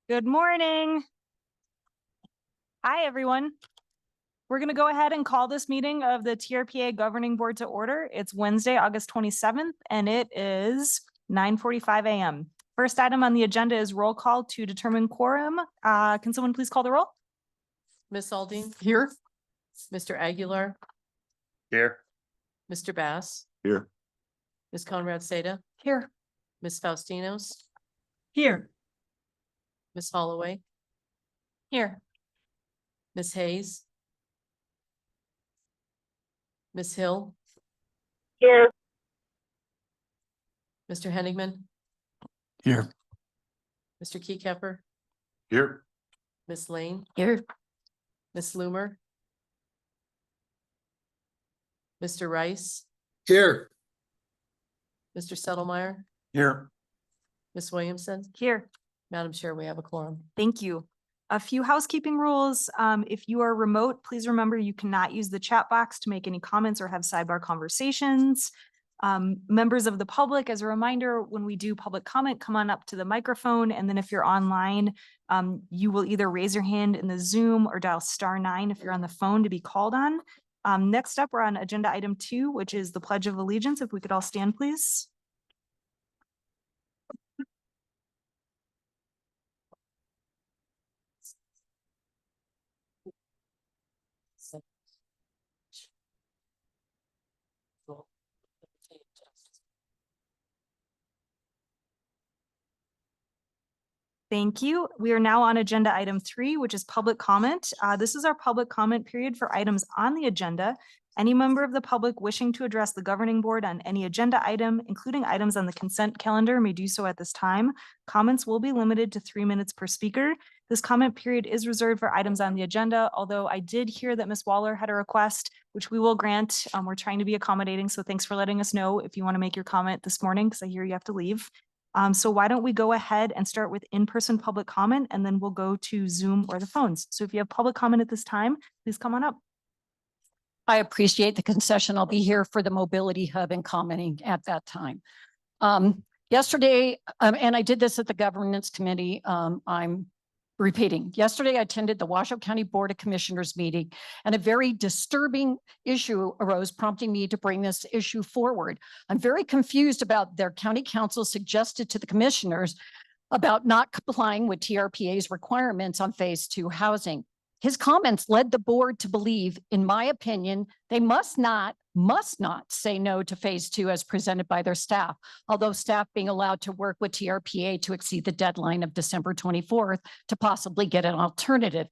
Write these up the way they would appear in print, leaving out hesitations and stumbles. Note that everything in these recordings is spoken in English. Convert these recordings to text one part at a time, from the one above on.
Good morning. Hi, everyone. We're going to go ahead and call this meeting of the TRPA Governing Board to order. It's Wednesday, August 27th, and it is 9:45 a.m. First item on the agenda is roll call to determine quorum. Can someone please call the roll? Ms. Aldine? Here. Mr. Aguilar? Here. Mr. Bass? Here. Ms. Conrad Seda? Here. Ms. Faustinos? Here. Ms. Holloway? Here. Ms. Hayes? Ms. Hill? Here. Mr. Henigman? Here. Mr. Keycapper? Here. Ms. Lane? Here. Ms. Loomer? Mr. Rice? Here. Mr. Settlemeyer? Here. Ms. Williamson? Here. Madam Chair, we have a quorum. Thank you. A few housekeeping rules. If you are remote, please remember you cannot use the chat box to make any comments or have sidebar conversations. Members of the public, as a reminder, when we do public comment, come on up to the microphone. And then if you're online, you will either raise your hand in the Zoom or dial *9 if you're on the phone to be called on. Next up, we're on agenda item 2, which is the Pledge of Allegiance. If we could all stand, please. Thank you. We are now on agenda item 3, which is public comment. This is our public comment period for items on the agenda. Any member of the public wishing to address the governing board on any agenda item, including items on the consent calendar, may do so at this time. Comments will be limited to 3 minutes per speaker. This comment period is reserved for items on the agenda, although I did hear that Ms. Waller had a request, which we will grant. We're trying to be accommodating, so thanks for letting us know if you want to make your comment this morning, because I hear you have to leave. So why don't we go ahead and start with in-person public comment, and then we'll go to Zoom or the phones. So if you have public comment at this time, please come on up. I appreciate the concession. I'll be here for the mobility hub and commenting at that time. Yesterday, and I did this at the governance committee, I'm repeating. Yesterday, I attended the Washoe County Board of Commissioners meeting, and a very disturbing issue arose, prompting me to bring this issue forward. I'm very confused about their county council suggested to the commissioners about not complying with TRPA's requirements on phase 2 housing. His comments led the board to believe, in my opinion, they must not say no to phase 2 as presented by their staff, although staff being allowed to work with TRPA to exceed the deadline of December 24th to possibly get an alternative.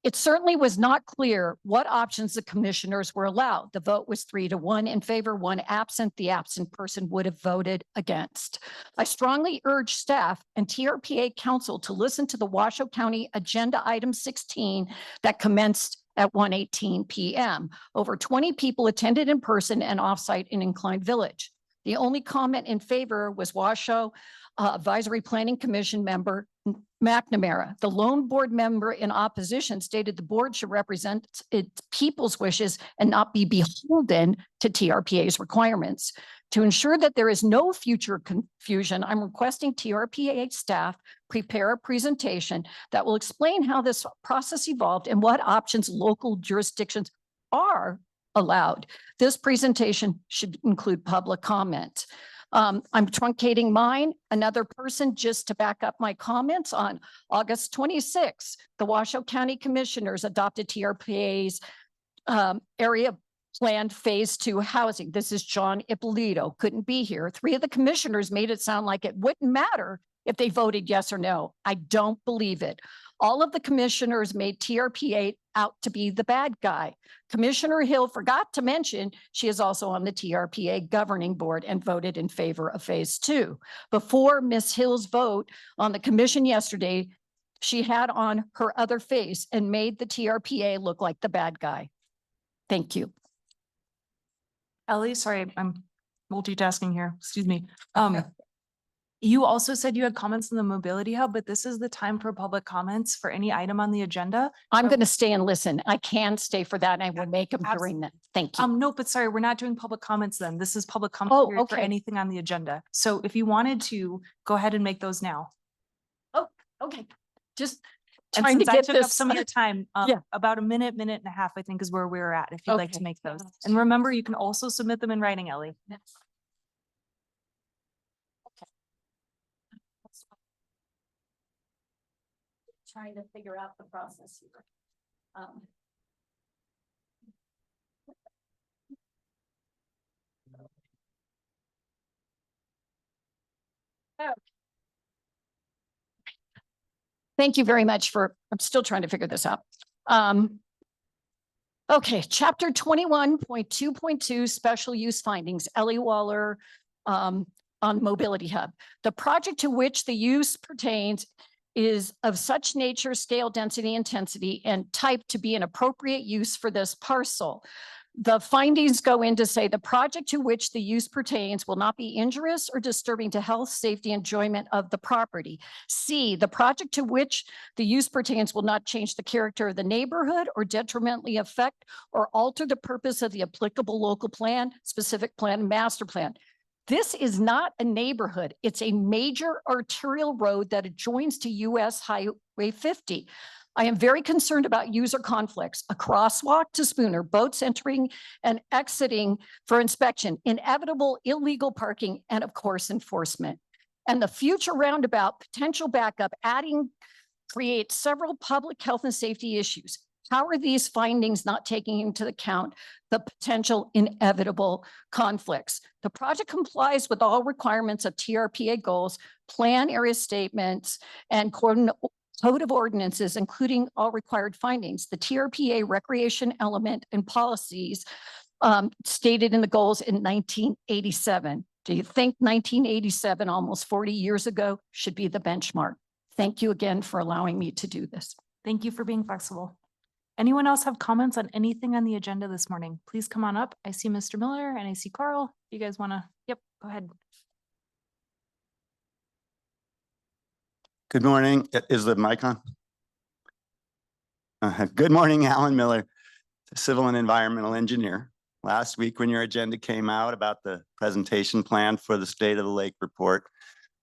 It certainly was not clear what options the commissioners were allowed. The vote was 3-1 in favor, 1 absent. The absent person would have voted against. I strongly urge staff and TRPA council to listen to the Washoe County agenda item 16 that commenced at 1:18 p.m. Over 20 people attended in person and offsite in Incline Village. The only comment in favor was Washoe Advisory Planning Commission member McNamara. The lone board member in opposition stated the board should represent its people's wishes and not be beholden to TRPA's requirements. To ensure that there is no future confusion, I'm requesting TRPA staff prepare a presentation that will explain how this process evolved and what options local jurisdictions are allowed. This presentation should include public comment. I'm truncating mine. Another person, just to back up my comments, on August 26th, the Washoe County Commissioners adopted TRPA's area planned phase 2 housing. This is John Ippolito, couldn't be here. 3 of the commissioners made it sound like it wouldn't matter if they voted yes or no. I don't believe it. All of the commissioners made TRPA out to be the bad guy. Commissioner Hill forgot to mention she is also on the TRPA governing board and voted in favor of phase 2. Before Ms. Hill's vote on the commission yesterday, she had on her other face and made the TRPA look like the bad guy. Thank you. Ellie, sorry, I'm multitasking here. Excuse me. You also said you had comments on the mobility hub, but this is the time for public comments for any item on the agenda. I'm going to stay and listen. I can stay for that, and I will make them during that. Thank you. No, but sorry, we're not doing public comments then. This is public comment period for anything on the agenda. So if you wanted to, go ahead and make those now. Oh, okay. just And trying to since I get took up this. some of your time, Yeah. about a minute, minute and a half, I think is where we're at, if you'd like to Okay. make those. And remember, you can also submit them in writing, Ellie. Okay. Trying to figure out the process here. Oh. Thank you very much I'm still trying to figure this out. Okay, chapter 21.2.2, special use findings, Ellie Waller, on Mobility Hub. The project to which the use pertains is of such nature, scale, density, intensity, and type to be an appropriate use for this parcel. The findings go in to say the project to which the use pertains will not be injurious or disturbing to health, safety, enjoyment of the property. C, the project to which the use pertains will not change the character of the neighborhood or detrimentally affect or alter the purpose of the applicable local plan, specific plan, master plan. This is not a neighborhood. It's a major arterial road that adjoins to US Highway 50. I am very concerned about user conflicts, a crosswalk to Spooner, boats entering and exiting for inspection, inevitable illegal parking, and of course, enforcement. And the future roundabout potential backup creates several public health and safety issues. How are these findings not taking into account the potential inevitable conflicts? The project complies with all requirements of TRPA goals, plan area statements, and code of ordinances, including all required findings. The TRPA recreation element and policies stated in the goals in 1987. Do you think 1987, almost 40 years ago, should be the benchmark? Thank you again for allowing me to do this. Thank you for being flexible. Anyone else have comments on anything on the agenda this morning? Please come on up. I see Mr. Miller and I see Carl. You guys want to, yep, go ahead. Good morning. Is the mic on? Good morning, Alan Miller, civil and environmental engineer. Last week when your agenda came out about the presentation plan for the State of the Lake report,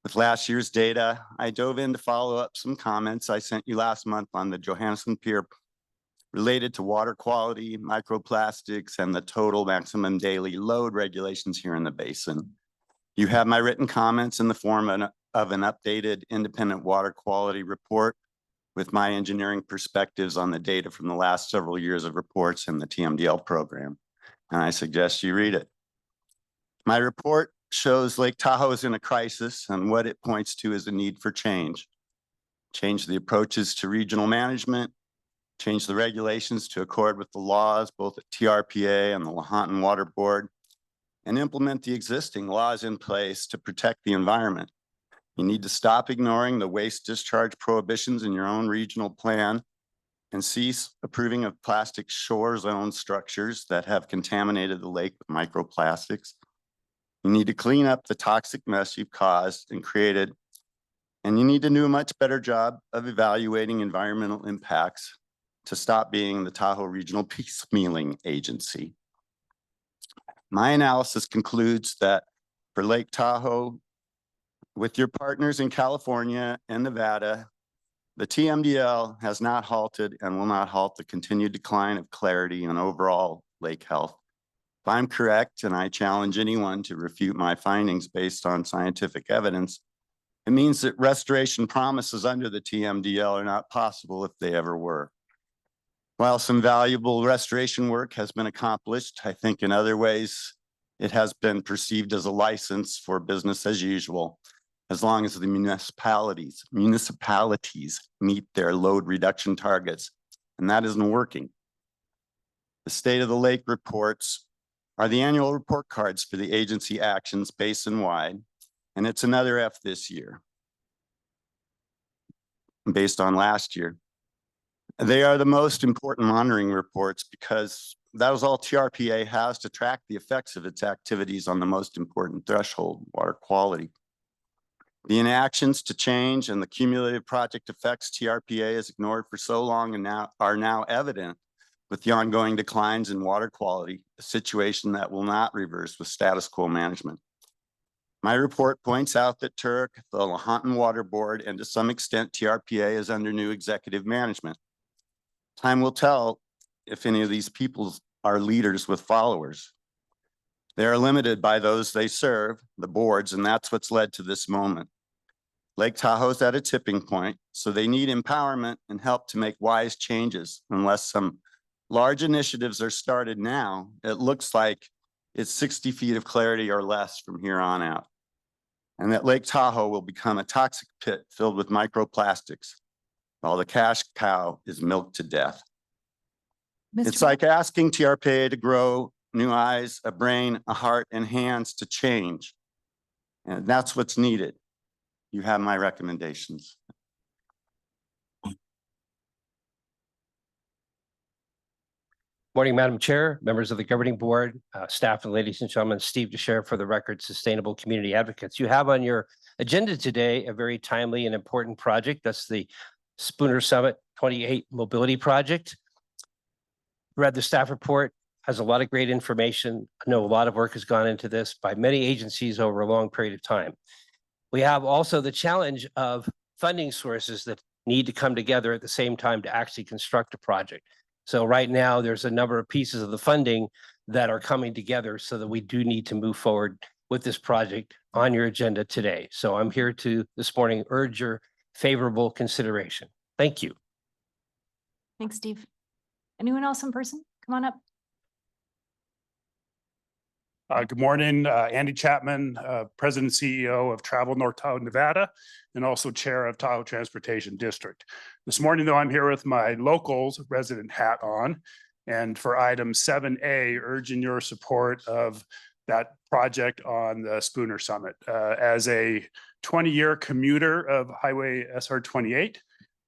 with last year's data, I dove in to follow up some comments I sent you last month on the Johansson Pier related to water quality, microplastics, and the total maximum daily load regulations here in the basin. You have my written comments in the form of an updated independent water quality report with my engineering perspectives on the data from the last several years of reports in the TMDL program, and I suggest you read it. My report shows Lake Tahoe is in a crisis, and what it points to is a need for change. Change the approaches to regional management, change the regulations to accord with the laws, both at TRPA and the Lahontan Water Board, and implement the existing laws in place to protect the environment. You need to stop ignoring the waste discharge prohibitions in your own regional plan and cease approving of plastic shore zone structures that have contaminated the lake with microplastics. You need to clean up the toxic mess you've caused and created, and you need to do a much better job of evaluating environmental impacts to stop being the Tahoe Regional Peacemealing Agency. My analysis concludes that for Lake Tahoe, with your partners in California and Nevada, the TMDL has not halted and will not halt the continued decline of clarity and overall lake health. If I'm correct, and I challenge anyone to refute my findings based on scientific evidence, it means that restoration promises under the TMDL are not possible if they ever were. While some valuable restoration work has been accomplished, I think in other ways it has been perceived as a license for business as usual, as long as the municipalities meet their load reduction targets, and that isn't working. The State of the Lake reports are the annual report cards for the agency actions basin-wide, and it's another F this year, based on last year. They are the most important monitoring reports because that is all TRPA has to track the effects of its activities on the most important threshold, water quality. The inactions to change and the cumulative project effects TRPA has ignored for so long and are now evident with the ongoing declines in water quality, a situation that will not reverse with status quo management. My report points out that Turk, the Lahontan Water Board, and to some extent TRPA is under new executive management. Time will tell if any of these people are leaders with followers. They are limited by those they serve, the boards, and that's what's led to this moment. Lake Tahoe's at a tipping point, so they need empowerment and help to make wise changes. Unless some large initiatives are started now, it looks like it's 60 feet of clarity or less from here on out. And that Lake Tahoe will become a toxic pit filled with microplastics while the cash cow is milked to death. It's Mr. like asking TRPA to grow new eyes, a brain, a heart, and hands to change. And that's what's needed. You have my recommendations. Morning, Madam Chair, members of the governing board, staff, and ladies and gentlemen, Steve DeShare for the Record Sustainable Community Advocates. You have on your agenda today a very timely and important project. That's the Spooner Summit 28 Mobility Project. Read the staff report, has a lot of great information. I know a lot of work has gone into this by many agencies over a long period of time. We have also the challenge of funding sources that need to come together at the same time to actually construct a project. So right now, there's a number of pieces of the funding that are coming together so that we do need to move forward with this project on your agenda today. So I'm here to this morning urge your favorable consideration. Thank you. Thanks, Steve. Anyone else in person? Come on up. Good morning, Andy Chapman, President and CEO of Travel North Tahoe, Nevada, and also Chair of Tahoe Transportation District. This morning, though, I'm here with my locals resident hat on. And for item 7A, urging your support of that project on the Spooner Summit. As a 20-year commuter of Highway SR 28,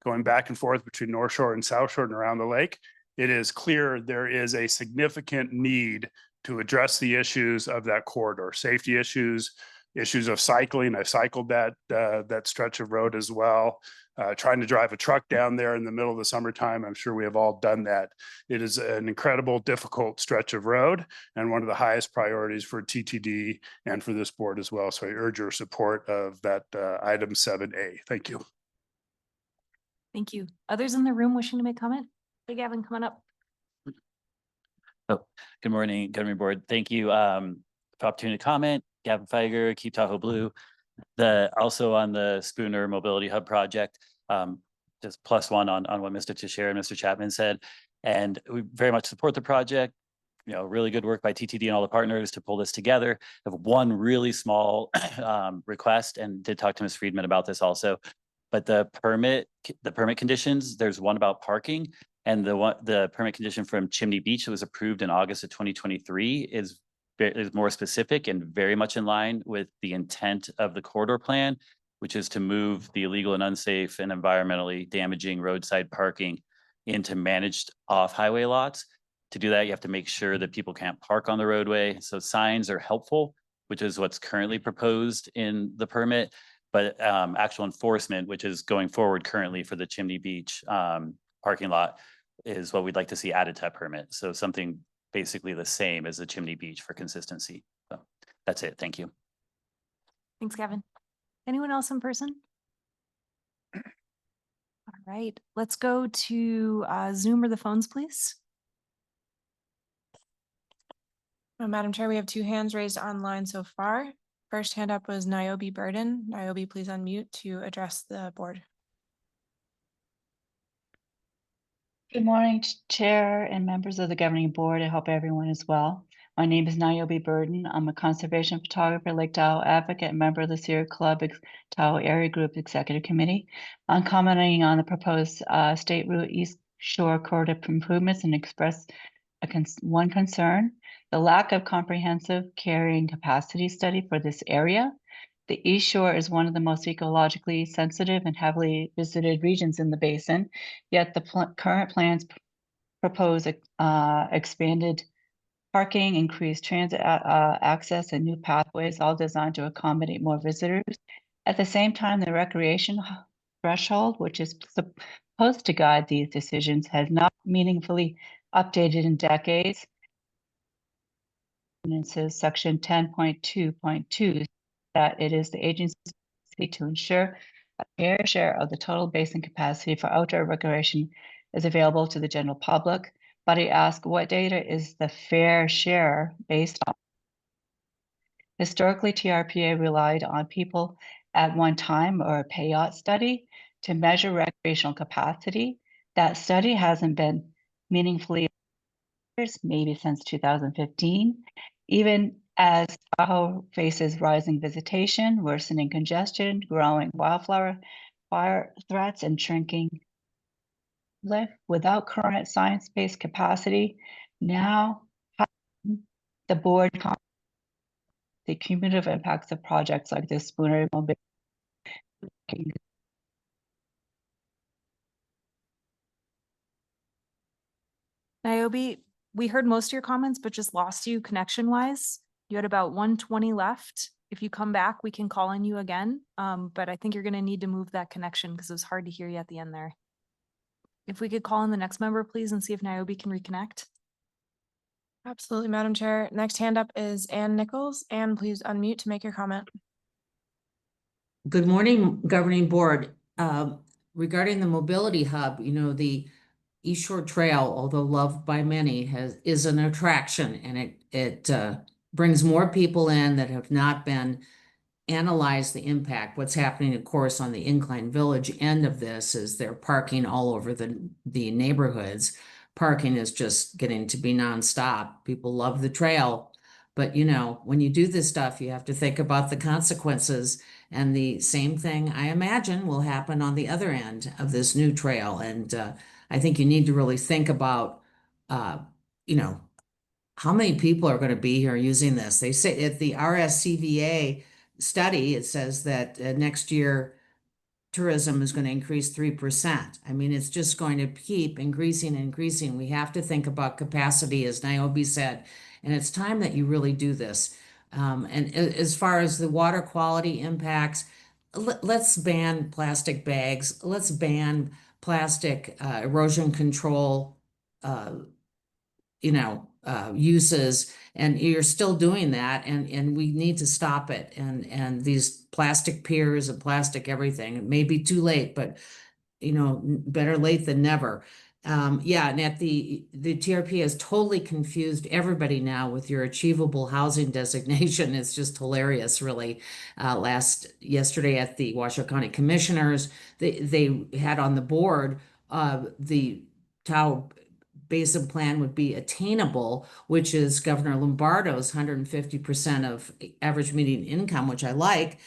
going back and forth between North Shore and South Shore and around the lake, it is clear there is a significant need to address the issues of that corridor, safety issues, issues of cycling. I've cycled that stretch of road as well. Trying to drive a truck down there in the middle of the summertime. I'm sure we have all done that. It is an incredible, difficult stretch of road and one of the highest priorities for TTD and for this board as well. So I urge your support of that item 7A. Thank you. Thank you. Others in the room wishing to make comment? Hey, Gavin, come on up. Oh, good morning, governing board. Thank you for the opportunity to comment. Gavin Feiger, Keep Tahoe Blue. Also on the Spooner Mobility Hub project, just +1 on what Mr. Teixeira and Mr. Chapman said. And we very much support the project. You know, really good work by TTD and all the partners to pull this together. I have one really small request, and did talk to Ms. Friedman about this also. But the permit conditions, there's one about parking. And the permit condition from Chimney Beach that was approved in August of 2023 is more specific and very much in line with the intent of the corridor plan, which is to move the illegal and unsafe and environmentally damaging roadside parking into managed off-highway lots. To do that, you have to make sure that people can't park on the roadway. So signs are helpful, which is what's currently proposed in the permit, but actual enforcement, which is going forward currently for the Chimney Beach parking lot, is what we'd like to see added to that permit. So something basically the same as the Chimney Beach for consistency. So that's it. Thank you. Thanks, Gavin. Anyone else in person? All right, let's go to Zoom or the phones, please. Madam Chair, we have 2 hands raised online so far. First hand up was Niobe Burden. Niobe, please unmute to address the board. Good morning, Chair and members of the governing board. I hope everyone is well. My name is Niobe Burden. I'm a conservation photographer, Lake Tahoe advocate, and member of the Sierra Club Tahoe Area Group Executive Committee. I'm commenting on the proposed State Route East Shore corridor improvements and express one concern: the lack of comprehensive carrying capacity study for this area. The East Shore is one of the most ecologically sensitive and heavily visited regions in the basin, yet the current plans propose expanded parking, increased transit access, and new pathways, all designed to accommodate more visitors. At the same time, the recreation threshold, which is supposed to guide these decisions, has not meaningfully updated in decades. Section 10.2.2 that it is the agency's to ensure a fair share of the total basin capacity for outdoor recreation is available to the general public. But I ask, what data is the fair share based on? Historically, TRPA relied on people at one time or a payout study to measure recreational capacity. That study hasn't been meaningfully maybe since 2015, even as Tahoe faces rising visitation, worsening congestion, growing wildfire fire threats, and shrinking lift without current science-based capacity. Now, the board the cumulative impacts of projects like this Spooner Mobility. Niobe, we heard most of your comments, but just lost you connection wise. You had about 120 left. If you come back, we can call on you again. But I think you're gonna need to move that connection because it was hard to hear you at the end there. If we could call in the next member, please, and see if Niobe can reconnect. Absolutely, Madam Chair. Next hand up is Ann Nichols. Ann, please unmute to make your comment. Good morning, Governing Board. Regarding the mobility hub, you know, the East Shore Trail, although loved by many, is an attraction, and it brings more people in that have not been analyzed the impact. What's happening, of course, on the Incline Village end of this is they're parking all over the neighborhoods. Parking is just getting to be nonstop. People love the trail, but you know, when you do this stuff, you have to think about the consequences. And the same thing, I imagine, will happen on the other end of this new trail. And I think you need to really think about, you know, how many people are going to be here using this. They say at the RSCVA study, it says that next year tourism is going to increase 3%. I mean, it's just going to keep increasing and increasing. We have to think about capacity, as Niobe said, and it's time that you really do this. And as far as the water quality impacts, let's ban plastic bags. Let's ban plastic erosion control, uses, and you're still doing that, and we need to stop it. And these plastic piers and plastic everything, it may be too late, but you know, better late than never. Yeah, and at the TRP has totally confused everybody now with your achievable housing designation. It's just hilarious, really. Yesterday at the Washoe County Commissioners, they had on the board the Tahoe Basin Plan would be attainable, which is Governor Lombardo's 150% of average median income, which I like.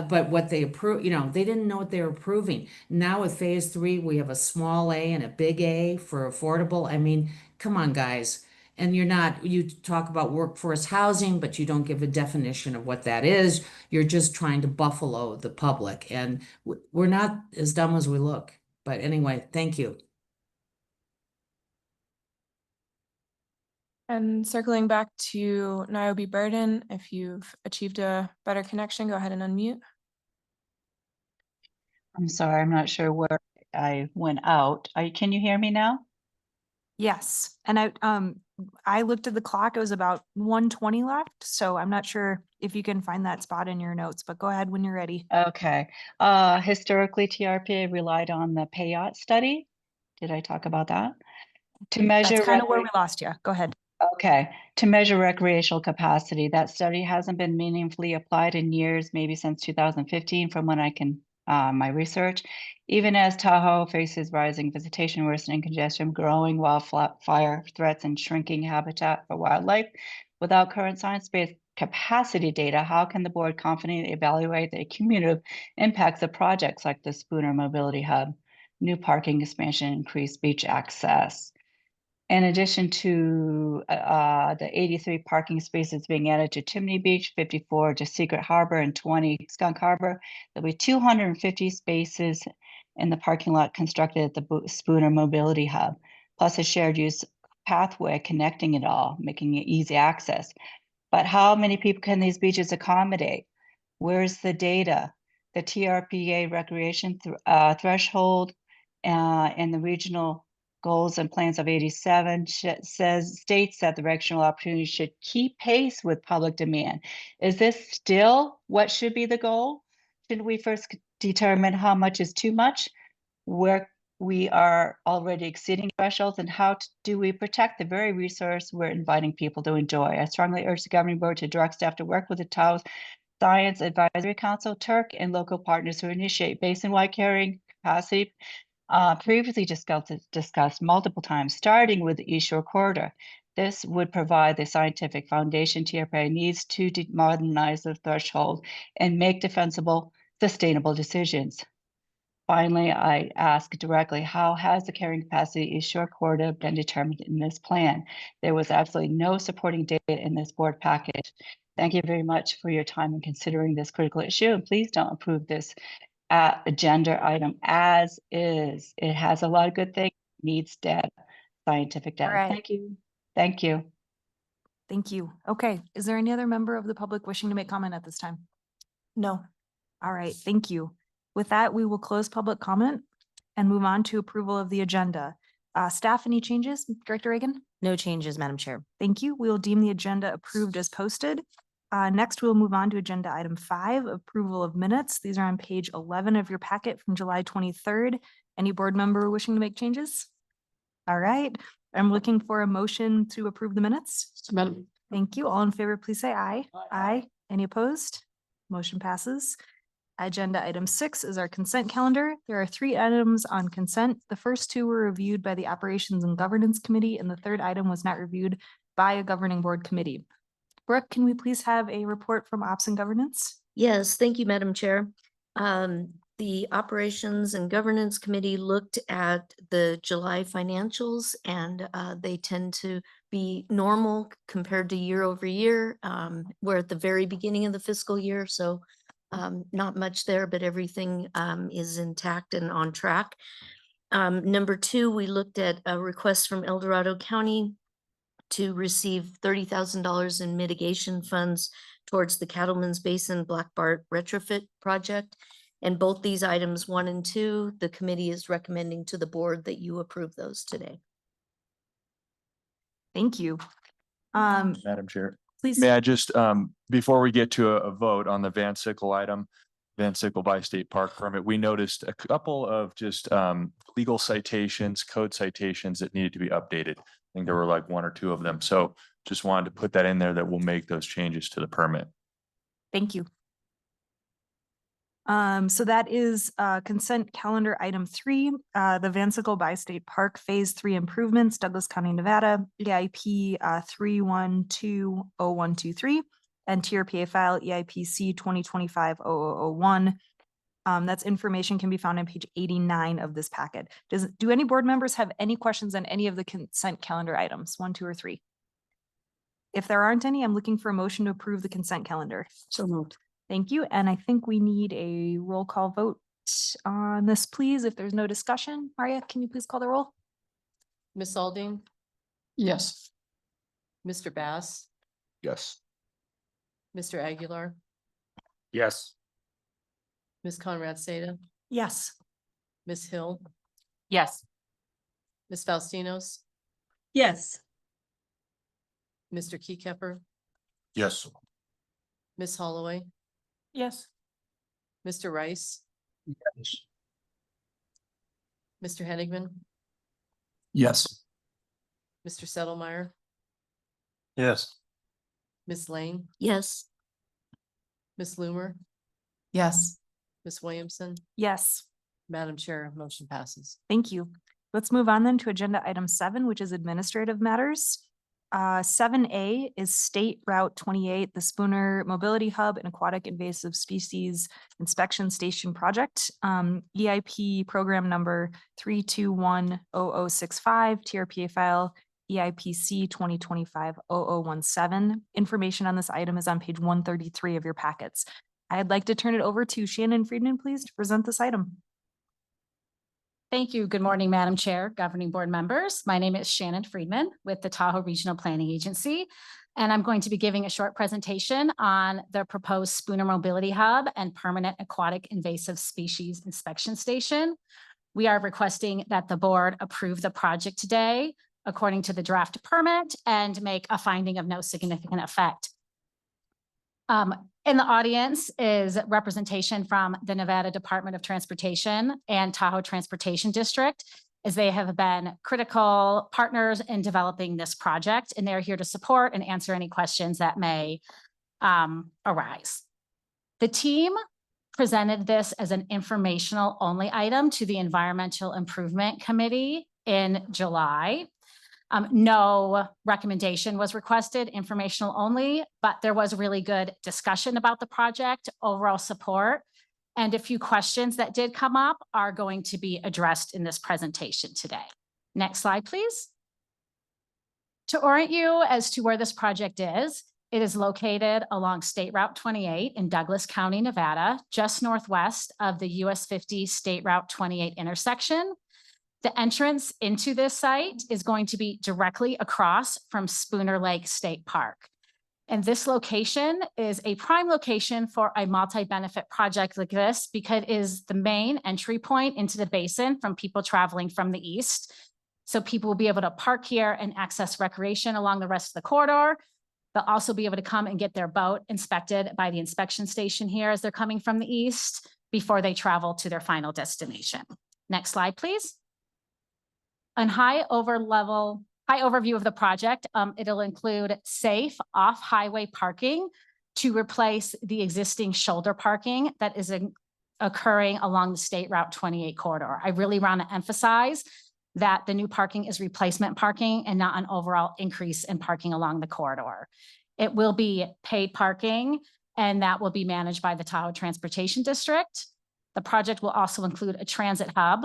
But what they approve, you know, they didn't know what they were approving. Now with phase 3, we have a small A and a big A for affordable. I mean, come on, guys. And you talk about workforce housing, but you don't give a definition of what that is. You're just trying to buffalo the public. And we're not as dumb as we look. But anyway, thank you. And circling back to Niobe Burden, if you've achieved a better connection, go ahead and unmute. I'm sorry, I'm not sure where I went out. Can you hear me now? Yes, and I looked at the clock, it was about 120 left, so I'm not sure if you can find that spot in your notes, but go ahead when you're ready. Okay. Historically, TRPA relied on the payout study. Did I talk about that? To measure That's kind of where we lost you. Go ahead. Okay, to measure recreational capacity. That study hasn't been meaningfully applied in years, maybe since 2015 from when I can, my research. Even as Tahoe faces rising visitation, worsening congestion, growing wildfire threats, and shrinking habitat for wildlife, without current science-based capacity data, how can the board confidently evaluate the cumulative impacts of projects like the Spooner Mobility Hub, new parking expansion, increased beach access? In addition to the 83 parking spaces being added to Chimney Beach, 54 to Secret Harbor, and 20 Skunk Harbor, there'll be 250 spaces in the parking lot constructed at the Spooner Mobility Hub, plus a shared use pathway connecting it all, making it easy access. But how many people can these beaches accommodate? Where's the data? The TRPA recreation threshold and the regional Goals and Plans of 87 states that the recreational opportunity should keep pace with public demand. Is this still what should be the goal? Should we first determine how much is too much, where we are already exceeding thresholds, and how do we protect the very resource we're inviting people to enjoy? I strongly urge the governing board to direct staff to work with the Tahoe Science Advisory Council, Turk, and local partners who initiate basin-wide carrying capacity previously discussed multiple times, starting with the East Shore Corridor. This would provide the scientific foundation TRPA needs to modernize the threshold and make defensible, sustainable decisions. Finally, I ask directly, how has the carrying capacity East Shore Corridor been determined in this plan? There was absolutely no supporting data in this board package. Thank you very much for your time in considering this critical issue, and please don't approve this agenda item as is. It has a lot of good things, needs data, scientific data. right. Thank you. Thank you. Thank you. Okay, is there any other member of the public wishing to make comment at this time? No. All right, thank you. With that, we will close public comment and move on to approval of the agenda. Staff, any changes? Director Reagan? No changes, Madam Chair. Thank you. We will deem the agenda approved as posted. Next, we'll move on to agenda item 5, approval of minutes. These are on page 11 of your packet from July 23rd. Any board member wishing to make changes? All right, I'm looking for a motion to approve the minutes. Thank you. All in favor, please say aye. Aye. Any opposed? Motion passes. Agenda item 6 is our consent calendar. There are 3 items on consent. The first 2 were reviewed by the Operations and Governance Committee, and the third item was not reviewed by a governing board committee. Brooke, can we please have a report from Ops and Governance? Yes, thank you, Madam Chair. The Operations and Governance Committee looked at the July financials, and they tend to be normal compared to year over year. We're at the very beginning of the fiscal year, so not much there, but everything is intact and on track. Number 2, we looked at a request from El Dorado County to receive $30,000 in mitigation funds towards the Cattleman's Basin Black Bart retrofit project. And both these items 1 and 2, the committee is recommending to the board that you approve those today. Thank you. Madam Chair, Please. may I just, before we get to a vote on the Van Sickle item, Van Sickle by State Park permit, we noticed a couple of just legal citations, code citations that needed to be updated. I think there were like 1 or 2 of them. So just wanted to put that in there that we'll make those changes to the permit. Thank you. So that is consent calendar item 3, the Van Sickle by State Park Phase 3 improvements, Douglas County, Nevada, EIP 3120123, and TRPA file EIPC 2025-0001. That's information can be found on page 89 of this packet. Do any board members have any questions on any of the consent calendar items, 1, 2, or 3? If there aren't any, I'm looking for a motion to approve the consent calendar. So moved. Thank you. And I think we need a roll call vote on this, please. If there's no discussion, Maria, can you please call the roll? Ms. Aldine, Yes. Mr. Bass, Yes. Mr. Aguilar, Yes. Ms. Conrad Seda, Yes. Ms. Hill, Yes. Ms. Faustinos, Yes. Mr. Keykeeper, Yes. Ms. Holloway, Yes. Mr. Rice, Mr. Henigman, Yes. Mr. Settlemeyer, Yes. Ms. Lane, Yes. Ms. Loomer, Yes. Ms. Williamson, Yes. Madam Chair, motion passes. Thank you. Let's move on then to agenda item 7, which is administrative matters. 7A is State Route 28, the Spooner Mobility Hub and Aquatic Invasive Species Inspection Station Project. EIP program number 3210065, TRPA file EIPC 2025-0017. Information on this item is on page 133 of your packets. I'd like to turn it over to Shannon Friedman, please, to present this item. Thank you. Good morning, Madam Chair, governing board members. My name is Shannon Friedman with the Tahoe Regional Planning Agency, and I'm going to be giving a short presentation on the proposed Spooner Mobility Hub and Permanent Aquatic Invasive Species Inspection Station. We are requesting that the board approve the project today according to the draft permit and make a finding of no significant effect. In the audience is representation from the Nevada Department of Transportation and Tahoe Transportation District, as they have been critical partners in developing this project, and they're here to support and answer any questions that may arise. The team presented this as an informational only item to the Environmental Improvement Committee in July. No recommendation was requested, informational only, but there was really good discussion about the project, overall support, and a few questions that did come up are going to be addressed in this presentation today. Next slide, please. To orient you as to where this project is, it is located along State Route 28 in Douglas County, Nevada, just northwest of the US 50 State Route 28 intersection. The entrance into this site is going to be directly across from Spooner Lake State Park. And this location is a prime location for a multi-benefit project like this because it is the main entry point into the basin from people traveling from the east. So people will be able to park here and access recreation along the rest of the corridor. They'll also be able to come and get their boat inspected by the inspection station here as they're coming from the east before they travel to their final destination. Next slide, please. A high overview of the project, it'll include safe off-highway parking to replace the existing shoulder parking that is occurring along the State Route 28 corridor. I really want to emphasize that the new parking is replacement parking and not an overall increase in parking along the corridor. It will be paid parking, and that will be managed by the Tahoe Transportation District. The project will also include a transit hub,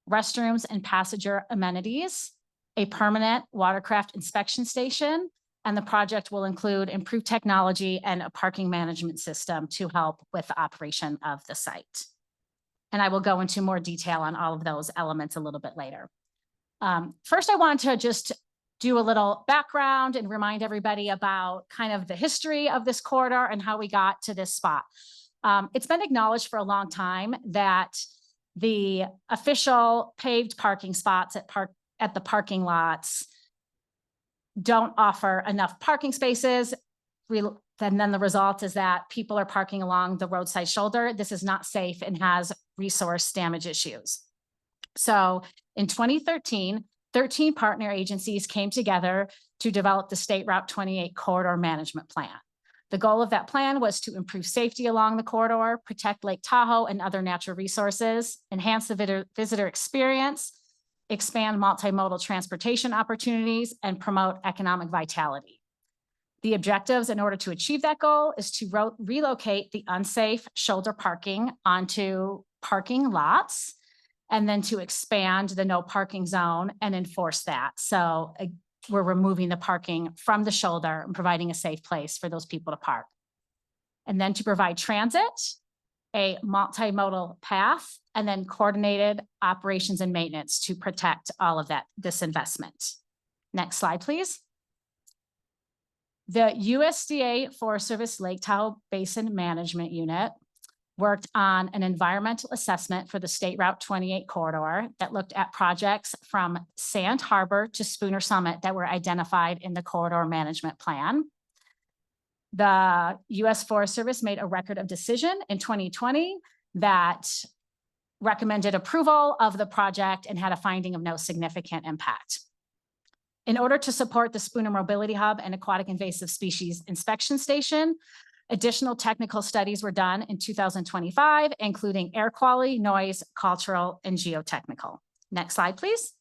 restrooms and passenger amenities, a permanent watercraft inspection station, and the project will include improved technology and a parking management system to help with the operation of the site. And I will go into more detail on all of those elements a little bit later. First, I want to just do a little background and remind everybody about kind of the history of this corridor and how we got to this spot. It's been acknowledged for a long time that the official paved parking spots at the parking lots don't offer enough parking spaces. And then the result is that people are parking along the roadside shoulder. This is not safe and has resource damage issues. So in 2013, 13 partner agencies came together to develop the State Route 28 Corridor Management Plan. The goal of that plan was to improve safety along the corridor, protect Lake Tahoe and other natural resources, enhance the visitor experience, expand multimodal transportation opportunities, and promote economic vitality. The objectives in order to achieve that goal is to relocate the unsafe shoulder parking onto parking lots, and then to expand the no parking zone and enforce that. So we're removing the parking from the shoulder and providing a safe place for those people to park. And then to provide transit, a multimodal path, and then coordinated operations and maintenance to protect all of this investment. Next slide, please. The USDA Forest Service Lake Tahoe Basin Management Unit worked on an environmental assessment for the State Route 28 corridor that looked at projects from Sand Harbor to Spooner Summit that were identified in the corridor management plan. The U.S. Forest Service made a record of decision in 2020 that recommended approval of the project and had a finding of no significant impact. In order to support the Spooner Mobility Hub and Aquatic Invasive Species Inspection Station, additional technical studies were done in 2025, including air quality, noise, cultural, and geotechnical. Next slide, please.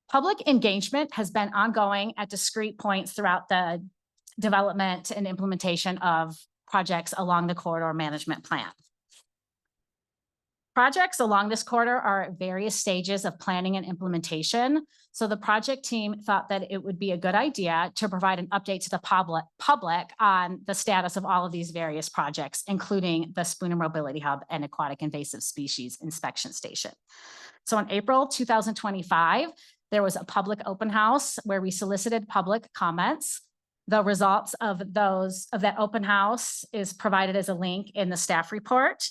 Public engagement has been ongoing at discrete points throughout the development and implementation of projects along the corridor management plan. Projects along this corridor are at various stages of planning and implementation. So the project team thought that it would be a good idea to provide an update to the public on the status of all of these various projects, including the Spooner Mobility Hub and Aquatic Invasive Species Inspection Station. So in April 2025, there was a public open house where we solicited public comments. The results of that open house is provided as a link in the staff report.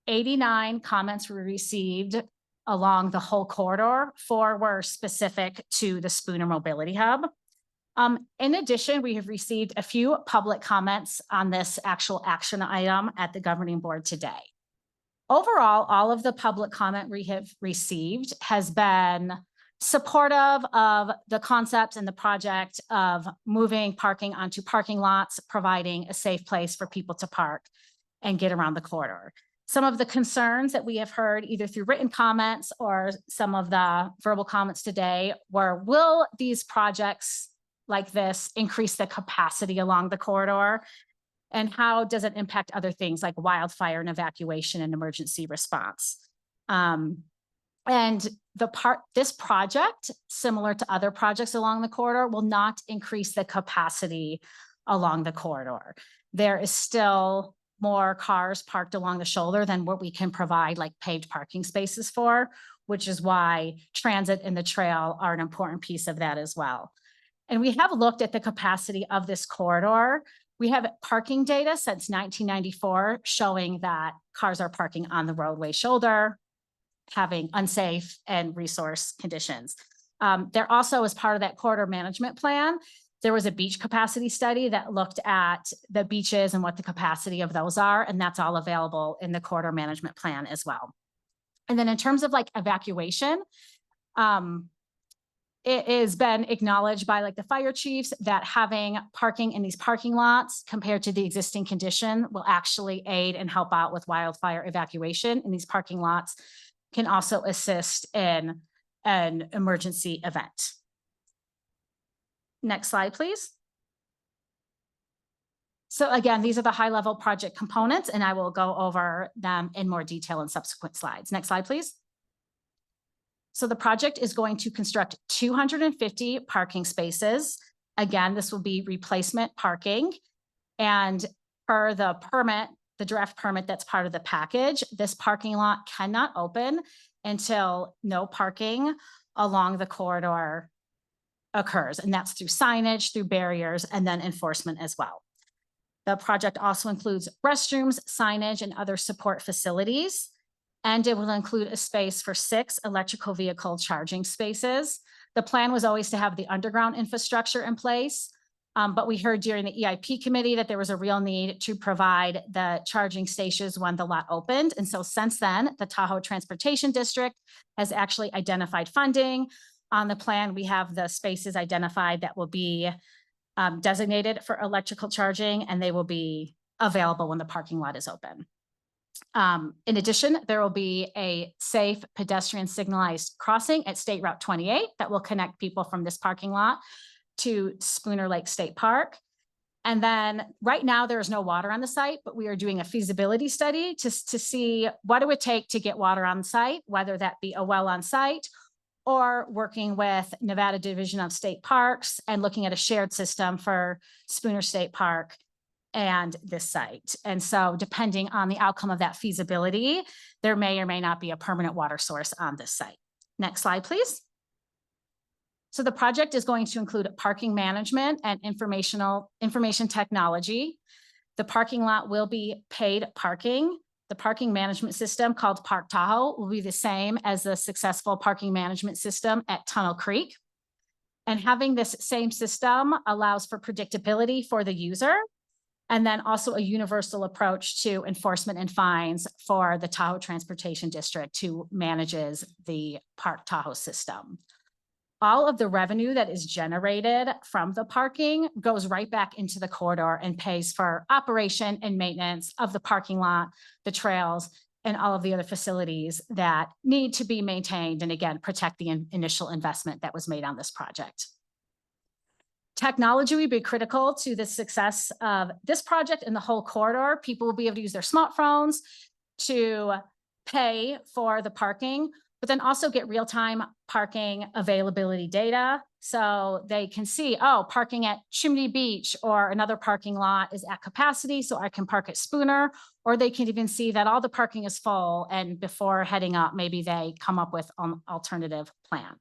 89 comments were received along the whole corridor. 4 were specific to the Spooner Mobility Hub. In addition, we have received a few public comments on this actual action item at the governing board today. Overall, all of the public comment we have received has been supportive of the concepts and the project of moving parking onto parking lots, providing a safe place for people to park and get around the corridor. Some of the concerns that we have heard either through written comments or some of the verbal comments today were, will these projects like this increase the capacity along the corridor? And how does it impact other things like wildfire and evacuation and emergency response? And this project, similar to other projects along the corridor, will not increase the capacity along the corridor. There is still more cars parked along the shoulder than what we can provide like paved parking spaces for, which is why transit and the trail are an important piece of that as well. And we have looked at the capacity of this corridor. We have parking data since 1994 showing that cars are parking on the roadway shoulder, having unsafe and resource conditions. There also, as part of that corridor management plan, there was a beach capacity study that looked at the beaches and what the capacity of those are, and that's all available in the corridor management plan as well. And then in terms of like evacuation, it has been acknowledged by like the fire chiefs that having parking in these parking lots compared to the existing condition will actually aid and help out with wildfire evacuation, and these parking lots can also assist in an emergency event. Next slide, please. So again, these are the high-level project components, and I will go over them in more detail in subsequent slides. Next slide, please. So the project is going to construct 250 parking spaces. Again, this will be replacement parking. And per the permit, the draft permit that's part of the package, this parking lot cannot open until no parking along the corridor occurs. And that's through signage, through barriers, and then enforcement as well. The project also includes restrooms, signage, and other support facilities. And it will include a space for 6 electrical vehicle charging spaces. The plan was always to have the underground infrastructure in place, but we heard during the EIP committee that there was a real need to provide the charging stations when the lot opened. And so since then, the Tahoe Transportation District has actually identified funding. On the plan, we have the spaces identified that will be designated for electrical charging, and they will be available when the parking lot is open. In addition, there will be a safe pedestrian signalized crossing at State Route 28 that will connect people from this parking lot to Spooner Lake State Park. And then right now there is no water on the site, but we are doing a feasibility study to see what it would take to get water on site, whether that be a well on site or working with Nevada Division of State Parks and looking at a shared system for Spooner State Park and this site. And so depending on the outcome of that feasibility, there may or may not be a permanent water source on this site. Next slide, please. So the project is going to include parking management and information technology. The parking lot will be paid parking. The parking management system called Park Tahoe will be the same as the successful parking management system at Tunnel Creek. And having this same system allows for predictability for the user, and then also a universal approach to enforcement and fines for the Tahoe Transportation District, who manages the Park Tahoe system. All of the revenue that is generated from the parking goes right back into the corridor and pays for operation and maintenance of the parking lot, the trails, and all of the other facilities that need to be maintained, and again, protect the initial investment that was made on this project. Technology will be critical to the success of this project and the whole corridor. People will be able to use their smartphones to pay for the parking, but then also get real-time parking availability data. So they can see, oh, parking at Chimney Beach or another parking lot is at capacity, so I can park at Spooner, or they can even see that all the parking is full, and before heading up, maybe they come up with an alternative plan.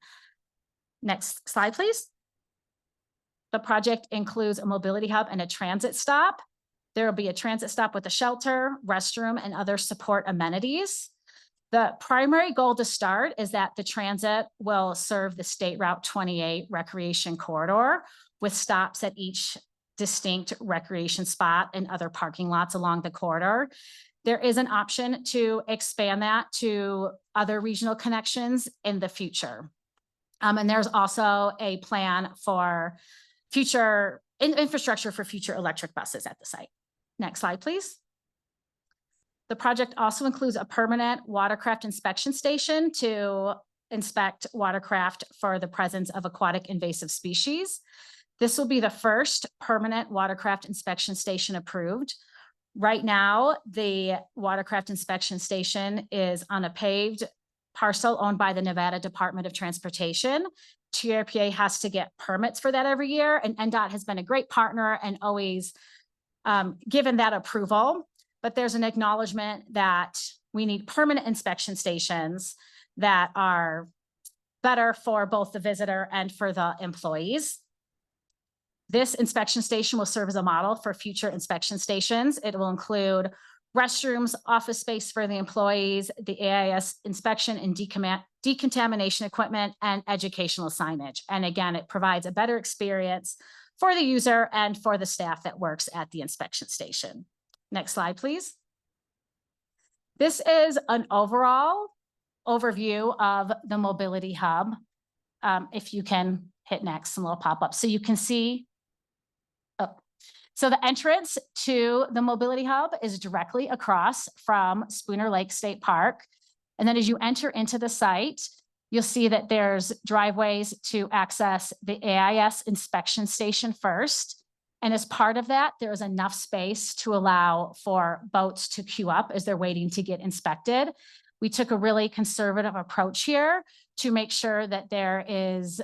Next slide, please. The project includes a mobility hub and a transit stop. There will be a transit stop with a shelter, restroom, and other support amenities. The primary goal to start is that the transit will serve the State Route 28 recreation corridor with stops at each distinct recreation spot and other parking lots along the corridor. There is an option to expand that to other regional connections in the future. And there's also a plan for future infrastructure for future electric buses at the site. Next slide, please. The project also includes a permanent watercraft inspection station to inspect watercraft for the presence of aquatic invasive species. This will be the first permanent watercraft inspection station approved. Right now, the watercraft inspection station is on a paved parcel owned by the Nevada Department of Transportation. TRPA has to get permits for that every year, and NDOT has been a great partner and always given that approval. But there's an acknowledgement that we need permanent inspection stations that are better for both the visitor and for the employees. This inspection station will serve as a model for future inspection stations. It will include restrooms, office space for the employees, the AIS inspection and decontamination equipment, and educational signage. And again, it provides a better experience for the user and for the staff that works at the inspection station. Next slide, please. This is an overall overview of the mobility hub. If you can hit next, some little pop-up. So you can see, so the entrance to the mobility hub is directly across from Spooner Lake State Park. And then as you enter into the site, you'll see that there's driveways to access the AIS inspection station first. And as part of that, there is enough space to allow for boats to queue up as they're waiting to get inspected. We took a really conservative approach here to make sure that there is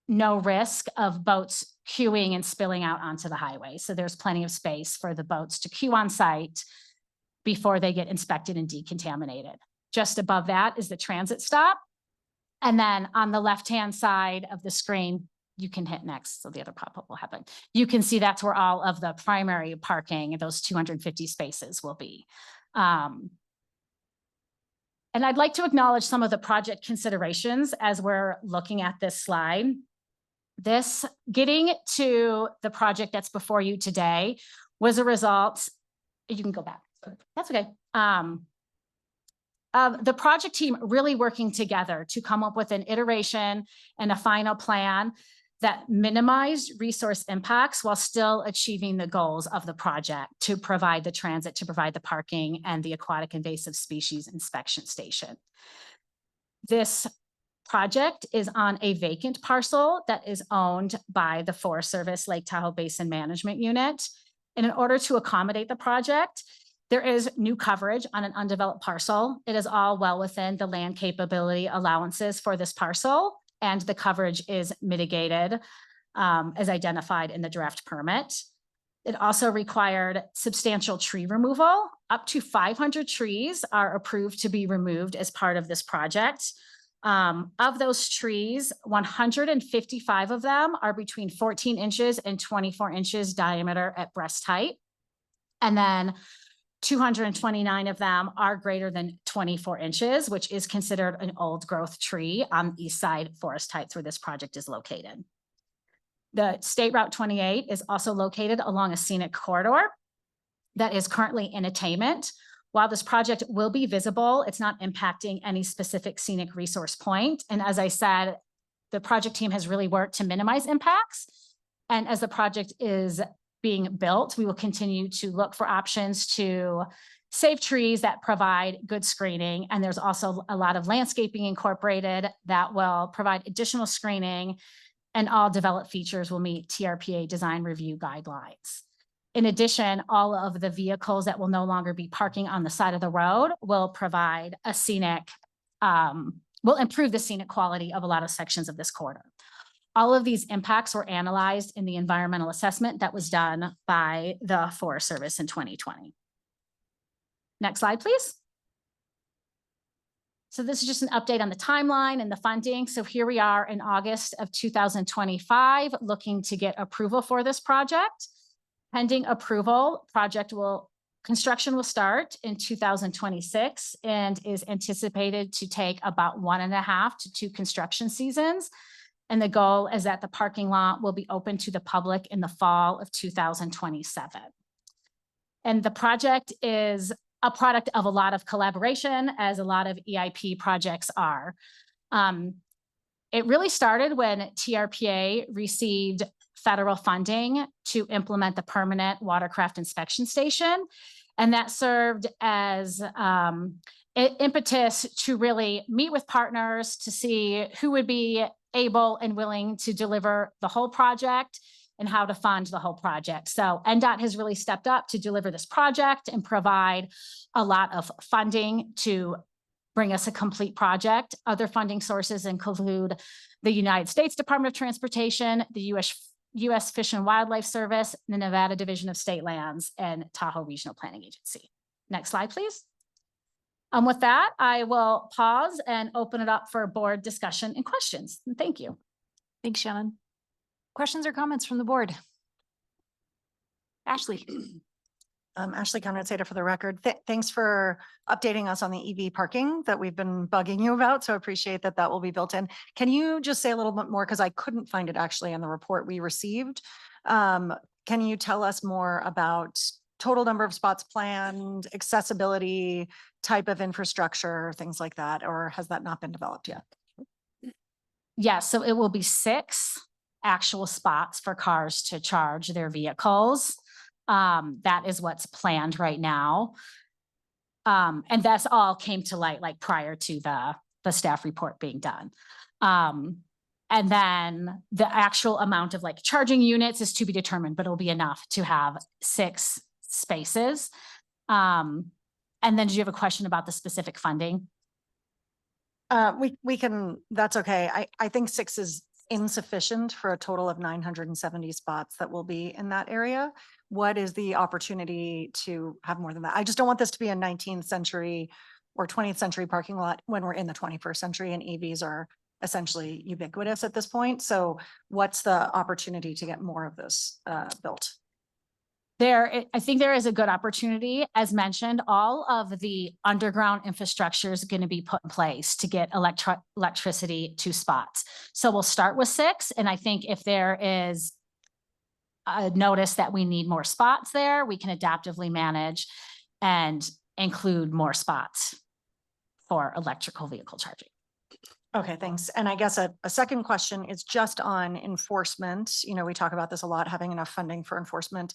no risk of boats queuing and spilling out onto the highway. So there's plenty of space for the boats to queue on site before they get inspected and decontaminated. Just above that is the transit stop. And then on the left-hand side of the screen, you can hit next, so the other pop-up will happen. You can see that's where all of the primary parking, those 250 spaces will be. And I'd like to acknowledge some of the project considerations as we're looking at this slide. This getting to the project that's before you today was a result, you can go back, that's okay. Of the project team really working together to come up with an iteration and a final plan that minimized resource impacts while still achieving the goals of the project to provide the transit, to provide the parking and the aquatic invasive species inspection station. This project is on a vacant parcel that is owned by the Forest Service Lake Tahoe Basin Management Unit. And in order to accommodate the project, there is new coverage on an undeveloped parcel. It is all well within the land capability allowances for this parcel, and the coverage is mitigated as identified in the draft permit. It also required substantial tree removal. Up to 500 trees are approved to be removed as part of this project. Of those trees, 155 of them are between 14 inches and 24 inches diameter at breast height. And then 229 of them are greater than 24 inches, which is considered an old growth tree on the east side forest heights where this project is located. The State Route 28 is also located along a scenic corridor that is currently in attainment. While this project will be visible, it's not impacting any specific scenic resource point. And as I said, the project team has really worked to minimize impacts. And as the project is being built, we will continue to look for options to save trees that provide good screening. And there's also a lot of landscaping incorporated that will provide additional screening, and all developed features will meet TRPA design review guidelines. In addition, all of the vehicles that will no longer be parking on the side of the road will provide a scenic, will improve the scenic quality of a lot of sections of this corridor. All of these impacts were analyzed in the environmental assessment that was done by the Forest Service in 2020. Next slide, please. So this is just an update on the timeline and the funding. So here we are in August of 2025, looking to get approval for this project. Pending approval, construction will start in 2026 and is anticipated to take about 1.5 to 2 construction seasons. And the goal is that the parking lot will be open to the public in the fall of 2027. And the project is a product of a lot of collaboration, as a lot of EIP projects are. It really started when TRPA received federal funding to implement the permanent watercraft inspection station. And that served as impetus to really meet with partners to see who would be able and willing to deliver the whole project and how to fund the whole project. So NDOT has really stepped up to deliver this project and provide a lot of funding to bring us a complete project. Other funding sources include the United States Department of Transportation, the U.S. Fish and Wildlife Service, the Nevada Division of State Lands, and Tahoe Regional Planning Agency. Next slide, please. With that, I will pause and open it up for board discussion and questions. And thank you. Thanks, Shannon. Questions or comments from the board? Ashley. Ashley Conrad Sater for the record. Thanks for updating us on the EV parking that we've been bugging you about. So appreciate that that will be built in. Can you just say a little bit more? Because I couldn't find it actually in the report we received. Can you tell us more about total number of spots planned, accessibility, type of infrastructure, things like that? Or has that not been developed yet? Yeah, so it will be 6 actual spots for cars to charge their vehicles. That is what's planned right now. And that's all came to light like prior to the staff report being done. And then the actual amount of like charging units is to be determined, but it'll be enough to have 6 spaces. And then did you have a question about the specific funding? We can, that's okay. I think 6 is insufficient for a total of 970 spots that will be in that area. What is the opportunity to have more than that? I just don't want this to be a 19th century or 20th century parking lot when we're in the 21st century and EVs are essentially ubiquitous at this point. So what's the opportunity to get more of this built? I think there is a good opportunity. As mentioned, all of the underground infrastructure is going to be put in place to get electricity to spots. So we'll start with 6. And I think if there is a notice that we need more spots there, we can adaptively manage and include more spots for electrical vehicle charging. Okay, thanks. And I guess a second question is just on enforcement. You know, we talk about this a lot, having enough funding for enforcement.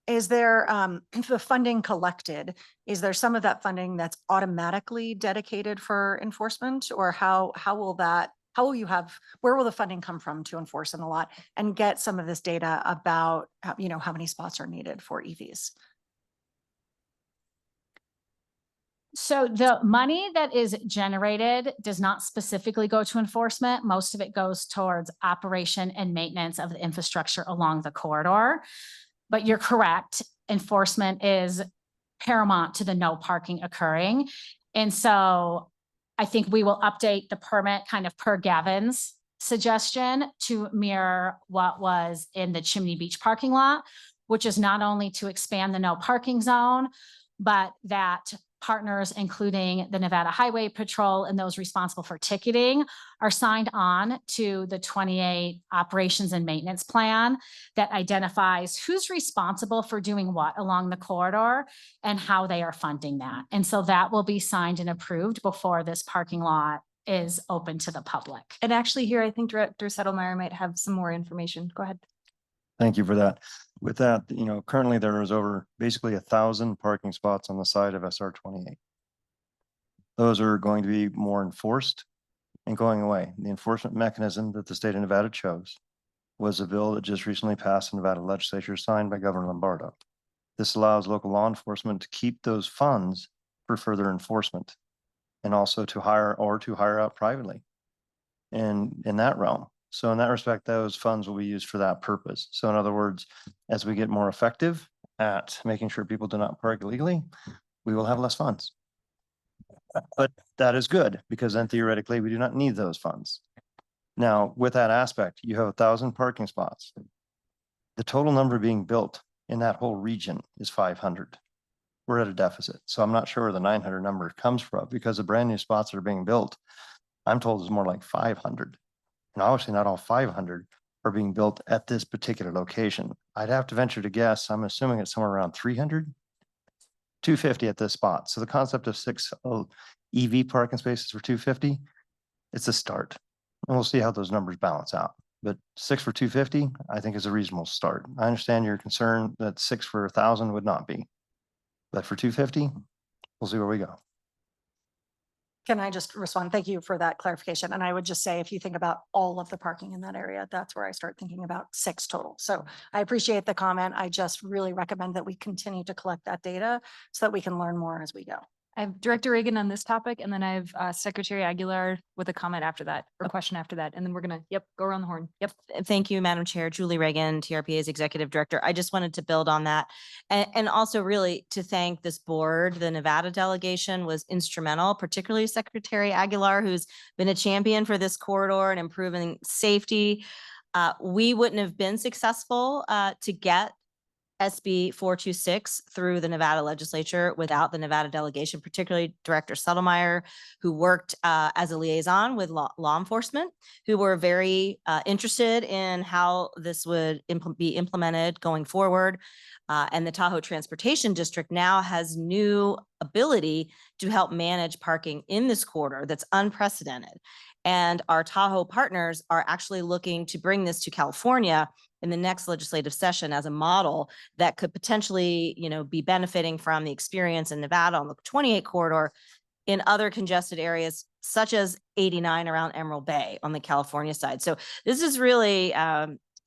Is there, the funding collected, is there some of that funding that's automatically dedicated for enforcement? Or where will the funding come from to enforce in the lot and get some of this data about, how many spots are needed for EVs? So the money that is generated does not specifically go to enforcement. Most of it goes towards operation and maintenance of the infrastructure along the corridor. But you're correct, enforcement is paramount to the no parking occurring. And so I think we will update the permit kind of per Gavin's suggestion to mirror what was in the Chimney Beach parking lot, which is not only to expand the no parking zone, but that partners, including the Nevada Highway Patrol and those responsible for ticketing, are signed on to the 28 operations and maintenance plan that identifies who's responsible for doing what along the corridor and how they are funding that. And so that will be signed and approved before this parking lot is open to the public. And actually here, I think Director Settlemeyer might have some more information. Go ahead. Thank you for that. With that, currently there is over basically 1,000 parking spots on the side of SR 28. Those are going to be more enforced and going away. The enforcement mechanism that the state of Nevada chose was a bill that just recently passed in Nevada legislature signed by Governor Lombardo. This allows local law enforcement to keep those funds for further enforcement and also to hire out privately in that realm. So in that respect, those funds will be used for that purpose. So in other words, as we get more effective at making sure people do not park illegally, we will have less funds. But that is good because then theoretically we do not need those funds. Now, with that aspect, you have 1,000 parking spots. The total number being built in that whole region is 500. We're at a deficit. So I'm not sure where the 900 number comes from because the brand new spots that are being built, I'm told is more like 500. And obviously not all 500 are being built at this particular location. I'd have to venture to guess, I'm assuming it's somewhere around 300, 250 at this spot. So the concept of 6 EV parking spaces for 250, it's a start. And we'll see how those numbers balance out. But 6 for 250, I think is a reasonable start. I understand your concern that 6 for 1,000 would not be. But for 250, we'll see where we go. Can I just respond? Thank you for that clarification. And I would just say, if you think about all of the parking in that area, that's where I start thinking about 6 total. So I appreciate the comment. I just really recommend that we continue to collect that data so that we can learn more as we go. I have Director Reagan on this topic, and then I have Secretary Aguilar with a comment after that, or question after that, and then we're gonna, go around the horn. Yep. Thank you, Madam Chair. Julie Reagan, TRPA's Executive Director. I just wanted to build on that. And also really to thank this board. The Nevada delegation was instrumental, particularly Secretary Aguilar, who's been a champion for this corridor and improving safety. We wouldn't have been successful to get SB 426 through the Nevada legislature without the Nevada delegation, particularly Director Settlemeyer, who worked as a liaison with law enforcement, who were very interested in how this would be implemented going forward. And the Tahoe Transportation District now has new ability to help manage parking in this corridor that's unprecedented. And our Tahoe partners are actually looking to bring this to California in the next legislative session as a model that could potentially, be benefiting from the experience in Nevada on the 28 corridor in other congested areas, such as 89 around Emerald Bay on the California side. So this is really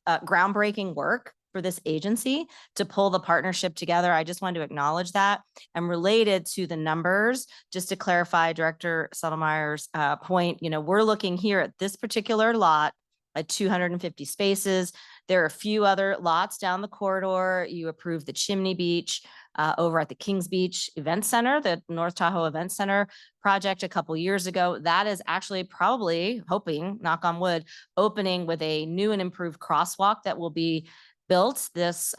groundbreaking work for this agency to pull the partnership together. I just wanted to acknowledge that. And related to the numbers, just to clarify Director Settlemeyer's point, we're looking here at this particular lot at 250 spaces. There are a few other lots down the corridor. You approved the Chimney Beach over at the Kings Beach Event Center, the North Tahoe Event Center project a couple years ago. That is actually probably, hoping, knock on wood, opening with a new and improved crosswalk that will be built this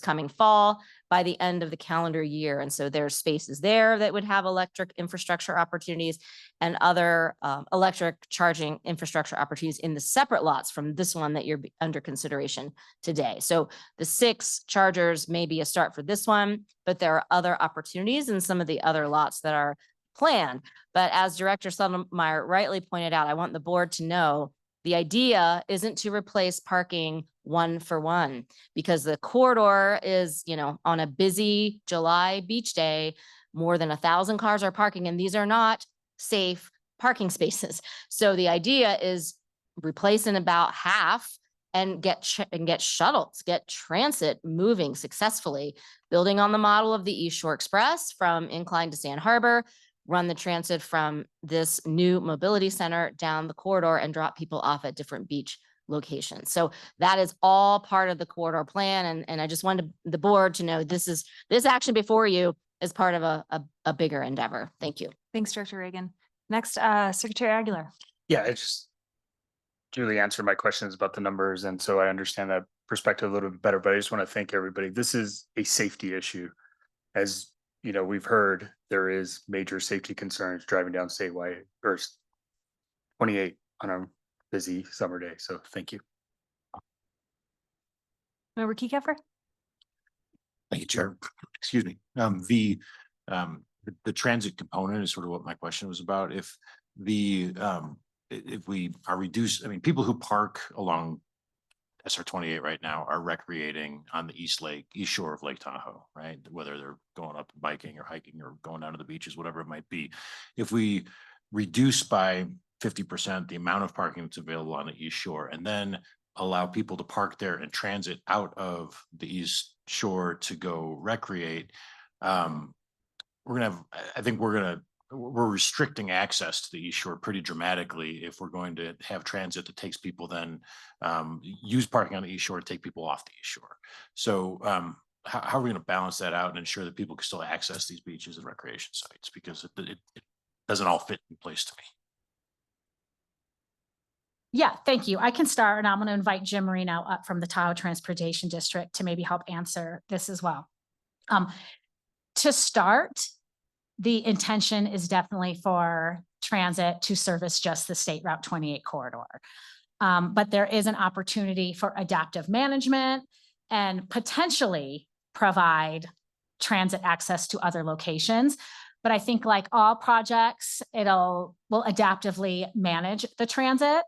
coming fall by the end of the calendar year. And so there's spaces there that would have electric infrastructure opportunities and other electric charging infrastructure opportunities in the separate lots from this one that you're under consideration today. So the 6 chargers may be a start for this one, but there are other opportunities in some of the other lots that are planned. But as Director Settlemeyer rightly pointed out, I want the board to know the idea isn't to replace parking 1 for 1, because the corridor is, on a busy July beach day, more than 1,000 cars are parking, and these are not safe parking spaces. So the idea is replace in about half and get shuttles, get transit moving successfully, building on the model of the East Shore Express from Incline to Sand Harbor, run the transit from this new mobility center down the corridor and drop people off at different beach locations. So that is all part of the corridor plan. And I just wanted the board to know this action before you is part of a bigger endeavor. Thank you. Thanks, Director Reagan. Next, Secretary Aguilar. Yeah, it's just Julie answered my questions about the numbers. And so I understand that perspective a little bit better, but I just want to thank everybody. This is a safety issue. As we've heard, there is major safety concerns driving down statewide or 28 on a busy summer day. So thank you. Member Keycapper. Thank you, Chair. Excuse me. The transit component is sort of what my question was about. If we are reduced, people who park along SR 28 right now are recreating on the east shore of Lake Tahoe, right? Whether they're going up biking or hiking or going down to the beaches, whatever it might be. If we reduce by 50% the amount of parking that's available on the east shore and then allow people to park there and transit out of the east shore to go recreate, we're restricting access to the east shore pretty dramatically if we're going to have transit that takes people then use parking on the east shore to take people off the east shore. So how are we going to balance that out and ensure that people can still access these beaches and recreation sites? Because it doesn't all fit in place to me. Yeah, thank you. I can start, and I'm going to invite Jim Marino up from the Tahoe Transportation District to maybe help answer this as well. To start, the intention is definitely for transit to service just the State Route 28 corridor. But there is an opportunity for adaptive management and potentially provide transit access to other locations. But I think like all projects, will adaptively manage the transit.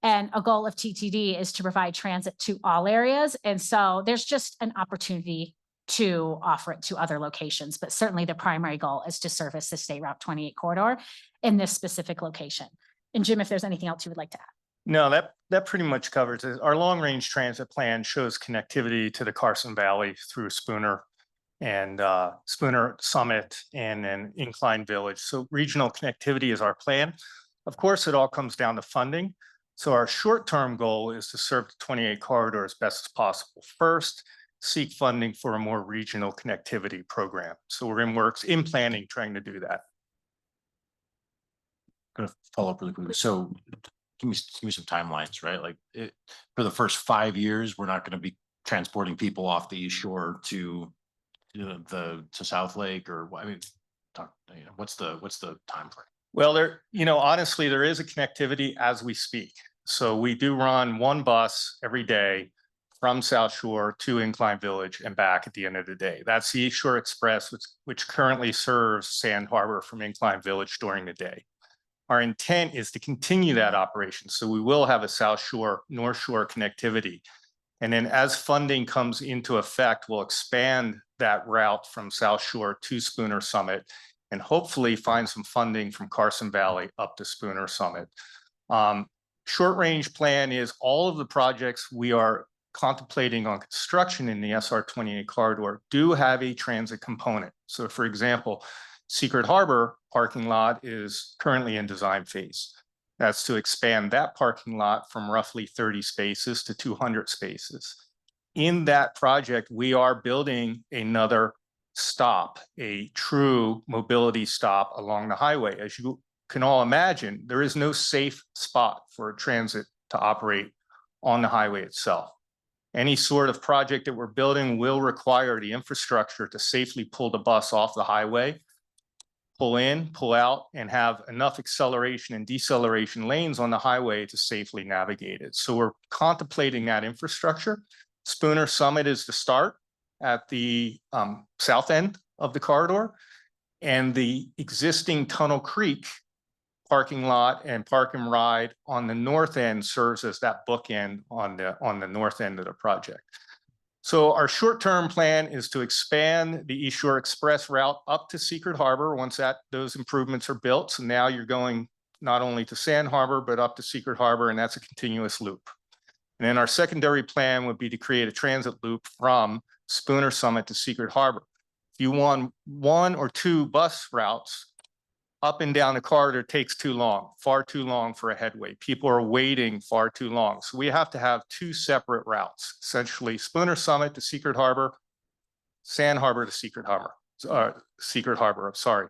And a goal of TTD is to provide transit to all areas. And so there's just an opportunity to offer it to other locations. But certainly the primary goal is to service the State Route 28 corridor in this specific location. And Jim, if there's anything else you would like to add. No, that pretty much covers it. Our long-range transit plan shows connectivity to the Carson Valley through Spooner and Spooner Summit and then Incline Village. So regional connectivity is our plan. Of course, it all comes down to funding. So our short-term goal is to serve the 28 corridor as best as possible. First, seek funding for a more regional connectivity program. So we're in planning, trying to do that. Gonna follow up really quickly. So give me some timelines, right? Like for the first 5 years, we're not going to be transporting people off the East Shore to South Lake, or I mean, what's the time frame? Well, honestly, there is a connectivity as we speak. So we do run one bus every day from South Shore to Incline Village and back at the end of the day. That's the East Shore Express, which currently serves Sand Harbor from Incline Village during the day. Our intent is to continue that operation. So we will have a South Shore, North Shore connectivity. And then as funding comes into effect, we'll expand that route from South Shore to Spooner Summit and hopefully find some funding from Carson Valley up to Spooner Summit. Short range plan is all of the projects we are contemplating on construction in the SR28 corridor do have a transit component. So for example, Secret Harbor parking lot is currently in design phase. That's to expand that parking lot from roughly 30 spaces to 200 spaces. In that project, we are building another stop, a true mobility stop along the highway. As you can all imagine, there is no safe spot for transit to operate on the highway itself. Any sort of project that we're building will require the infrastructure to safely pull the bus off the highway, pull in, pull out, and have enough acceleration and deceleration lanes on the highway to safely navigate it. So we're contemplating that infrastructure. Spooner Summit is the start at the south end of the corridor, and the existing Tunnel Creek parking lot and park and ride on the north end serves as that bookend on the north end of the project. So our short-term plan is to expand the East Shore Express route up to Secret Harbor once those improvements are built. So now you're going not only to Sand Harbor, but up to Secret Harbor, and that's a continuous loop. And then our secondary plan would be to create a transit loop from Spooner Summit to Secret Harbor. If you want one or two bus routes, up and down the corridor takes too long, far too long for a headway. People are waiting far too long. So we have to have two separate routes, essentially Spooner Summit to Secret Harbor, Sand Harbor to Secret Harbor, sorry.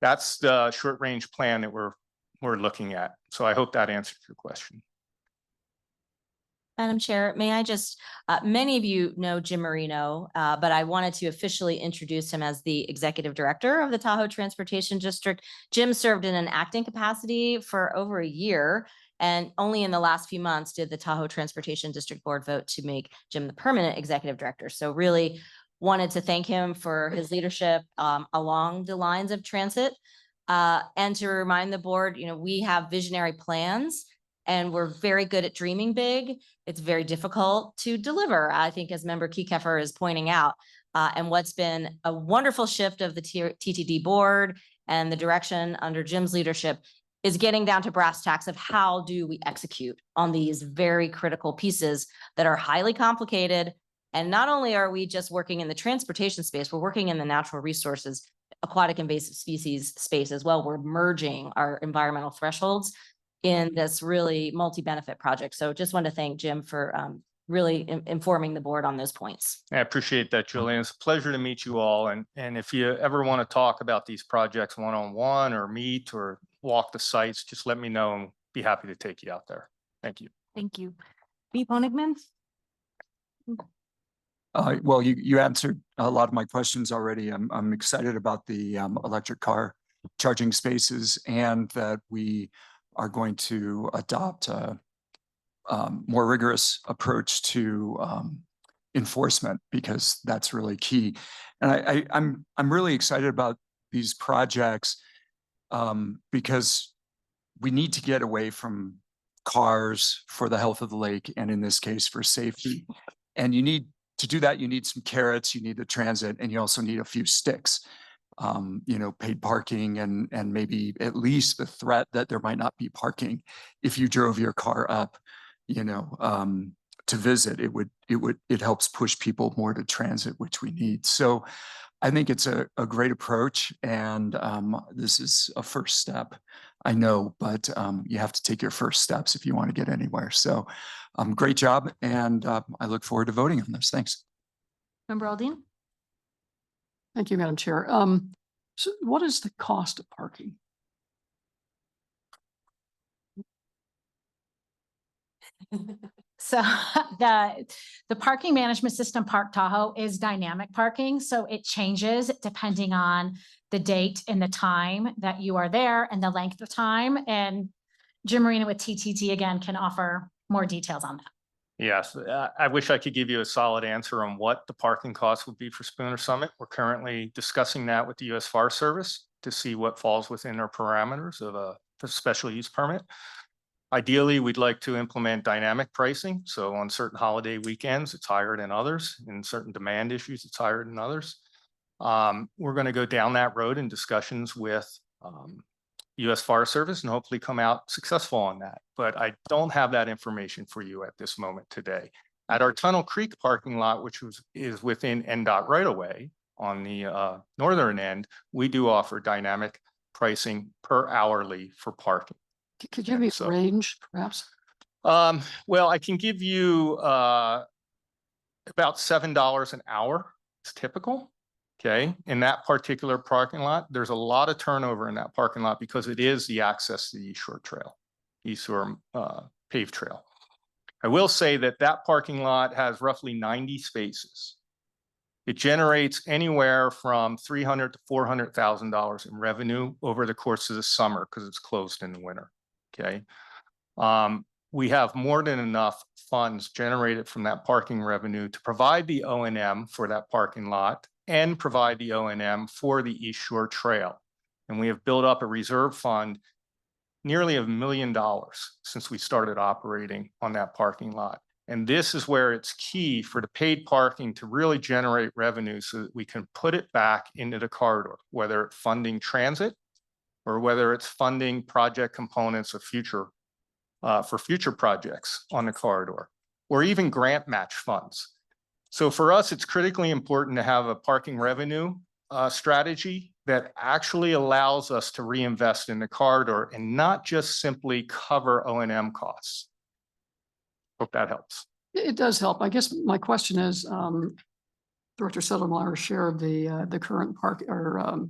That's the short range plan that we're looking at. So I hope that answered your question. Madam Chair, may I just, many of you know Jim Marino, but I wanted to officially introduce him as the Executive Director of the Tahoe Transportation District. Jim served in an acting capacity for over a year, and only in the last few months did the Tahoe Transportation District Board vote to make Jim the permanent Executive Director. So really wanted to thank him for his leadership along the lines of transit, and to remind the board, we have visionary plans. And we're very good at dreaming big. It's very difficult to deliver, I think, as Member Kekeffer is pointing out. And what's been a wonderful shift of the TTD board and the direction under Jim's leadership is getting down to brass tacks of how do we execute on these very critical pieces that are highly complicated. And not only are we just working in the transportation space, we're working in the natural resources, aquatic invasive species space as well. We're merging our environmental thresholds in this really multi-benefit project. So just want to thank Jim for really informing the board on those points. I appreciate that, Julian. It's a pleasure to meet you all. And if you ever want to talk about these projects one-on-one or meet or walk the sites, just let me know and be happy to take you out there. Thank you. Thank you. B. Honigman? Well, you answered a lot of my questions already. I'm excited about the electric car charging spaces and that we are going to adopt a more rigorous approach to enforcement, because that's really key. And I'm really excited about these projects because we need to get away from cars for the health of the lake, and in this case for safety. And to do that, you need some carrots, you need the transit, and you also need a few sticks. Paid parking and maybe at least the threat that there might not be parking if you drove your car up, to visit. It helps push people more to transit, which we need. So I think it's a great approach, and this is a first step. I know, but you have to take your first steps if you want to get anywhere. So great job, and I look forward to voting on this. Thanks. Member Aldean? Thank you, Madam Chair. So what is the cost of parking? So the parking management system, Park Tahoe, is dynamic parking. So it changes depending on the date and the time that you are there and the length of time. And Jim Marina with TTT again can offer more details on that. Yes, I wish I could give you a solid answer on what the parking costs would be for Spooner Summit. We're currently discussing that with the U.S. Forest Service to see what falls within our parameters of a special use permit. Ideally, we'd like to implement dynamic pricing. So on certain holiday weekends, it's higher than others. In certain demand issues, it's higher than others. We're going to go down that road in discussions with U.S. Forest Service and hopefully come out successful on that. But I don't have that information for you at this moment today. At our Tunnel Creek parking lot, which is within NDOT right away on the northern end, we do offer dynamic pricing per hourly for parking. Could you give me a range, perhaps? Well, I can give you about $7 an hour. It's typical. Okay, in that particular parking lot, there's a lot of turnover in that parking lot because it is the access to the East Shore Trail, East Shore paved trail. I will say that that parking lot has roughly 90 spaces. It generates anywhere from $300,000 to $400,000 in revenue over the course of the summer because it's closed in the winter. Okay. We have more than enough funds generated from that parking revenue to provide the O&M for that parking lot and provide the O&M for the East Shore Trail. And we have built up a reserve fund nearly $1 million since we started operating on that parking lot. And this is where it's key for the paid parking to really generate revenue so that we can put it back into the corridor, whether it's funding transit or whether it's funding project components of for future projects on the corridor, or even grant match funds. So for us, it's critically important to have a parking revenue strategy that actually allows us to reinvest in the corridor and not just simply cover O&M costs. Hope that helps. It does help. I guess my question is, Director Settlemeyer shared the current park or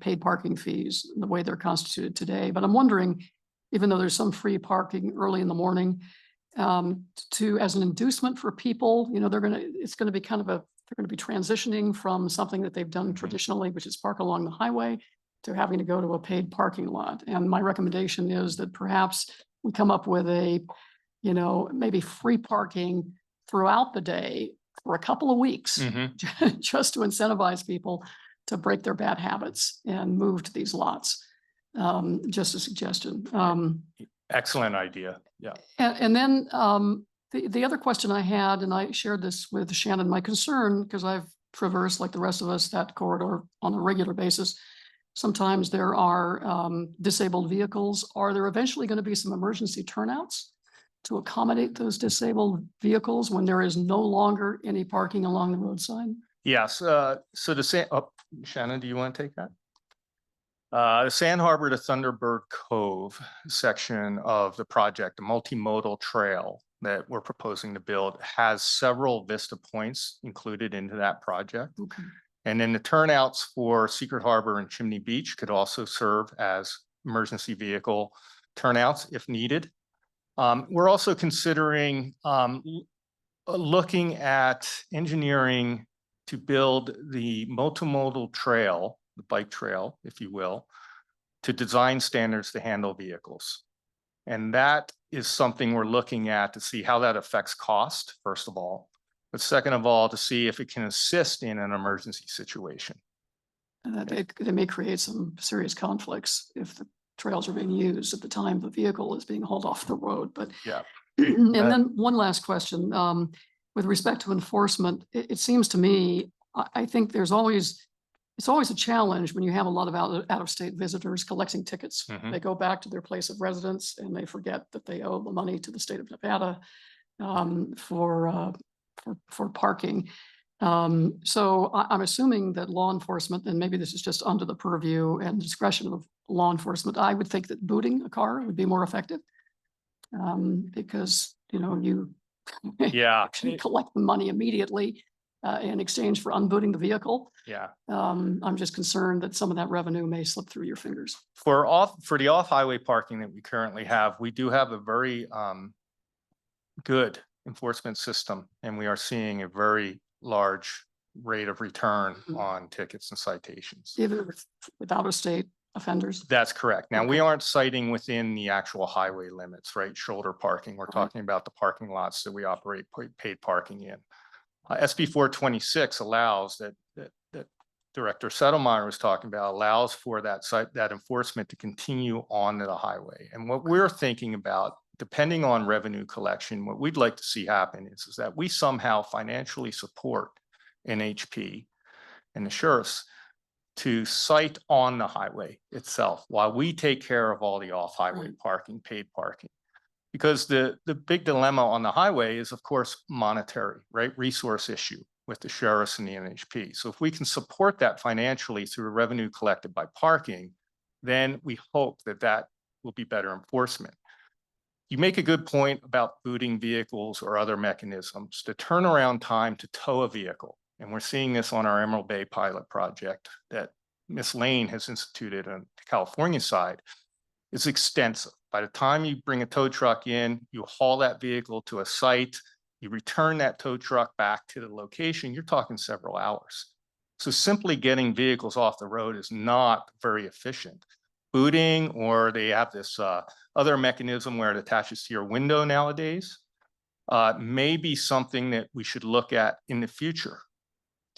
paid parking fees, the way they're constituted today. But I'm wondering, even though there's some free parking early in the morning, as an inducement for people, it's going to be they're going to be transitioning from something that they've done traditionally, which is park along the highway, to having to go to a paid parking lot. And my recommendation is that perhaps we come up with maybe free parking throughout the day for a couple of weeks, just to incentivize people to break their bad habits and move to these lots. Just a suggestion. Excellent idea. Yeah. And then the other question I had, and I shared this with Shannon, my concern, because I've traversed like the rest of us that corridor on a regular basis. Sometimes there are disabled vehicles. Are there eventually going to be some emergency turnouts to accommodate those disabled vehicles when there is no longer any parking along the roadside? Yes. So Shannon, do you want to take that? The Sand Harbor to Thunderbird Cove section of the project, a multimodal trail that we're proposing to build, has several Vista points included into that project. Okay. And then the turnouts for Secret Harbor and Chimney Beach could also serve as emergency vehicle turnouts if needed. We're also considering looking at engineering to build the multimodal trail, the bike trail, if you will, to design standards to handle vehicles. And that is something we're looking at to see how that affects cost, first of all, but second of all, to see if it can assist in an emergency situation. And that they may create some serious conflicts if the trails are being used at the time the vehicle is being hauled off the road, but. Yeah. And then one last question, with respect to enforcement, it seems to me, I think it's always a challenge when you have a lot of out-of-state visitors collecting tickets. Mhm. They go back to their place of residence and they forget that they owe the money to the state of Nevada for parking. So I'm assuming that law enforcement, and maybe this is just under the purview and discretion of law enforcement, I would think that booting a car would be more effective. Because, you Yeah. actually collect the money immediately in exchange for unbooting the vehicle. Yeah. I'm just concerned that some of that revenue may slip through your fingers. For the off-highway parking that we currently have, we do have a very good enforcement system, and we are seeing a very large rate of return on tickets and citations. Even with out-of-state offenders. That's correct. Now, we Okay. aren't citing within the actual highway limits, right? Shoulder parking. We're talking about the parking lots that we operate paid parking in. SB 426 allows that Director Settlemeyer was talking about, allows for that enforcement to continue on the highway. And what we're thinking about, depending on revenue collection, what we'd like to see happen is that we somehow financially support NHP and the sheriffs to cite on the highway itself while we take care of all the off-highway parking, paid parking. Because the big dilemma on the highway is, of course, monetary, right? Resource issue with the sheriffs and the NHP. So if we can support that financially through revenue collected by parking, then we hope that will be better enforcement. You make a good point about booting vehicles or other mechanisms. The turnaround time to tow a vehicle, and we're seeing this on our Emerald Bay pilot project that Ms. Lane has instituted on the California side, is extensive. By the time you bring a tow truck in, you haul that vehicle to a site, you return that tow truck back to the location, you're talking several hours. So simply getting vehicles off the road is not very efficient. Booting, or they have this other mechanism where it attaches to your window nowadays, may be something that we should look at in the future.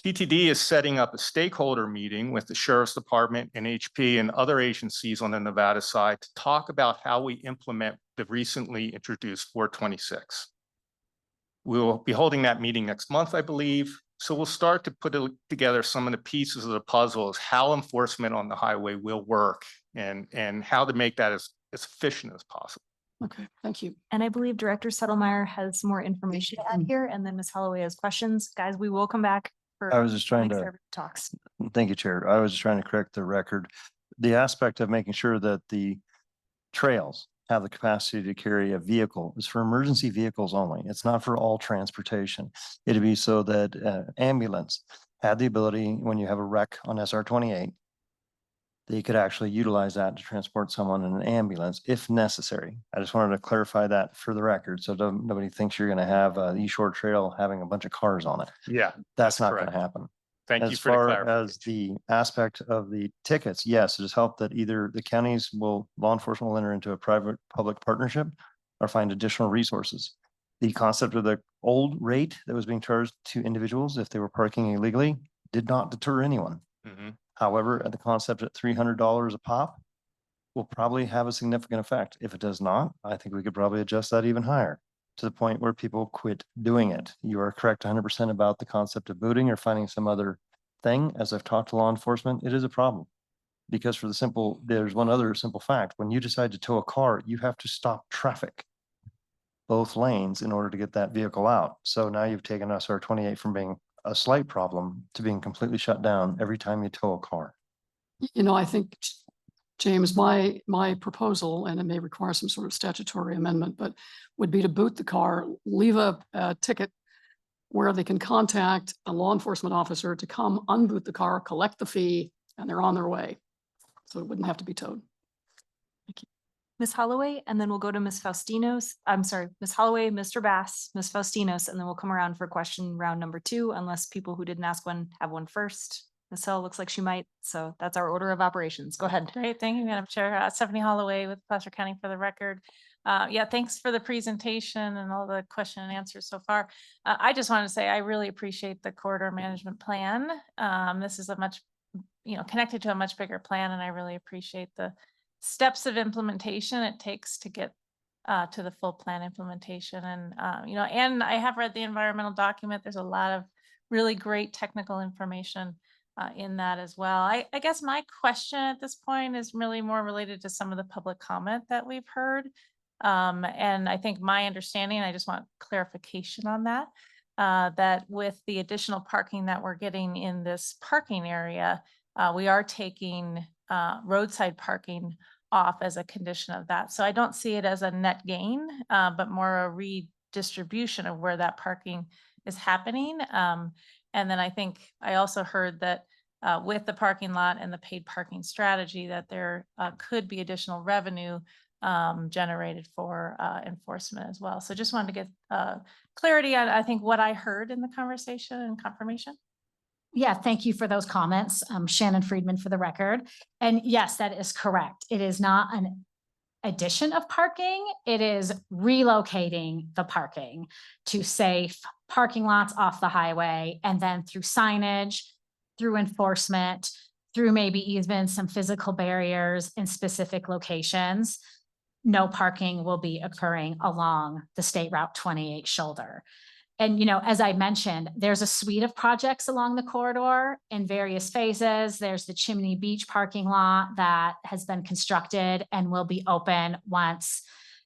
TTD is setting up a stakeholder meeting with the Sheriff's Department, NHP, and other agencies on the Nevada side to talk about how we implement the recently introduced 426. We'll be holding that meeting next month, I believe. So we'll start to put together some of the pieces of the puzzle as how enforcement on the highway will work and how to make that as efficient as possible. Okay, thank you. And I believe Director Settlemeyer has more information to add here, and then Ms. Holloway has questions. Guys, we will come back for. I was just trying next to- set of Talks. Thank you, Chair. I was just trying to correct the record. The aspect of making sure that the trails have the capacity to carry a vehicle is for emergency vehicles only. It's not for all transportation. It'd be so that ambulance had the ability, when you have a wreck on SR 28, they could actually utilize that to transport someone in an ambulance if necessary. I just wanted to clarify that for the record, so nobody thinks you're going to have East Shore Trail having a bunch of cars on it. Yeah, That's not going correct. to happen. Thank you As for the far clarification. as the aspect of the tickets, yes, it has helped that either the counties law enforcement will enter into a private-public partnership or find additional resources. The concept of the old rate that was being charged to individuals if they were parking illegally did not deter anyone. Mhm. However, the concept at $300 a pop will probably have a significant effect. If it does not, I think we could probably adjust that even higher to the point where people quit doing it. You are correct 100% about the concept of booting or finding some other thing. As I've talked to law enforcement, it is a problem. Because there's one other simple fact. When you decide to tow a car, you have to stop traffic, both lanes, in order to get that vehicle out. So now you've taken SR 28 from being a slight problem to being completely shut down every time you tow a car. I think, James, my proposal, and it may require some sort of statutory amendment, but would be to boot the car, leave a ticket where they can contact a law enforcement officer to come unboot the car, collect the fee, and they're on their way. So it wouldn't have to be towed. Ms. Holloway, and then we'll go to Ms. Faustinos. I'm sorry, Ms. Holloway, Mr. Bass, Ms. Faustinos, and then we'll come around for question round number 2, unless people who didn't ask one have one first. Ms. Hill looks like she might, so that's our order of operations. Go ahead. Great, thank you, Madam Chair. Stephanie Holloway with Placer County for the record. Yeah, thanks for the presentation and all the question and answers so far. I just want to say I really appreciate the corridor management plan. This is a much, connected to a much bigger plan, and I really appreciate the steps of implementation it takes to get to the full plan implementation. And, and I have read the environmental document. There's a lot of really great technical information in that as well. I guess my question at this point is really more related to some of the public comment that we've heard. And I think my understanding, I just want clarification on that, that with the additional parking that we're getting in this parking area, we are taking roadside parking off as a condition of that. So I don't see it as a net gain, but more a redistribution of where that parking is happening. And then I think I also heard that with the parking lot and the paid parking strategy, that there could be additional revenue generated for enforcement as well. So just wanted to get clarity on, I think, what I heard in the conversation and confirmation. Yeah, thank you for those comments. Shannon Friedman for the record. And yes, that is correct. It is not an addition of parking. It is relocating the parking to safe parking lots off the highway, and then through signage, through enforcement, through maybe even some physical barriers in specific locations, no parking will be occurring along the State Route 28 shoulder. And, as I mentioned, there's a suite of projects along the corridor in various phases. There's the Chimney Beach parking lot that has been constructed and will be open once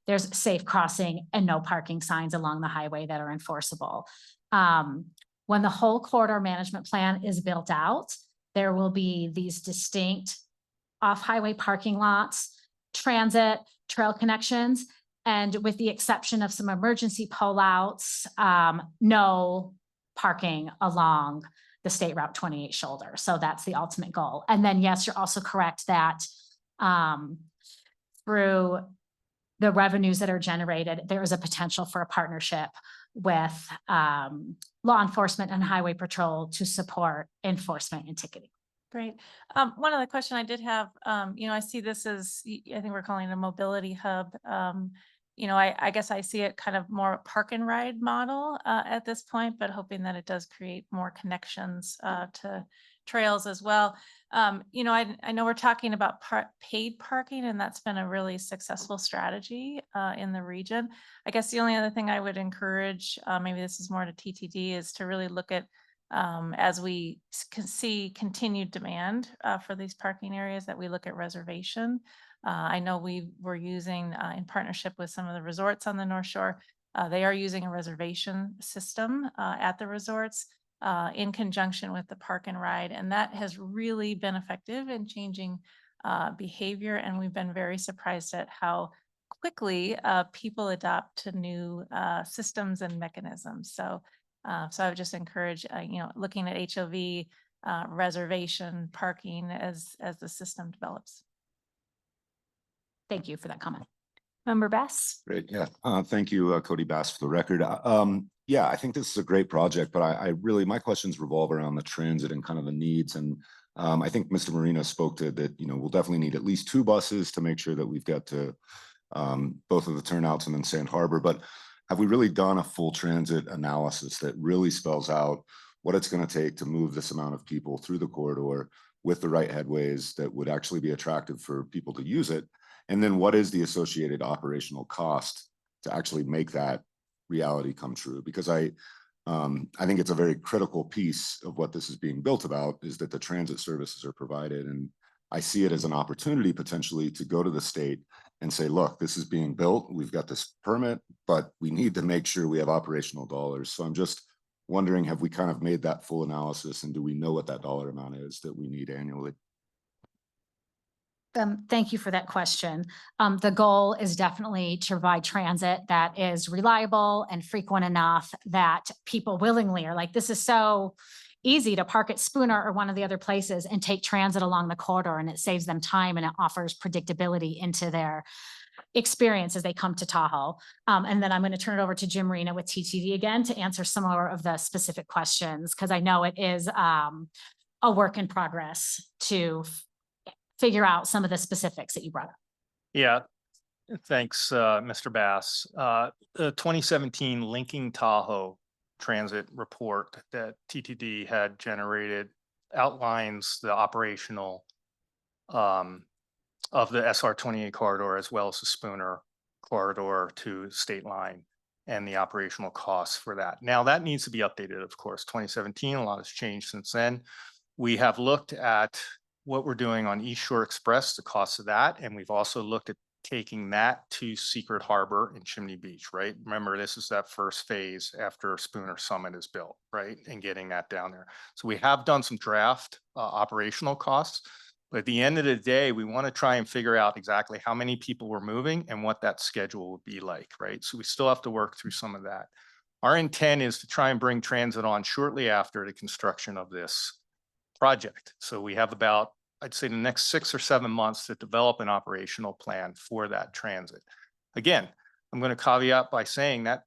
there's safe crossing and no parking signs along the highway that are enforceable. When the whole corridor management plan is built out, there will be these distinct off-highway parking lots, transit, trail connections, and with the exception of some emergency pullouts, no parking along the State Route 28 shoulder. So that's the ultimate goal. And then, yes, you're also correct that through the revenues that are generated, there is a potential for a partnership with law enforcement and highway patrol to support enforcement and ticketing. Great. One other question I did have, I see this as, I think we're calling it a mobility hub. I guess I see it kind of more park and ride model at this point, but hoping that it does create more connections to trails as well. I know we're talking about paid parking, and that's been a really successful strategy in the region. I guess the only other thing I would encourage, maybe this is more to TTD, is to really look at as we can see continued demand for these parking areas, that we look at reservation. I know we were using in partnership with some of the resorts on the North Shore. They are using a reservation system at the resorts in conjunction with the park and ride. And that has really been effective in changing behavior. And we've been very surprised at how quickly people adopt to new systems and mechanisms. So I would just encourage, looking at HOV reservation parking as the system develops. Thank you for that comment. Member Bass. Great. Yeah. Thank you, Cody Bass, for the record. Yeah, I think this is a great project, but I really, my questions revolve around the transit and kind of the needs. And I think Mr. Marino spoke to that, we'll definitely need at least 2 buses to make sure that we've got to both of the turnouts and then Sand Harbor. But have we really done a full transit analysis that really spells out what it's going to take to move this amount of people through the corridor with the right headways that would actually be attractive for people to use it? And then what is the associated operational cost to actually make that reality come true? Because I think it's a very critical piece of what this is being built about, is that the transit services are provided. And I see it as an opportunity potentially to go to the state and say, look, this is being built. We've got this permit, but we need to make sure we have operational dollars. So I'm just wondering, have we kind of made that full analysis, and do we know what that dollar amount is that we need annually? Thank you for that question. The goal is definitely to provide transit that is reliable and frequent enough that people willingly are like, this is so easy to park at Spooner or one of the other places and take transit along the corridor, and it saves them time and it offers predictability into their experience as they come to Tahoe. And then I'm going to turn it over to Jim Marina with TTD again to answer some more of the specific questions, because I know it is a work in progress to figure out some of the specifics that you brought up. Yeah, thanks, Mr. Bass. The 2017 Linking Tahoe Transit report that TTD had generated outlines the operational of the SR 28 corridor, as well as the Spooner corridor to state line, and the operational costs for that. Now that needs to be updated, of course. 2017, a lot has changed since then. We have looked at what we're doing on East Shore Express, the cost of that, and we've also looked at taking that to Secret Harbor in Chimney Beach, right? Remember, this is that first phase after Spooner Summit is built, right? And getting that down there. So we have done some draft operational costs, but at the end of the day, we want to try and figure out exactly how many people we're moving and what that schedule would be like, right? So we still have to work through some of that. Our intent is to try and bring transit on shortly after the construction of this project. So we have about, I'd say, the next 6 or 7 months to develop an operational plan for that transit. Again, I'm going to caveat by saying that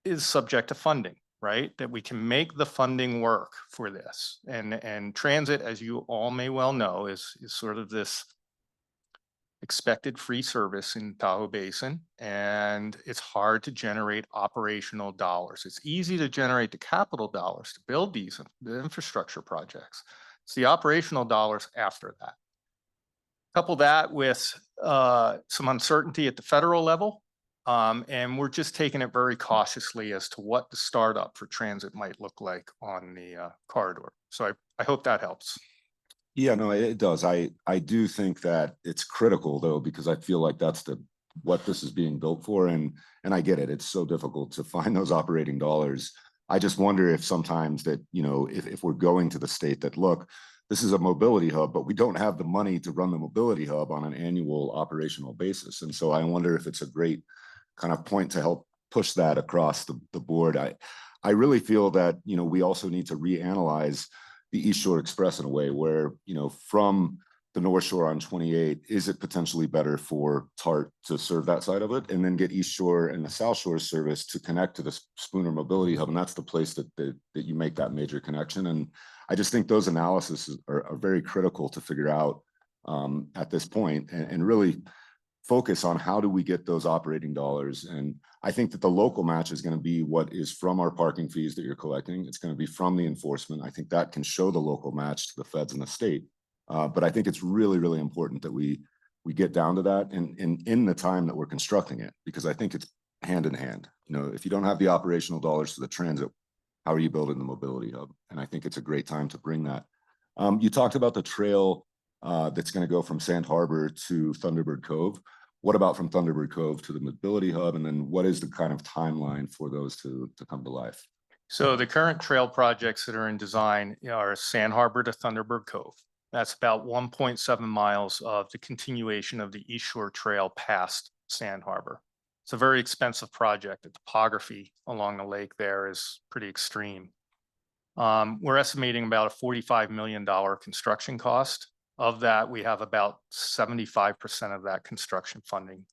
is subject to funding, right? That we can make the funding work for this. And transit, as you all may well know, is sort of this expected free service in Tahoe Basin, and it's hard to generate operational dollars. It's easy to generate the capital dollars to build these the infrastructure projects. It's the operational dollars after that. Couple that with some uncertainty at the federal level, and we're just taking it very cautiously as to what the startup for transit might look like on the corridor. So I hope that helps. Yeah, no, it does. I do think that it's critical though, because I feel like that's what this is being built for. And I get it. It's so difficult to find those operating dollars. I just wonder if sometimes that, you know, if we're going to the state that, look, this is a mobility hub, but we don't have the money to run the mobility hub on an annual operational basis. And so I wonder if it's a great kind of point to help push that across the board. I really feel that, you know, we also need to reanalyze the East Shore Express in a way where, you know, from the North Shore on 28, is it potentially better for TART to serve that side of it and then get East Shore and the South Shore service to connect to the Spooner Mobility Hub? And that's the place that you make that major connection. And I just think those analyses are very critical to figure out at this point, and really focus on how do we get those operating dollars. And I think that the local match is going to be what is from our parking fees that you're collecting. It's going to be from the enforcement. I think that can show the local match to the feds and the state. But I think it's really, really important that we get down to that and in the time that we're constructing it, because I think it's hand in hand. You know, if you don't have the operational dollars to the transit, how are you building the mobility hub? And I think it's a great time to bring that. You talked about the trail that's going to go from Sand Harbor to Thunderbird Cove. What about from Thunderbird Cove to the mobility hub? And then what is the kind of timeline for those to come to life? So the current trail projects that are in design are Sand Harbor to Thunderbird Cove. That's about 1.7 miles of the continuation of the East Shore Trail past Sand Harbor. It's a very expensive project. The topography along the lake there is pretty extreme. We're estimating about a $45 million construction cost. Of that, we have about 75% of that construction funding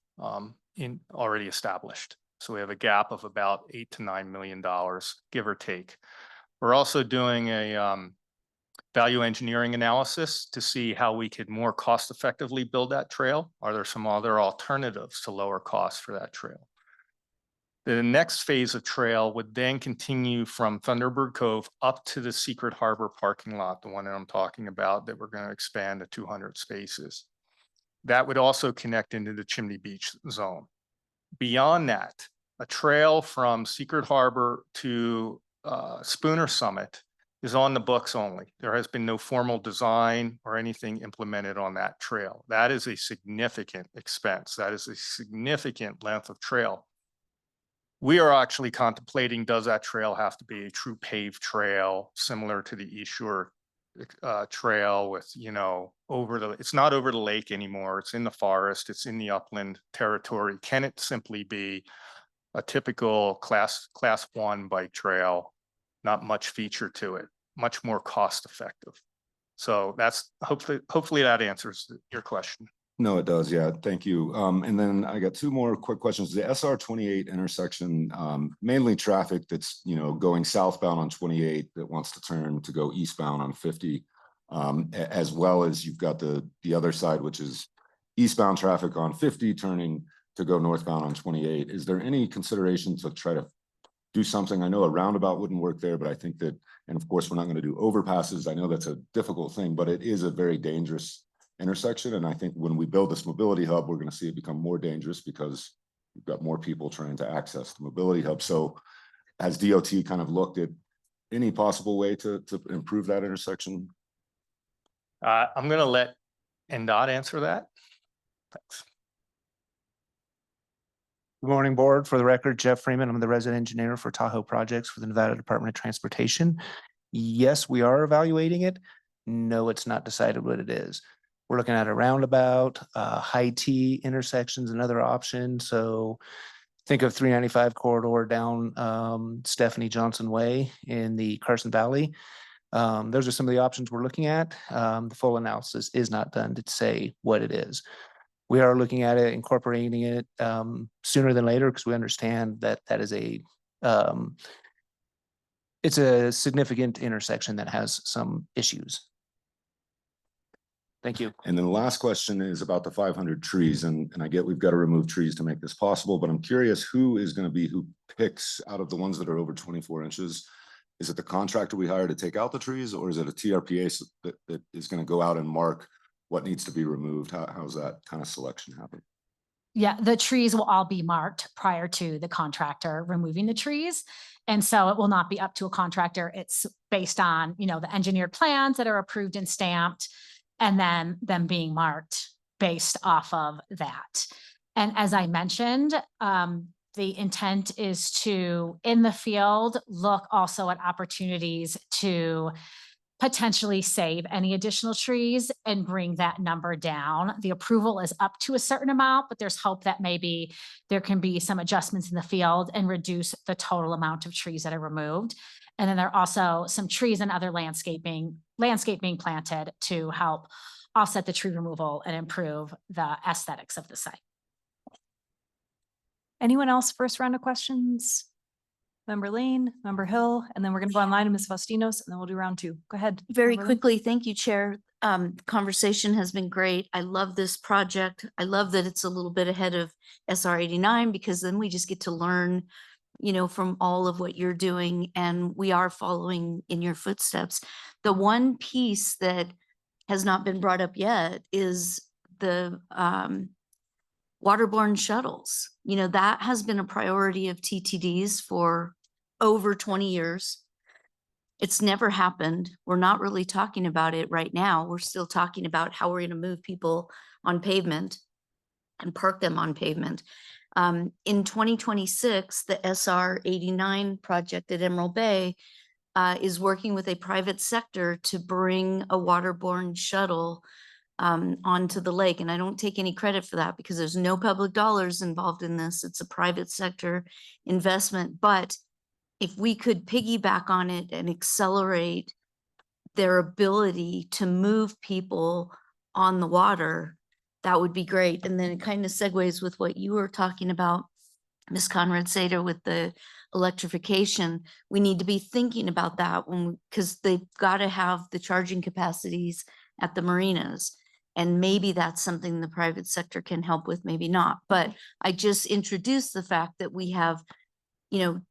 already established. So we have a gap of about $8 to $9 million, give or take. We're also doing a value engineering analysis to see how we could more cost effectively build that trail. Are there some other alternatives to lower costs for that trail? The next phase of trail would then continue from Thunderbird Cove up to the Secret Harbor parking lot, the one that I'm talking about, that we're going to expand to 200 spaces. That would also connect into the Chimney Beach zone. Beyond that, a trail from Secret Harbor to Spooner Summit is on the books only. There has been no formal design or anything implemented on that trail. That is a significant expense. That is a significant length of trail. We are actually contemplating, does that trail have to be a true paved trail similar to the East Shore trail with, you know, it's not over the lake anymore. It's in the forest. It's in the upland territory. Can it simply be a typical class 1 bike trail, not much feature to it, much more cost effective? So that's hopefully that answers your question. No, it does. Yeah, thank you. And then I got two more quick questions. The SR 28 intersection, mainly traffic that's, going southbound on 28 that wants to turn to go eastbound on 50, as well as you've got the other side, which is eastbound traffic on 50 turning to go northbound on 28. Is there any consideration to try to do something? I know a roundabout wouldn't work there, but I think that, and of course, we're not going to do overpasses. I know that's a difficult thing, but it is a very dangerous intersection. And I think when we build this mobility hub, we're going to see it become more dangerous because you've got more people trying to access the mobility hub. So has DOT kind of looked at any possible way to improve that intersection? I'm going to let NDOT answer that. Thanks. Good morning, board. For the record, Jeff Freeman. I'm the resident engineer for Tahoe projects for the Nevada Department of Transportation. Yes, we are evaluating it. No, it's not decided what it is. We're looking at a roundabout, high T intersections, another option. So think of 395 corridor down Stephanie Johnson Way in the Carson Valley. Those are some of the options we're looking at. The full analysis is not done to say what it is. We are looking at it, incorporating it sooner than later, because we understand that that is it's a significant intersection that has some issues. Thank you. And then the last question is about the 500 trees. And I get we've got to remove trees to make this possible, but I'm curious who picks out of the ones that are over 24 inches? Is it the contractor we hire to take out the trees, or is it a TRPA that is going to go out and mark what needs to be removed? How's that kind of selection happen? Yeah, the trees will all be marked prior to the contractor removing the trees. And so it will not be up to a contractor. It's based on, the engineered plans that are approved and stamped, and then them being marked based off of that. And as I mentioned, the intent is to, in the field, look also at opportunities to potentially save any additional trees and bring that number down. The approval is up to a certain amount, but there's hope that maybe there can be some adjustments in the field and reduce the total amount of trees that are removed. And then there are also some trees and other landscaping planted to help offset the tree removal and improve the aesthetics of the site. Anyone else? First round of questions? Member Lane, Member Hill, and then we're going to go online to Ms. Fastinos, and then we'll do round two. Go ahead. Very Member Lane. quickly, thank you, Chair. Conversation has been great. I love this project. I love that it's a little bit ahead of SR 89, because then we just get to learn, from all of what you're doing, and we are following in your footsteps. The one piece that has not been brought up yet is the waterborne shuttles. That has been a priority of TTDs for over 20 years. It's never happened. We're not really talking about it right now. We're still talking about how we're going to move people on pavement and park them on pavement. In 2026, the SR 89 project at Emerald Bay is working with a private sector to bring a waterborne shuttle onto the lake. And I don't take any credit for that because there's no public dollars involved in this. It's a private sector investment. But if we could piggyback on it and accelerate their ability to move people on the water, that would be great. And then it kind of segues with what you were talking about, Ms. Conrad Sater, with the electrification. We need to be thinking about that because they've got to have the charging capacities at the marinas. And maybe that's something the private sector can help with, maybe not. But I just introduced the fact that we have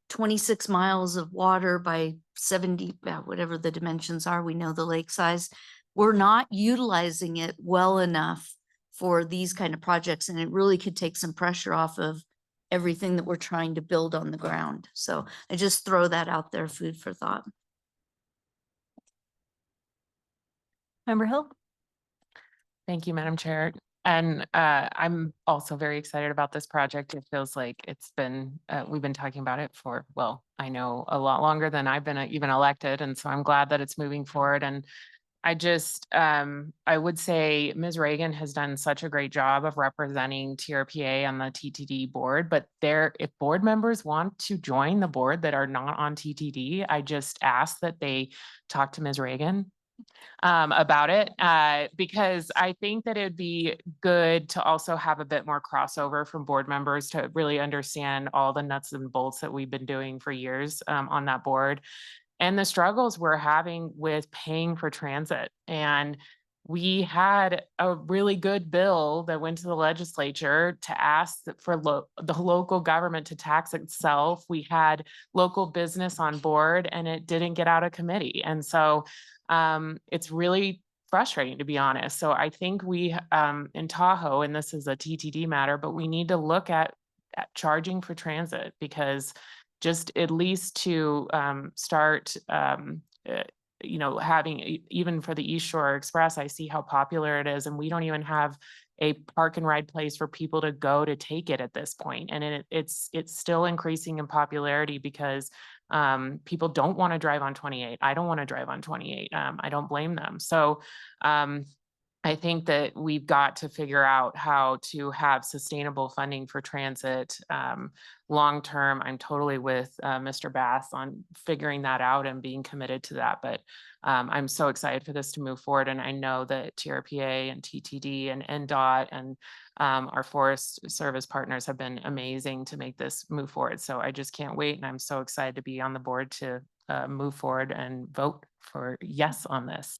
26 miles of water by 70, whatever the dimensions are, we know the lake size. We're not utilizing it well enough for these kind of projects, and it really could take some pressure off of everything that we're trying to build on the ground. So I just throw that out there, food for thought. Member Hill. Thank you, Madam Chair. And I'm also very excited about this project. It feels like it's been, we've been talking about it for, well, I know a lot longer than I've been even elected. And so I'm glad that it's moving forward. And I just, I would say Ms. Reagan has done such a great job of representing TRPA on the TTD board, but if board members want to join the board that are not on TTD, I just ask that they talk to Ms. Reagan about it, because I think that it'd be good to also have a bit more crossover from board members to really understand all the nuts and bolts that we've been doing for years on that board and the struggles we're having with paying for transit. And we had a really good bill that went to the legislature to ask for the local government to tax itself. We had local business on board and it didn't get out of committee. And so it's really frustrating, to be honest. So I think we in Tahoe, and this is a TTD matter, but we need to look at charging for transit, because just at least to start having, even for the East Shore Express, I see how popular it is, and we don't even have a park and ride place for people to go to take it at this point. And it's still increasing in popularity because people don't want to drive on 28. I don't want to drive on 28. I don't blame them. So I think that we've got to figure out how to have sustainable funding for transit long term. I'm totally with Mr. Bass on figuring that out and being committed to that. But I'm so excited for this to move forward. And I know that TRPA and TTD and NDOT and our Forest Service partners have been amazing to make this move forward. So I just can't wait. And I'm so excited to be on the board to move forward and vote for yes on this.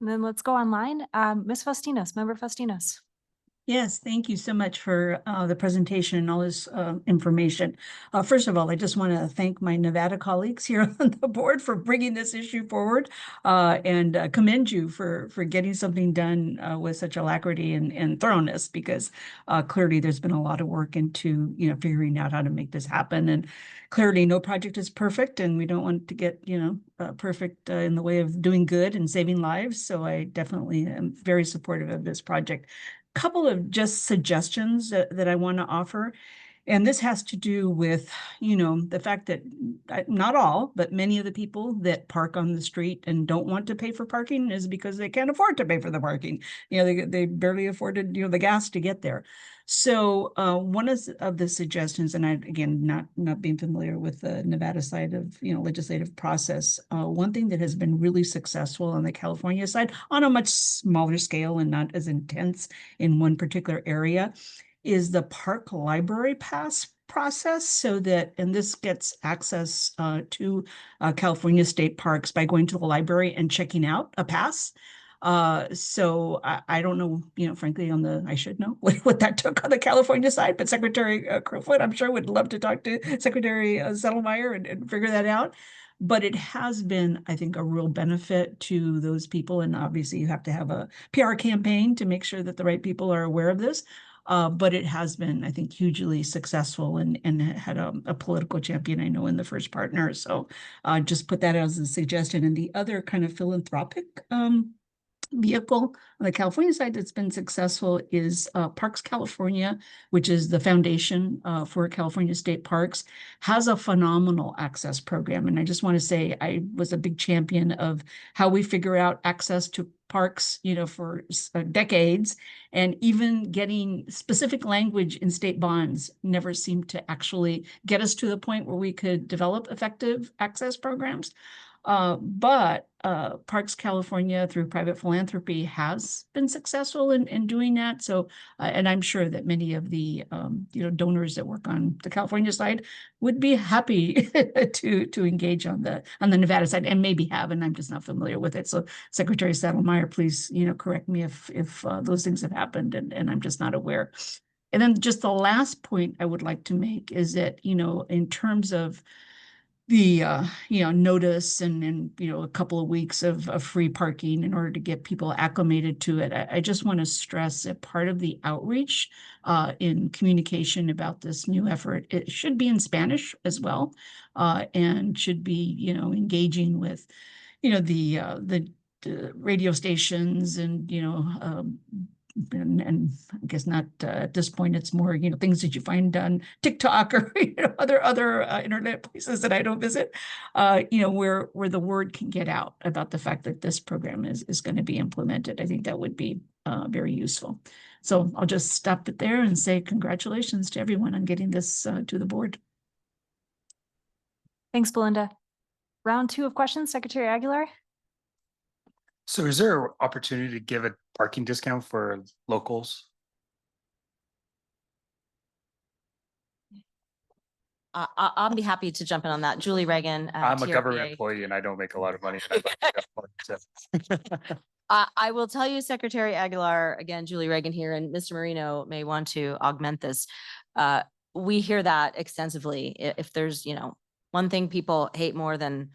And then let's go online. Ms. Fastinas, Member Fastinas. Yes, thank you so much for the presentation and all this information. First of all, I just want to thank my Nevada colleagues here on the board for bringing this issue forward and commend you for getting something done with such alacrity and thoroughness, because clearly there's been a lot of work into figuring out how to make this happen. And clearly no project is perfect, and we don't want to get perfect in the way of doing good and saving lives. So I definitely am very supportive of this project. Couple of just suggestions that I want to offer. And this has to do with, the fact that not all, but many of the people that park on the street and don't want to pay for parking is because they can't afford to pay for the parking. They barely afforded, the gas to get there. So one of the suggestions, and I, again, not being familiar with the Nevada side of, legislative process, one thing that has been really successful on the California side on a much smaller scale and not as intense in one particular area is the park library pass process, so that, and this gets access to California state parks by going to the library and checking out a pass. So I don't know, frankly, I should know what that took on the California side, but Secretary Crowfoot, I'm sure, would love to talk to Secretary Settlemeyer and figure that out. But it has been, I think, a real benefit to those people. And obviously you have to have a PR campaign to make sure that the right people are aware of this. But it has been, I think, hugely successful and had a political champion, I know, in the first partner. So just put that as a suggestion. And the other kind of philanthropic vehicle on the California side that's been successful is Parks California, which is the foundation for California state parks, has a phenomenal access program. And I just want to say I was a big champion of how we figure out access to parks, for decades, and even getting specific language in state bonds never seemed to actually get us to the point where we could develop effective access programs. But Parks California, through private philanthropy, has been successful in doing that. So, and I'm sure that many of the donors that work on the California side would be happy to engage on the Nevada side, and maybe have, and I'm just not familiar with it. So, Secretary Settlemeyer, please correct me if those things have happened, and I'm just not aware. And then just the last point I would like to make is that in terms of the notice and a couple of weeks of free parking in order to get people acclimated to it. I just want to stress that part of the outreach in communication about this new effort, it should be in Spanish as well, and should be engaging with the radio stations and and I guess not at this point, it's more, things that you find on TikTok or, other internet places that I don't visit, where the word can get out about the fact that this program is going to be implemented. I think that would be very useful. So I'll just stop it there and say congratulations to everyone on getting this to the board. Thanks, Belinda. Round 2 of questions, Secretary Aguilar. So is there an opportunity to give a parking discount for locals? I'll be happy to jump in on that. Julie Reagan. I'm a government TRPA. employee and I don't make a lot of money. and I'd like to have fun, so. I will tell you, Secretary Aguilar, again, Julie Reagan here, and Mr. Marino may want to augment this. We hear that extensively. If there's, one thing people hate more than,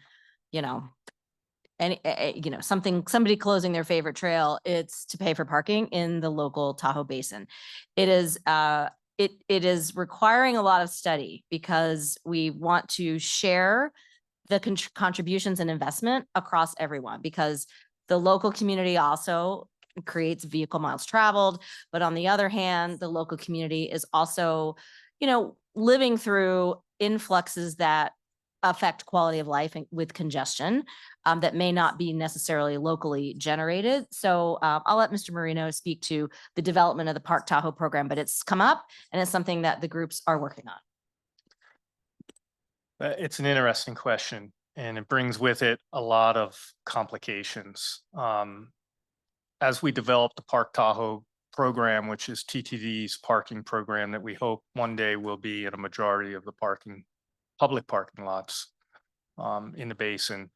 somebody closing their favorite trail, it's to pay for parking in the local Tahoe Basin. It is requiring a lot of study because we want to share the contributions and investment across everyone, because the local community also creates vehicle miles traveled. But on the other hand, the local community is also, living through influxes that affect quality of life with congestion that may not be necessarily locally generated. So I'll let Mr. Marino speak to the development of the Park Tahoe program, but it's come up and it's something that the groups are working on. It's an interesting question, and it brings with it a lot of complications. As we develop the Park Tahoe program, which is TTD's parking program that we hope one day will be in a majority of the public parking lots in the basin,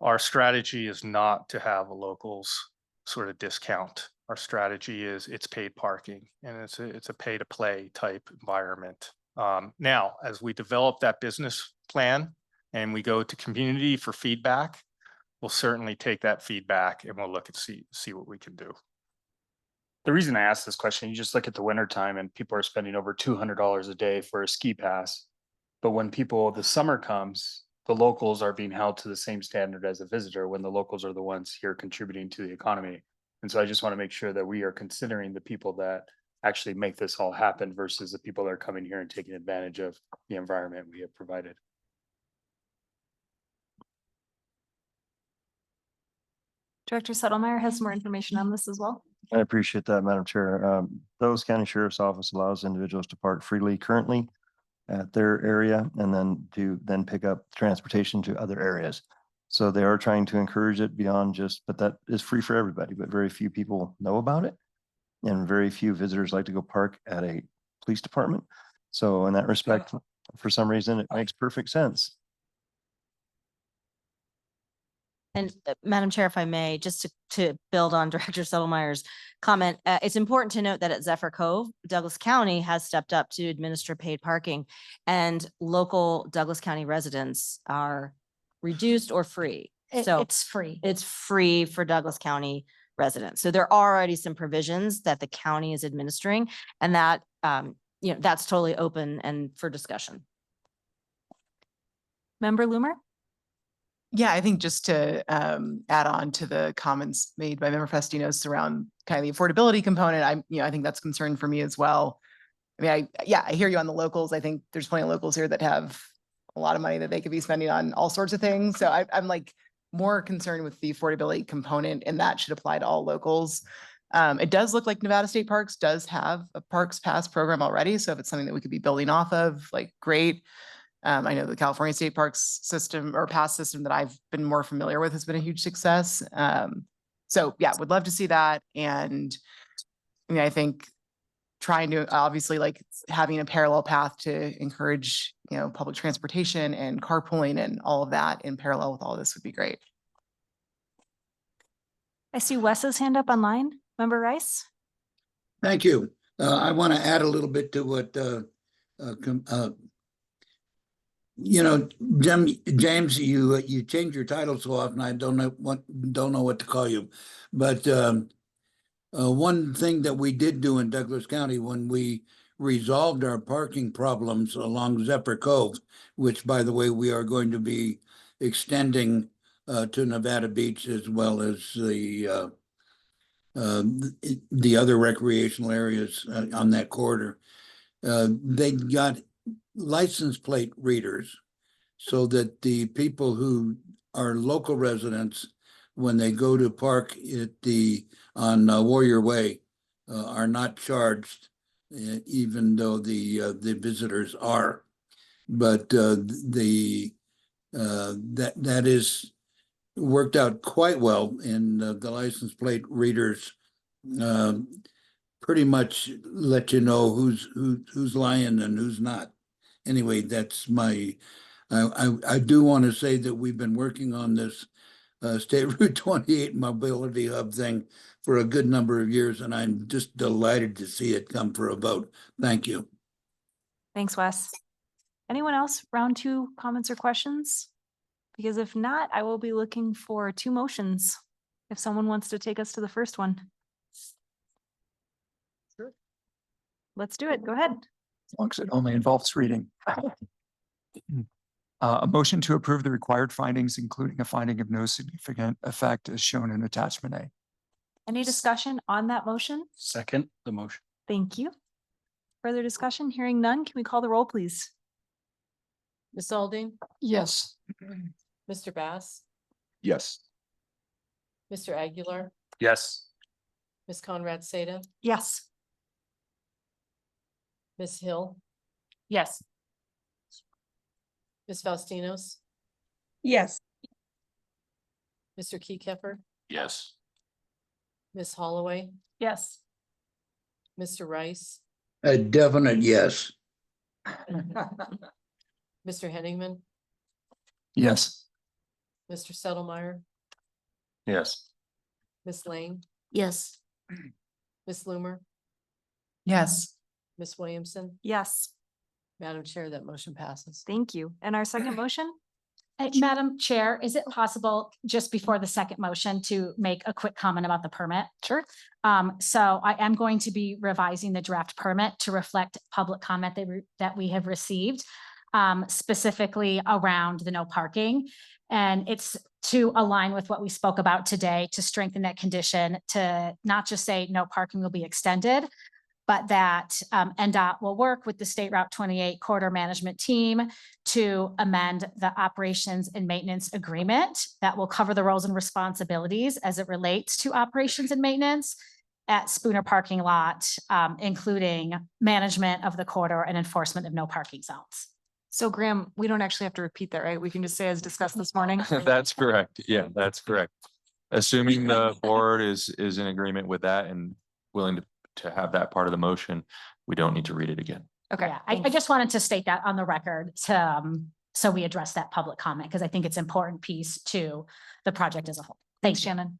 our strategy is not to have a locals sort of discount. Our strategy is it's paid parking, and it's a pay to play type environment. Now, as we develop that business plan and we go to community for feedback, we'll certainly take that feedback and we'll look and see what we can do. The reason I asked this question, you just look at the winter time and people are spending over $200 a day for a ski pass. But when the summer comes, the locals are being held to the same standard as a visitor when the locals are the ones here contributing to the economy. And so I just want to make sure that we are considering the people that actually make this all happen versus the people that are coming here and taking advantage of the environment we have provided. Director Settlemeyer has more information on this as well. I appreciate that, Madam Chair. Douglas County Sheriff's Office allows individuals to park freely currently at their area and then pick up transportation to other areas. So they are trying to encourage it beyond but that is free for everybody, but very few people know about it. And very few visitors like to go park at a police department. So in that respect, for some reason, it makes perfect sense. And Madam Chair, if I may, just to build on Director Settlemeyer's comment, it's important to note that at Zephyr Cove, Douglas County has stepped up to administer paid parking, and local Douglas County residents are reduced or free. So It's free. it's free for Douglas County residents. So there are already some provisions that the county is administering, and that, that's totally open and for discussion. Member Loomer? Yeah, I think just to add on to the comments made by Member Festinos around kind of the affordability component, I think that's a concern for me as well. I mean, I hear you on the locals. I think there's plenty of locals here that have a lot of money that they could be spending on all sorts of things. So I'm like more concerned with the affordability component, and that should apply to all locals. It does look like Nevada State Parks does have a Parks Pass program already. So if it's something that we could be building off of, like, great. I know the California State Parks system or pass system that I've been more familiar with has been a huge success. So yeah, would love to see that. And I think trying to obviously having a parallel path to encourage, public transportation and carpooling and all of that in parallel with all this would be great. I see Wes's hand up online. Member Rice? Thank you. I want to add a little bit to what James, you change your title so often. I don't know what to call you, but one thing that we did do in Douglas County when we resolved our parking problems along Zephyr Cove, which, by the way, we are going to be extending to Nevada Beach as well as the other recreational areas on that corridor. They got license plate readers so that the people who are local residents, when they go to park on Warrior Way, are not charged, even though the visitors are. But that is worked out quite well in the license plate readers. Pretty much let you know who's lying and who's not. Anyway, that's my, I do want to say that we've been working on this State Route 28 mobility hub thing for a good number of years, and I'm just delighted to see it come for a vote. Thank you. Thanks, Wes. Anyone else? Round two comments or questions? Because if not, I will be looking for two motions. If someone wants to take us to the first one. Sure. Let's do it. Go ahead. As long as it only involves reading. A motion to approve the required findings, including a finding of no significant effect as shown in attachment A. Any discussion on that motion? Second, the motion. Thank you. Further discussion? Hearing none, can we call the roll, please? Ms. Alding, Yes. Mr. Bass, Yes. Mr. Aguilar, Yes. Ms. Conrad Seda, Yes. Ms. Hill, Yes. Ms. Faustinos, Yes. Mr. Keykefer, Yes. Ms. Holloway, Yes. Mr. Rice, A definite yes. Mr. Henningsman, Yes. Mr. Settlemeyer, Yes. Ms. Lane, Yes. Ms. Loomer, Yes. Ms. Williamson. Yes, Madam Chair, that motion passes. thank you. And our second motion? Madam Chair, is it possible just before the second motion to make a quick comment about the permit? Sure. So I am going to be revising the draft permit to reflect public comment that we have received, specifically around the no parking. And it's to align with what we spoke about today, to strengthen that condition, to not just say no parking will be extended, but that NDOT will work with the State Route 28 corridor management team to amend the operations and maintenance agreement that will cover the roles and responsibilities as it relates to operations and maintenance at Spooner parking lot, including management of the corridor and enforcement of no parking zones. So Graham, we don't actually have to repeat that, right? We can just say as discussed this morning. That's correct. Yeah, that's correct. Assuming the board is in agreement with that and willing to have that part of the motion, we don't need to read it again. Okay. Yeah, I just wanted to state that on the record to, so we address that public comment, because I think it's an important piece to the project as a whole. Thanks, Shannon.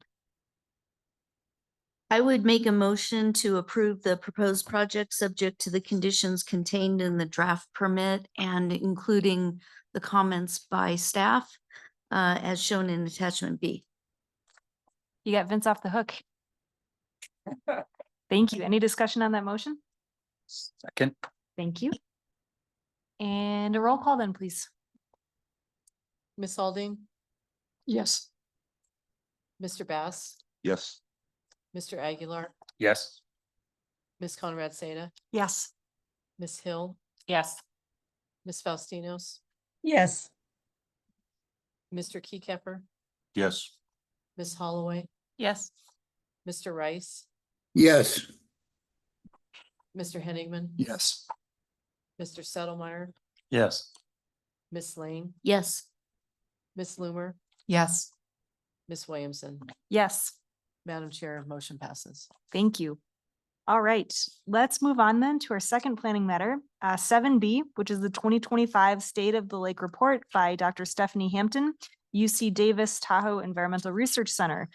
I would make a motion to approve the proposed project subject to the conditions contained in the draft permit and including the comments by staff as shown in attachment B. You got Vince off the hook. Thank you. Any discussion on that motion? Second. Thank you. And a roll call then, please. Ms. Alding, Yes. Mr. Bass, Yes. Mr. Aguilar, Yes. Ms. Conrad Seda, Yes. Ms. Hill, Yes. Ms. Faustinos, Yes. Mr. Keykefer, Yes. Ms. Holloway, Yes. Mr. Rice, Yes. Mr. Henningsman, Yes. Mr. Settlemeyer, Yes. Ms. Lane, Yes. Ms. Loomer, Yes. Ms. Williamson. Yes, Madam Chair, motion passes. thank you. All right, let's move on then to our second planning matter, 7B, which is the 2025 State of the Lake Report by Dr. Stephanie Hampton, UC Davis Tahoe Environmental Research Center.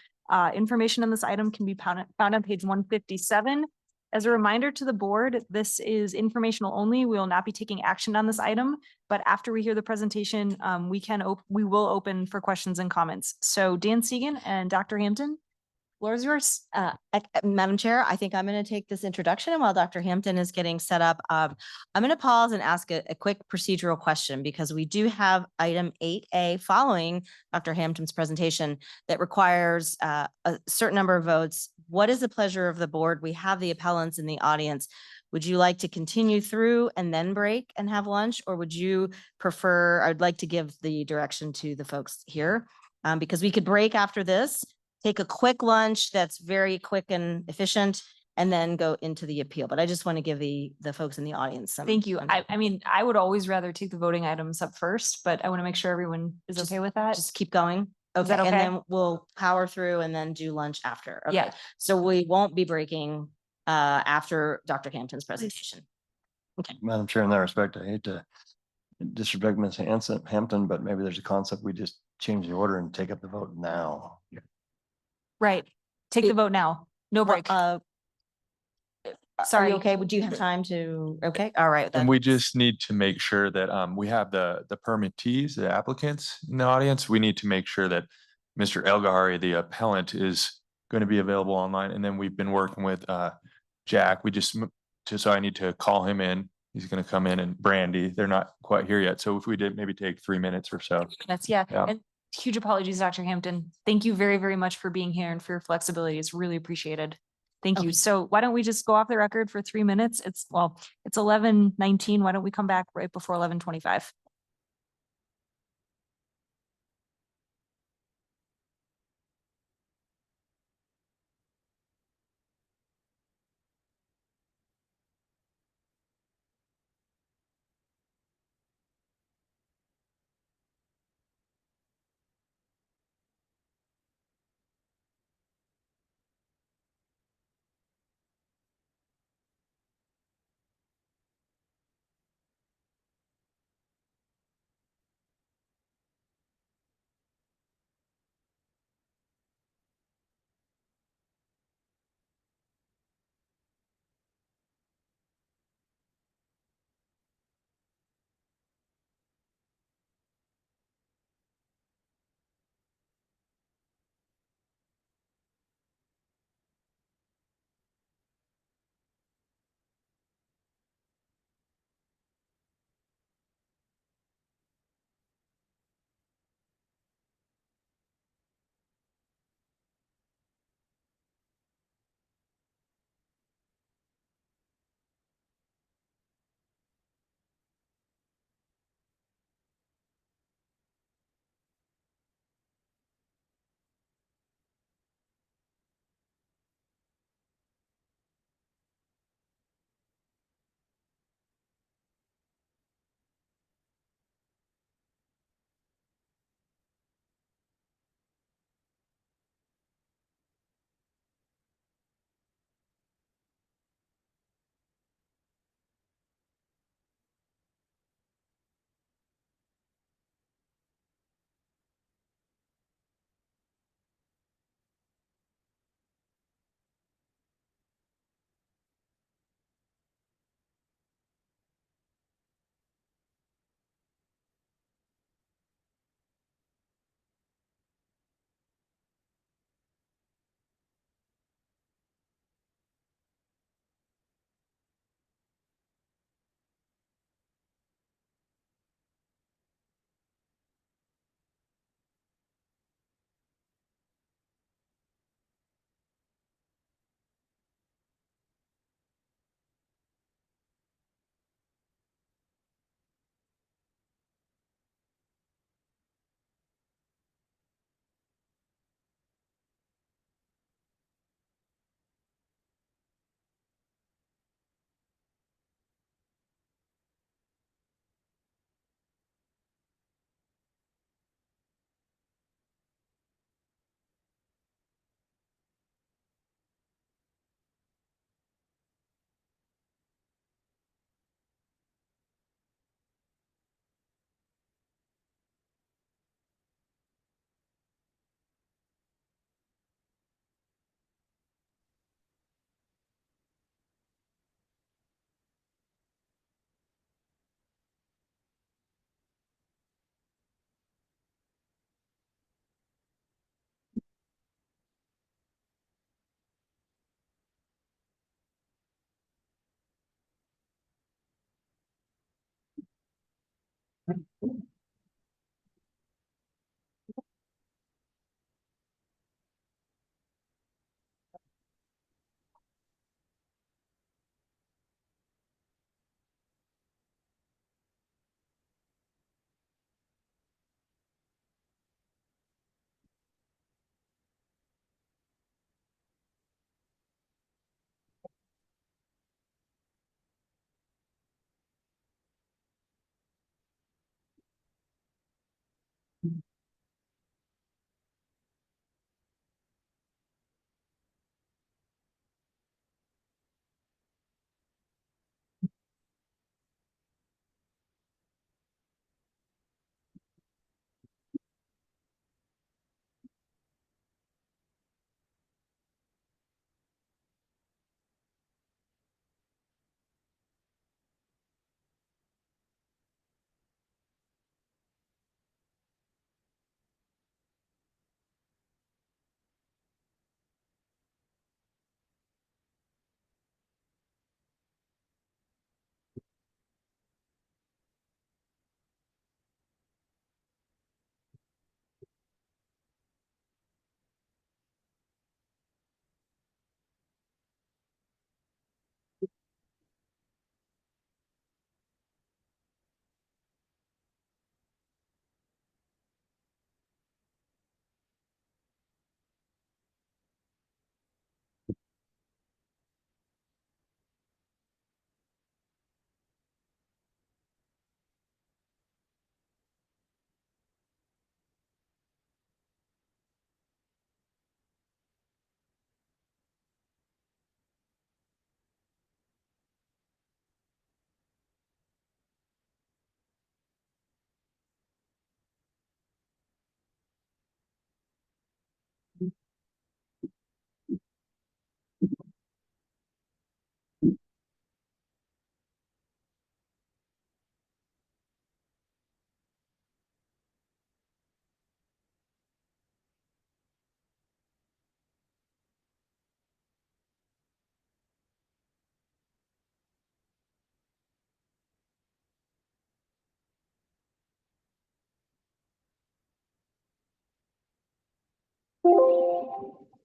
Information on this item can be found on page 157. As a reminder to the board, this is informational only. We will not be taking action on this item, but after we hear the presentation, we will open for questions and comments. So Dan Segan and Dr. Hampton, floor is yours. Madam Chair, I think I'm going to take this introduction, and while Dr. Hampton is getting set up, I'm going to pause and ask a quick procedural question, because we do have item 8A following Dr. Hampton's presentation that requires a certain number of votes. What is the pleasure of the board? We have the appellants in the audience. Would you like to continue through and then break and have lunch, or would you prefer, I'd like to give the direction to the folks here, because we could break after this, take a quick lunch that's very quick and efficient, and then go into the appeal. But I just want to give the folks in the audience some. Thank you. I mean, I would always rather take the voting items up first, but I want to make sure everyone is okay with that. Just keep going. Is Okay, that and okay? then we'll power through and then do lunch after. Okay. Yeah. So we won't be breaking after Dr. Hampton's presentation. Madam Chair, in that respect, I hate to disrespect Ms. Hampton, but maybe there's a concept we just change the order and take up the vote now. Right. Take the vote now. No break. Are Sorry. you okay? Would you have time to? Okay, all right. And we just need to make sure that we have the permittees, the applicants in the audience. We need to make sure that Mr. Elgahari, the appellant, is going to be available online. And then we've been working with Jack. So I need to call him in. He's going to come in, and Brandy. They're not quite here yet. So if we did maybe take 3 minutes or so. Yeah. Yeah. And huge apologies, Dr. Hampton. Thank you very, very much for being here and for your flexibility. It's really appreciated. Thank you. So why don't we just go off the record for 3 minutes? It's 11:19. Why don't we come back right before 11:25?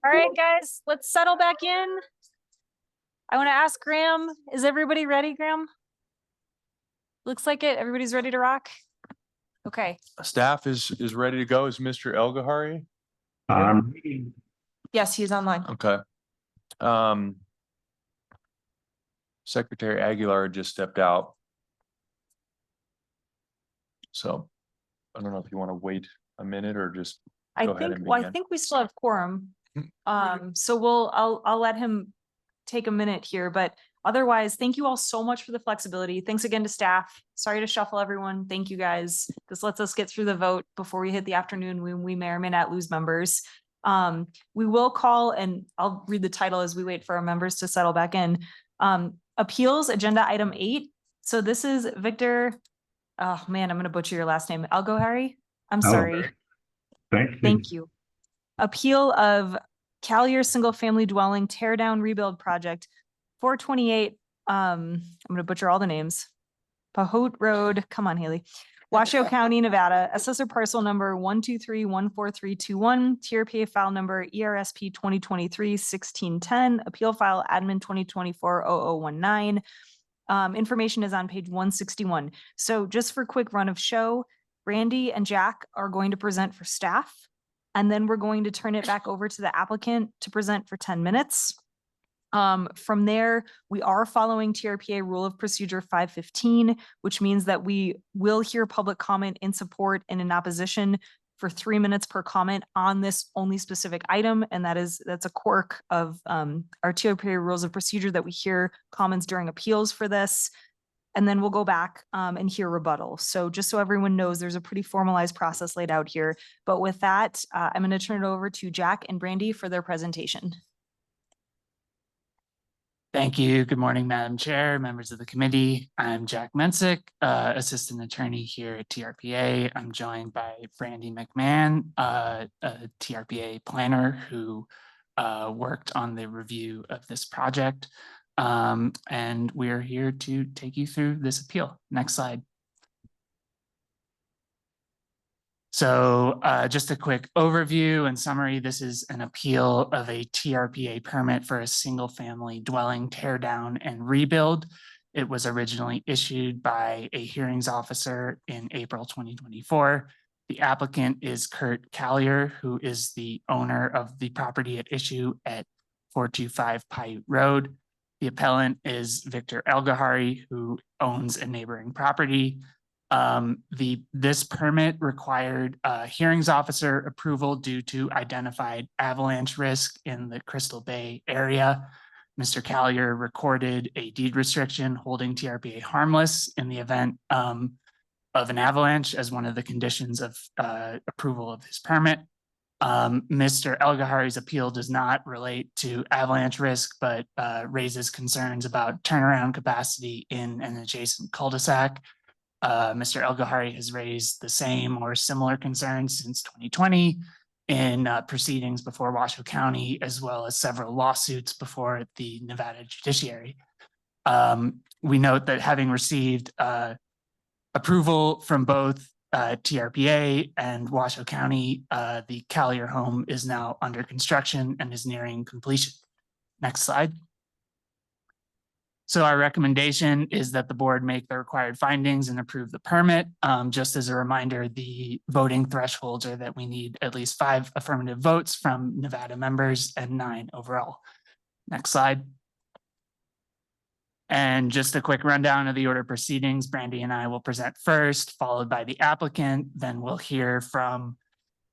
All right, guys, let's settle back in. I want to ask Graham, is everybody ready, Graham? Looks like it. Everybody's ready to rock? Okay. Staff is ready to go. Is Mr. Elgahari? Yes, he's online. Okay. Secretary Aguilar just stepped out. So I don't know if you want to wait a minute or just I go ahead think, and well, I begin. think we still have quorum. So I'll let him take a minute here, but otherwise, thank you all so much for the flexibility. Thanks again to staff. Sorry to shuffle everyone. Thank you guys. This lets us get through the vote before we hit the afternoon when we may or may not lose members. We will call, and I'll read the title as we wait for our members to settle back in. Appeals, agenda item 8. So this is Victor, oh man, I'm going to butcher your last name. Elgahari? I'm sorry. Thank you. Appeal of Collier Single Family Dwelling Tear Down Rebuild Project, 428. I'm going to butcher all the names. Tahoe Road. Come on, Haley. Washoe County, Nevada. Assessor parcel number 123-14321. TRPA file number ERSP 2023-1610. Appeal file admin 2024-0019. Information is on page 161. So just for quick run of show, Brandy and Jack are going to present for staff. And then we're going to turn it back over to the applicant to present for 10 minutes. From there, we are following TRPA Rule of Procedure 515, which means that we will hear public comment in support and in opposition for 3 minutes per comment on this only specific item. And that's a quirk of our TRPA Rules of Procedure that we hear comments during appeals for this. And then we'll go back and hear rebuttal. So just so everyone knows, there's a pretty formalized process laid out here. But with that, I'm going to turn it over to Jack and Brandy for their presentation. Thank you. Good morning, Madam Chair, members of the committee. I'm Jack Mensick, Assistant Attorney here at TRPA. I'm joined by Brandy McMahon, a TRPA planner who worked on the review of this project. And we're here to take you through this appeal. Next slide. So just a quick overview and summary. This is an appeal of a TRPA permit for a single family dwelling tear down and rebuild. It was originally issued by a hearings officer in April 2024. The applicant is Kurt Collier, who is the owner of the property at issue at 425 Paiute Road. The appellant is Victor Elgahari, who owns a neighboring property. This permit required hearings officer approval due to identified avalanche risk in the Crystal Bay area. Mr. Collier recorded a deed restriction holding TRPA harmless in the event of an avalanche as one of the conditions of approval of his permit. Mr. Elgahari's appeal does not relate to avalanche risk, but raises concerns about turnaround capacity in an adjacent cul-de-sac. Mr. Elgahari has raised the same or similar concerns since 2020 in proceedings before Washoe County, as well as several lawsuits before the Nevada judiciary. We note that having received approval from both TRPA and Washoe County, the Collier home is now under construction and is nearing completion. Next slide. So our recommendation is that the board make the required findings and approve the permit. Just as a reminder, the voting thresholds are that we need at least 5 affirmative votes from Nevada members and 9 overall. Next slide. And just a quick rundown of the order of proceedings. Brandy and I will present first, followed by the applicant. Then we'll hear from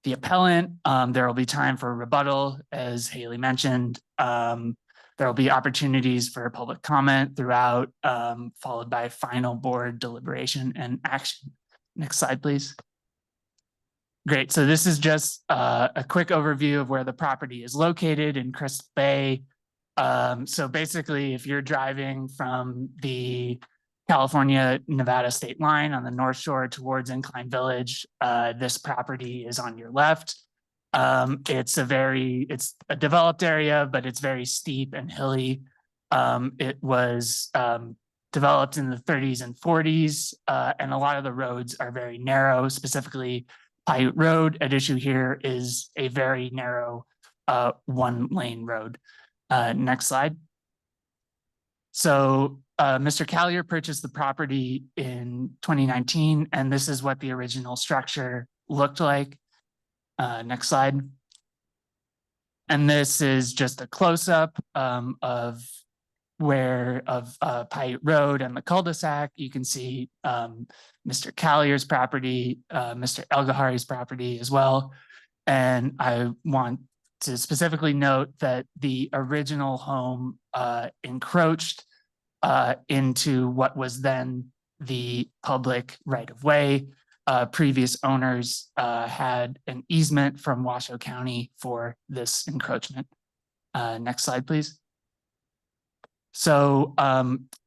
the appellant. There will be time for rebuttal, as Haley mentioned. There will be opportunities for public comment throughout, followed by final board deliberation and action. Next slide, please. Great. So this is just a quick overview of where the property is located in Crystal Bay. So basically, if you're driving from the California-Nevada state line on the North Shore towards Incline Village, this property is on your left. It's a developed area, but it's very steep and hilly. It was developed in the 30s and 40s, and a lot of the roads are very narrow. Specifically, Paiute Road at issue here is a very narrow one lane road. Next slide. So Mr. Callier purchased the property in 2019, and this is what the original structure looked like. Next slide. And this is just a close-up of Paiute Road and the cul-de-sac. You can see Mr. Callier's property, Mr. Elgahari's property as well. And I want to specifically note that the original home encroached into what was then the public right-of-way. Previous owners had an easement from Washoe County for this encroachment. Next slide, please. So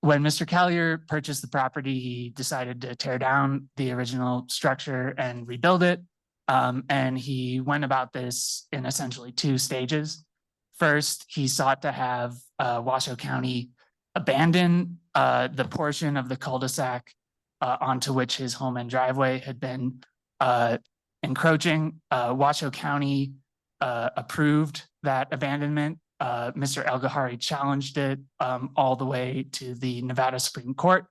when Mr. Callier purchased the property, he decided to tear down the original structure and rebuild it. And he went about this in essentially two stages. First, he sought to have Washoe County abandon the portion of the cul-de-sac onto which his home and driveway had been encroaching. Washoe County approved that abandonment. Mr. Elgahari challenged it all the way to the Nevada Supreme Court,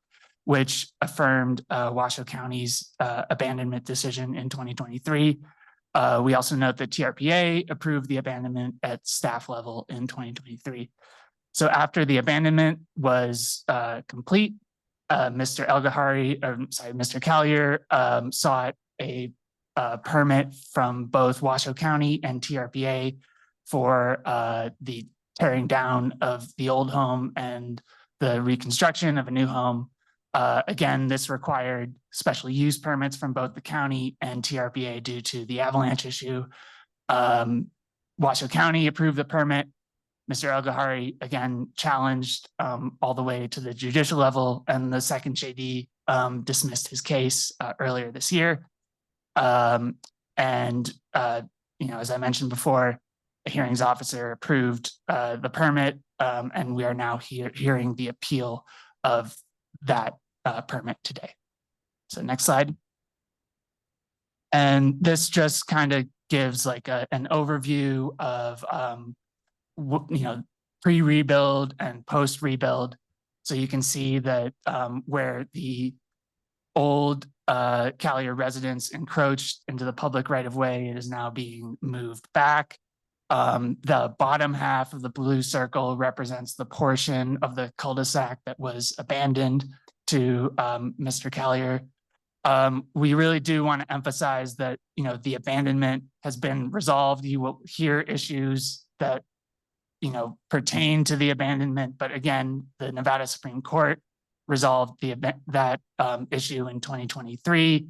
which affirmed Washoe County's abandonment decision in 2023. We also note that TRPA approved the abandonment at staff level in 2023. So after the abandonment was complete, Mr. Callier sought a permit from both Washoe County and TRPA for the tearing down of the old home and the reconstruction of a new home. Again, this required special use permits from both the county and TRPA due to the avalanche issue. Washoe County approved the permit. Mr. Elgahari again challenged all the way to the judicial level, and the second JD dismissed his case earlier this year. As I mentioned before, a hearings officer approved the permit, and we are now hearing the appeal of that permit today. So next slide. And this just kind of gives like an overview of pre-rebuild and post-rebuild. So you can see that where the old Callier residence encroached into the public right-of-way, it is now being moved back. The bottom half of the blue circle represents the portion of the cul-de-sac that was abandoned to Mr. Callier. We really do want to emphasize that, the abandonment has been resolved. You will hear issues that, pertain to the abandonment. But again, the Nevada Supreme Court resolved that issue in 2023.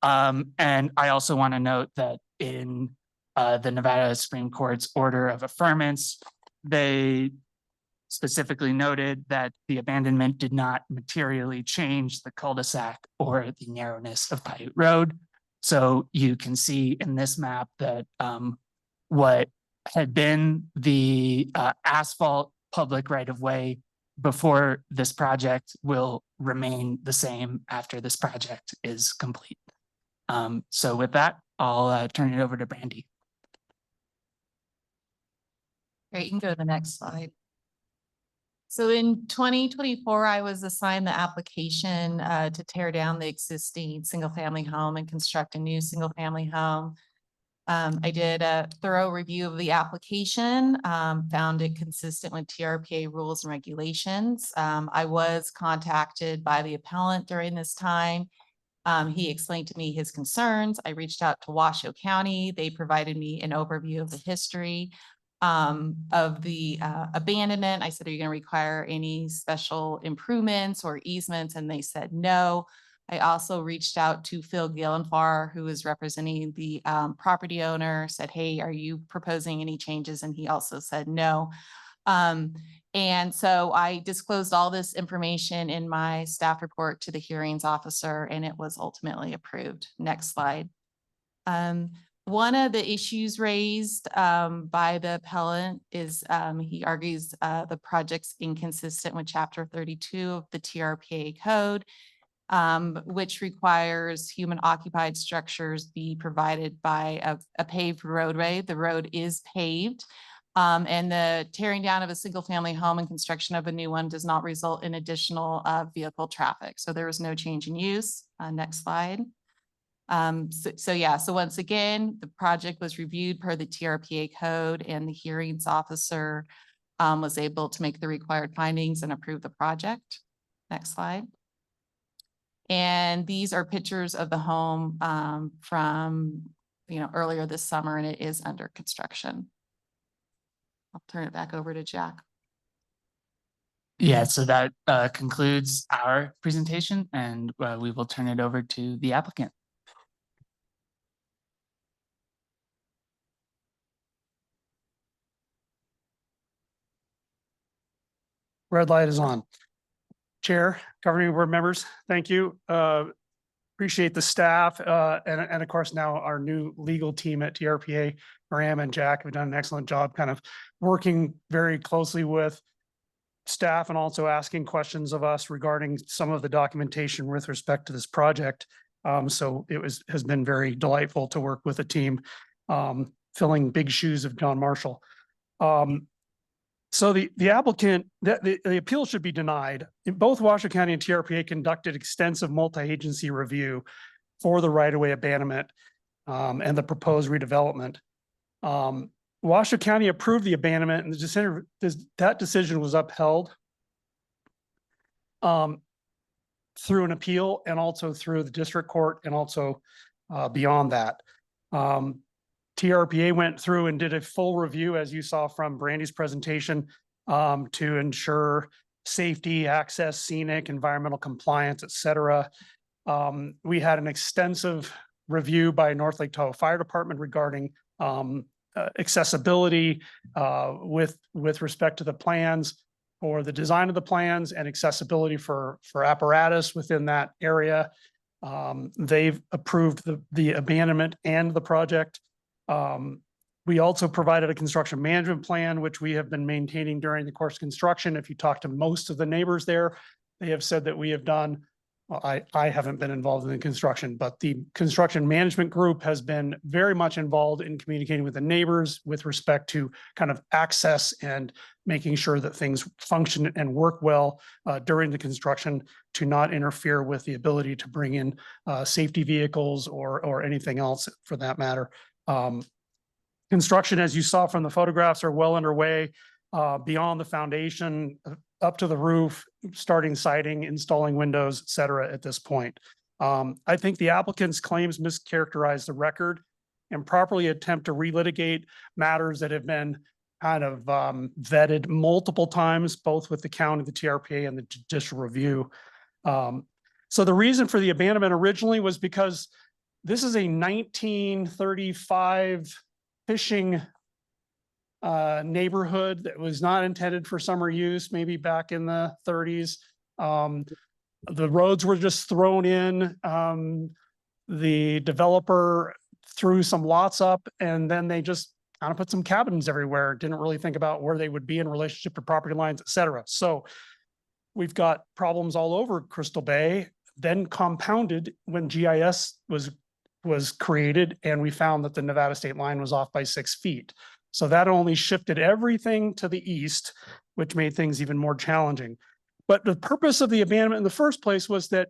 And I also want to note that in the Nevada Supreme Court's order of affirmance, they specifically noted that the abandonment did not materially change the cul-de-sac or the narrowness of Paiute Road. So you can see in this map that what had been the asphalt public right-of-way before this project will remain the same after this project is complete. So with that, I'll turn it over to Brandy. Great, you can go to the next slide. So in 2024, I was assigned the application to tear down the existing single-family home and construct a new single-family home. I did a thorough review of the application, found it consistent with TRPA rules and regulations. I was contacted by the appellant during this time. He explained to me his concerns. I reached out to Washoe County. They provided me an overview of the history of the abandonment. I said, are you going to require any special improvements or easements? And they said no. I also reached out to Phil Gillenfar, who is representing the property owner, said, hey, are you proposing any changes? And he also said no. And so I disclosed all this information in my staff report to the hearings officer, and it was ultimately approved. Next slide. One of the issues raised by the appellant is he argues the project's inconsistent with Chapter 32 of the TRPA code. which requires human occupied structures be provided by a paved roadway. The road is paved. And the tearing down of a single family home and construction of a new one does not result in additional vehicle traffic. So there is no change in use. Next slide. So once again, the project was reviewed per the TRPA code, and the hearings officer was able to make the required findings and approve the project. Next slide. And these are pictures of the home from earlier this summer, and it is under construction. I'll turn it back over to Jack. Yeah, so that concludes our presentation, and we will turn it over to the applicant. Red light is on. Chair, governing board members, thank you. Appreciate the staff and of course now our new legal team at TRPA. Graham and Jack have done an excellent job kind of working very closely with staff and also asking questions of us regarding some of the documentation with respect to this project. So it has been very delightful to work with a team filling big shoes of John Marshall. So the applicant, the appeal should be denied. Both Washoe County and TRPA conducted extensive multi-agency review for the right-of-way abandonment and the proposed redevelopment. Washoe County approved the abandonment, and that decision was upheld through an appeal and also through the district court and also beyond that. TRPA went through and did a full review, as you saw from Brandy's presentation, to ensure safety, access, scenic, environmental compliance, et cetera. We had an extensive review by North Lake Tahoe Fire Department regarding accessibility with respect to the plans or the design of the plans and accessibility for apparatus within that area. They've approved the abandonment and the project. We also provided a construction management plan, which we have been maintaining during the course of construction. If you talk to most of the neighbors there, they have said that we have done, well, I haven't been involved in the construction, but the construction management group has been very much involved in communicating with the neighbors with respect to kind of access and making sure that things function and work well during the construction to not interfere with the ability to bring in safety vehicles or anything else for that matter. Construction, as you saw from the photographs, are well underway beyond the foundation, up to the roof, starting siding, installing windows, et cetera, at this point. I think the applicant's claims mischaracterize the record and properly attempt to relitigate matters that have been kind of vetted multiple times, both with the county, the TRPA, and the judicial review. So the reason for the abandonment originally was because this is a 1935 fishing neighborhood that was not intended for summer use, maybe back in the 30s. The roads were just thrown in. The developer threw some lots up and then they just kind of put some cabins everywhere. Didn't really think about where they would be in relationship to property lines, et cetera. So we've got problems all over Crystal Bay, then compounded when GIS was created and we found that the Nevada state line was off by 6 feet. So that only shifted everything to the east, which made things even more challenging. But the purpose of the abandonment in the first place was that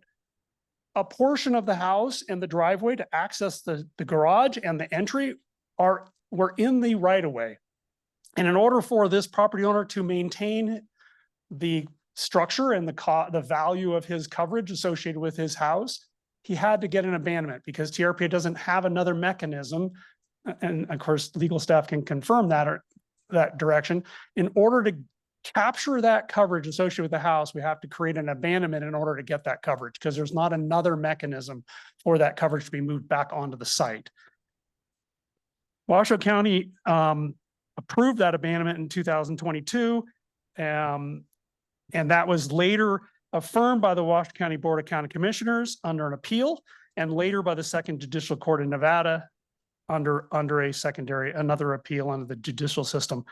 a portion of the house and the driveway to access the garage and the entry were in the right of way. And in order for this property owner to maintain the structure and the value of his coverage associated with his house, he had to get an abandonment because TRPA doesn't have another mechanism. And of course, legal staff can confirm that or that direction. In order to capture that coverage associated with the house, we have to create an abandonment in order to get that coverage because there's not another mechanism for that coverage to be moved back onto the site. Washoe County approved that abandonment in 2022. And that was later affirmed by the Washoe County Board of County Commissioners under an appeal, and later by the Second Judicial Court in Nevada under another appeal under the judicial system.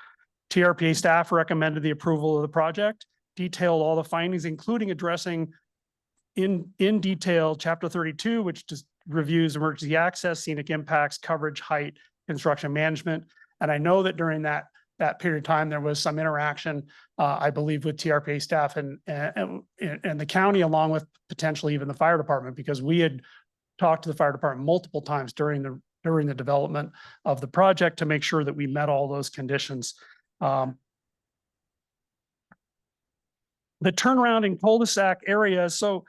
TRPA staff recommended the approval of the project, detailed all the findings, including addressing in detail, chapter 32, which just reviews emergency access, scenic impacts, coverage, height, construction management. And I know that during that period of time, there was some interaction, I believe, with TRPA staff and the county, along with potentially even the fire department, because we had talked to the fire department multiple times during the development of the project to make sure that we met all those conditions. The turnaround in cul-de-sac area. So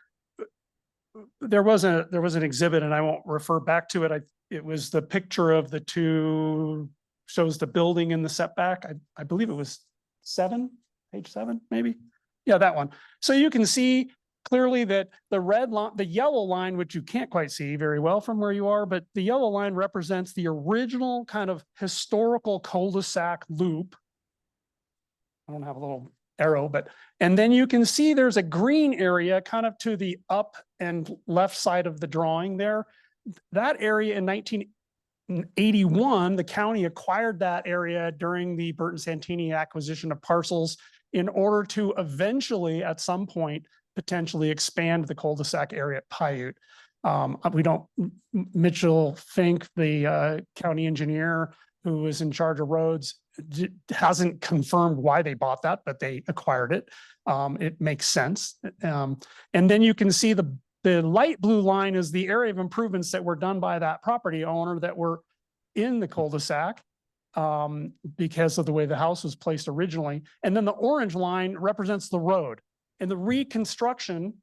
there was an exhibit, and I won't refer back to it. It was the picture of the two, shows the building in the setback. I believe it was page 7, maybe. Yeah, that one. So you can see clearly that the yellow line, which you can't quite see very well from where you are, but the yellow line represents the original kind of historical cul-de-sac loop. I don't have a little arrow, and then you can see there's a green area kind of to the up and left side of the drawing there. That area in 1981, the county acquired that area during the Burton Santini acquisition of parcels in order to eventually, at some point, potentially expand the cul-de-sac area at Paiute. Mitchell Fink, the county engineer who was in charge of roads, hasn't confirmed why they bought that, but they acquired it. It makes sense. And then you can see the light blue line is the area of improvements that were done by that property owner that were in the cul-de-sac because of the way the house was placed originally. And then the orange line represents the road. And the reconstruction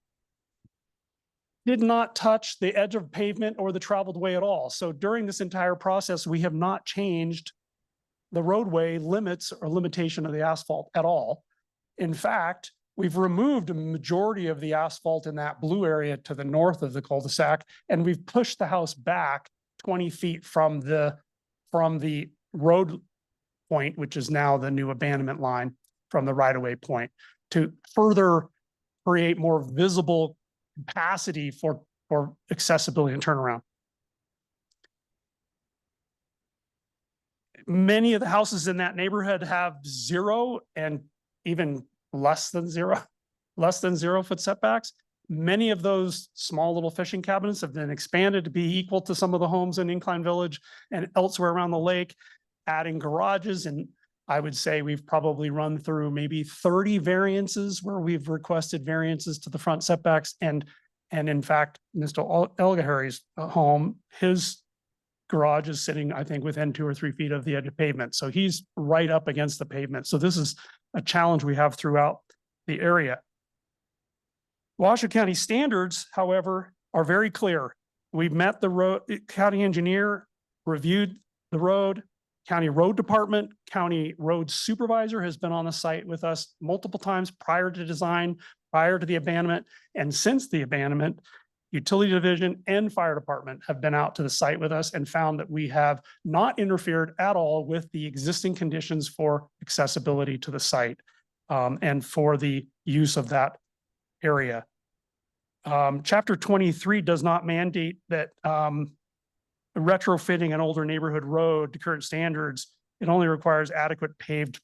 did not touch the edge of pavement or the traveled way at all. So during this entire process, we have not changed the roadway limits or limitation of the asphalt at all. In fact, we've removed a majority of the asphalt in that blue area to the north of the cul-de-sac, and we've pushed the house back 20 feet from the road point, which is now the new abandonment line from the right-of-way point, to further create more visible capacity for accessibility and turnaround. Many of the houses in that neighborhood have 0 and even less than 0 foot setbacks. Many of those small little fishing cabins have been expanded to be equal to some of the homes in Incline Village and elsewhere around the lake, adding garages. And I would say we've probably run through maybe 30 variances where we've requested variances to the front setbacks. And in fact, Mr. Elgahari's home, his garage is sitting, I think, within 2 or 3 feet of the edge of pavement. So he's right up against the pavement. So this is a challenge we have throughout the area. Washoe County standards, however, are very clear. We've met the road, county engineer reviewed the road, county road department, county road supervisor has been on the site with us multiple times prior to design, prior to the abandonment, and since the abandonment. Utility division and fire department have been out to the site with us and found that we have not interfered at all with the existing conditions for accessibility to the site and for the use of that area. Chapter 23 does not mandate that retrofitting an older neighborhood road to current standards. It only requires adequate paved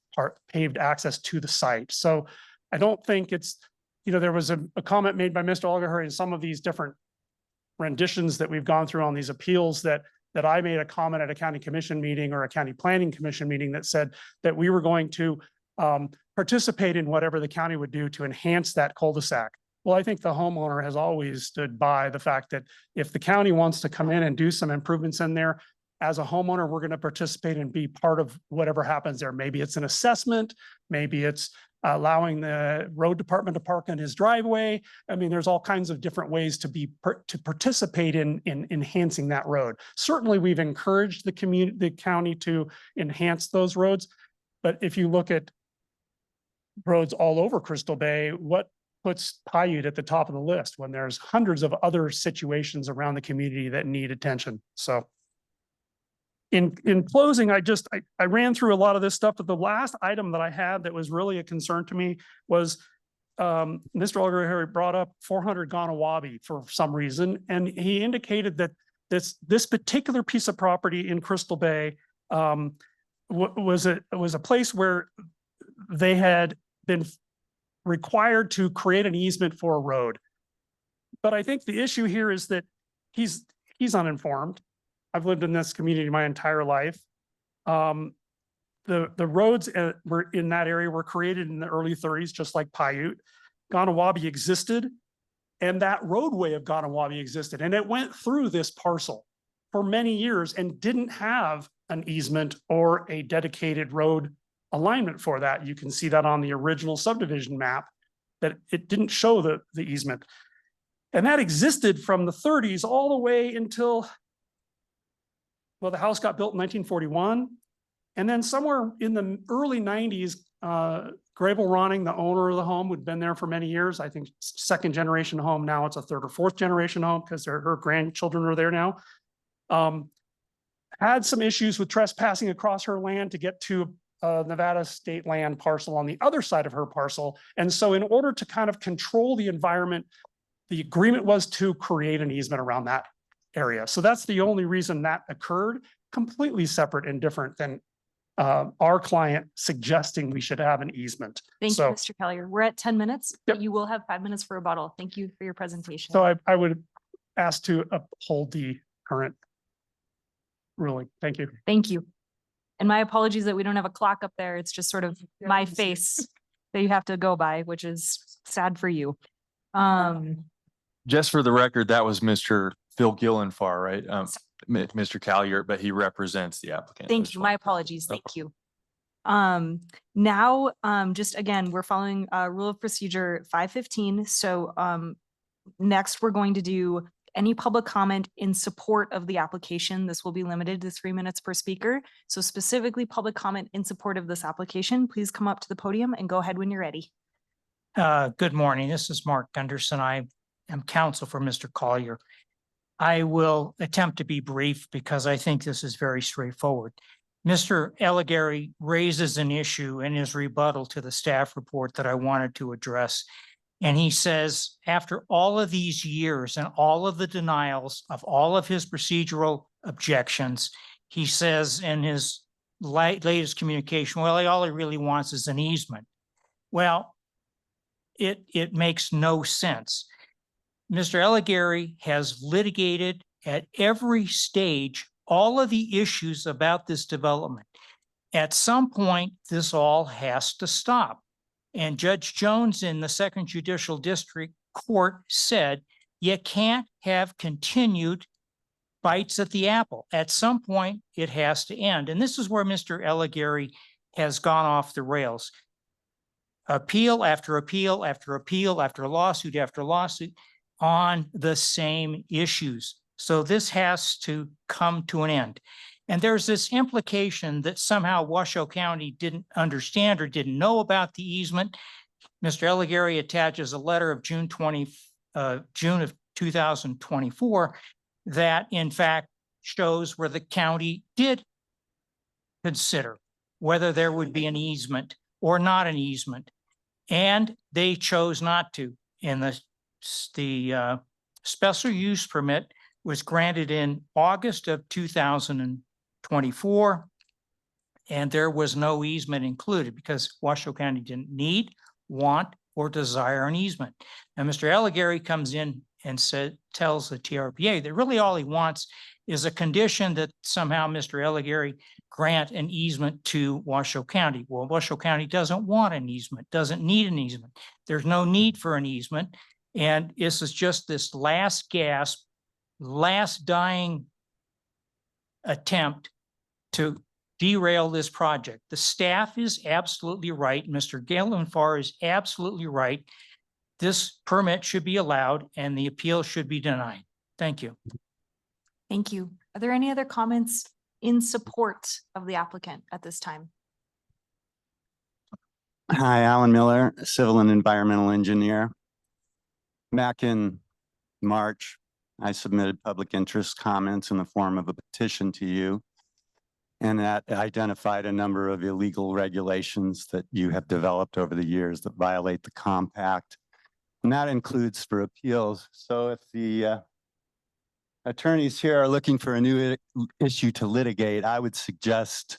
access to the site. So I don't think it's, there was a comment made by Mr. Elgahari in some of these different renditions that we've gone through on these appeals that I made a comment at a county commission meeting or a county planning commission meeting that said that we were going to participate in whatever the county would do to enhance that cul-de-sac. Well, I think the homeowner has always stood by the fact that if the county wants to come in and do some improvements in there, as a homeowner, we're going to participate and be part of whatever happens there. Maybe it's an assessment, maybe it's allowing the road department to park in his driveway. I mean, there's all kinds of different ways to participate in enhancing that road. Certainly, we've encouraged the county to enhance those roads. But if you look at roads all over Crystal Bay, what puts Paiute at the top of the list when there's hundreds of other situations around the community that need attention? So in closing, I ran through a lot of this stuff, but the last item that I had that was really a concern to me was Mr. Elgahari brought up 400 Ganawabi for some reason, and he indicated that this particular piece of property in Crystal Bay was a place where they had been required to create an easement for a road. But I think the issue here is that he's uninformed. I've lived in this community my entire life. The roads were in that area were created in the early 30s, just like Paiute. Ganawabi existed, and that roadway of Ganawabi existed, and it went through this parcel for many years and didn't have an easement or a dedicated road alignment for that. You can see that on the original subdivision map, that it didn't show the easement. And that existed from the 30s all the way until, well, the house got built in 1941. And then somewhere in the early 90s, Grable Ronning, the owner of the home, who'd been there for many years, I think second generation home, now it's a third or fourth generation home because her grandchildren are there now, had some issues with trespassing across her land to get to Nevada state land parcel on the other side of her parcel. And so in order to kind of control the environment, the agreement was to create an easement around that area. So that's the only reason that occurred, completely separate and different than our client suggesting we should have an easement. Thank you, So, Mr. Collier. We're at 10 minutes, but you will have 5 minutes for rebuttal. Thank you for your presentation. so I would ask to uphold the current ruling. Thank you. Thank you. And my apologies that we don't have a clock up there. It's just sort of my face that you have to go by, which is sad for you. Just for the record, that was Mr. Phil Gillenfar, right? Mr. Collier, but he represents the applicant. Thank you. My apologies. Thank you. Now, just again, we're following Rule of Procedure 515. So next, we're going to do any public comment in support of the application. This will be limited to 3 minutes per speaker. So specifically public comment in support of this application, please come up to the podium and go ahead when you're ready. Good morning. This is Mark Gunderson. I am counsel for Mr. Collier. I will attempt to be brief because I think this is very straightforward. Mr. Eligary raises an issue in his rebuttal to the staff report that I wanted to address. And he says, after all of these years and all of the denials of all of his procedural objections, he says in his latest communication, well, all he really wants is an easement. Well, it makes no sense. Mr. Eligary has litigated at every stage all of the issues about this development. At some point, this all has to stop. And Judge Jones in the Second Judicial District Court said, you can't have continued bites at the apple. At some point, it has to end. And this is where Mr. Eligary has gone off the rails. Appeal after appeal after appeal after lawsuit after lawsuit on the same issues. So this has to come to an end. And there's this implication that somehow Washoe County didn't understand or didn't know about the easement. Mr. Eligary attaches a letter of June of 2024 that in fact shows where the county did consider whether there would be an easement or not an easement. And they chose not to. And the special use permit was granted in August of 2024. And there was no easement included because Washoe County didn't need, want, or desire an easement. Now, Mr. Eligary comes in and tells the TRPA that really all he wants is a condition that somehow Mr. Eligary grant an easement to Washoe County. Well, Washoe County doesn't want an easement, doesn't need an easement. There's no need for an easement. And this is just this last gasp, last dying attempt to derail this project. The staff is absolutely right. Mr. Gillenfar is absolutely right. This permit should be allowed and the appeal should be denied. Thank you. Thank you. Are there any other comments in support of the applicant at this time? Hi, Alan Miller, civil and environmental engineer. Back in March, I submitted public interest comments in the form of a petition to you. And that identified a number of illegal regulations that you have developed over the years that violate the compact. And that includes for appeals. So if the attorneys here are looking for a new issue to litigate, I would suggest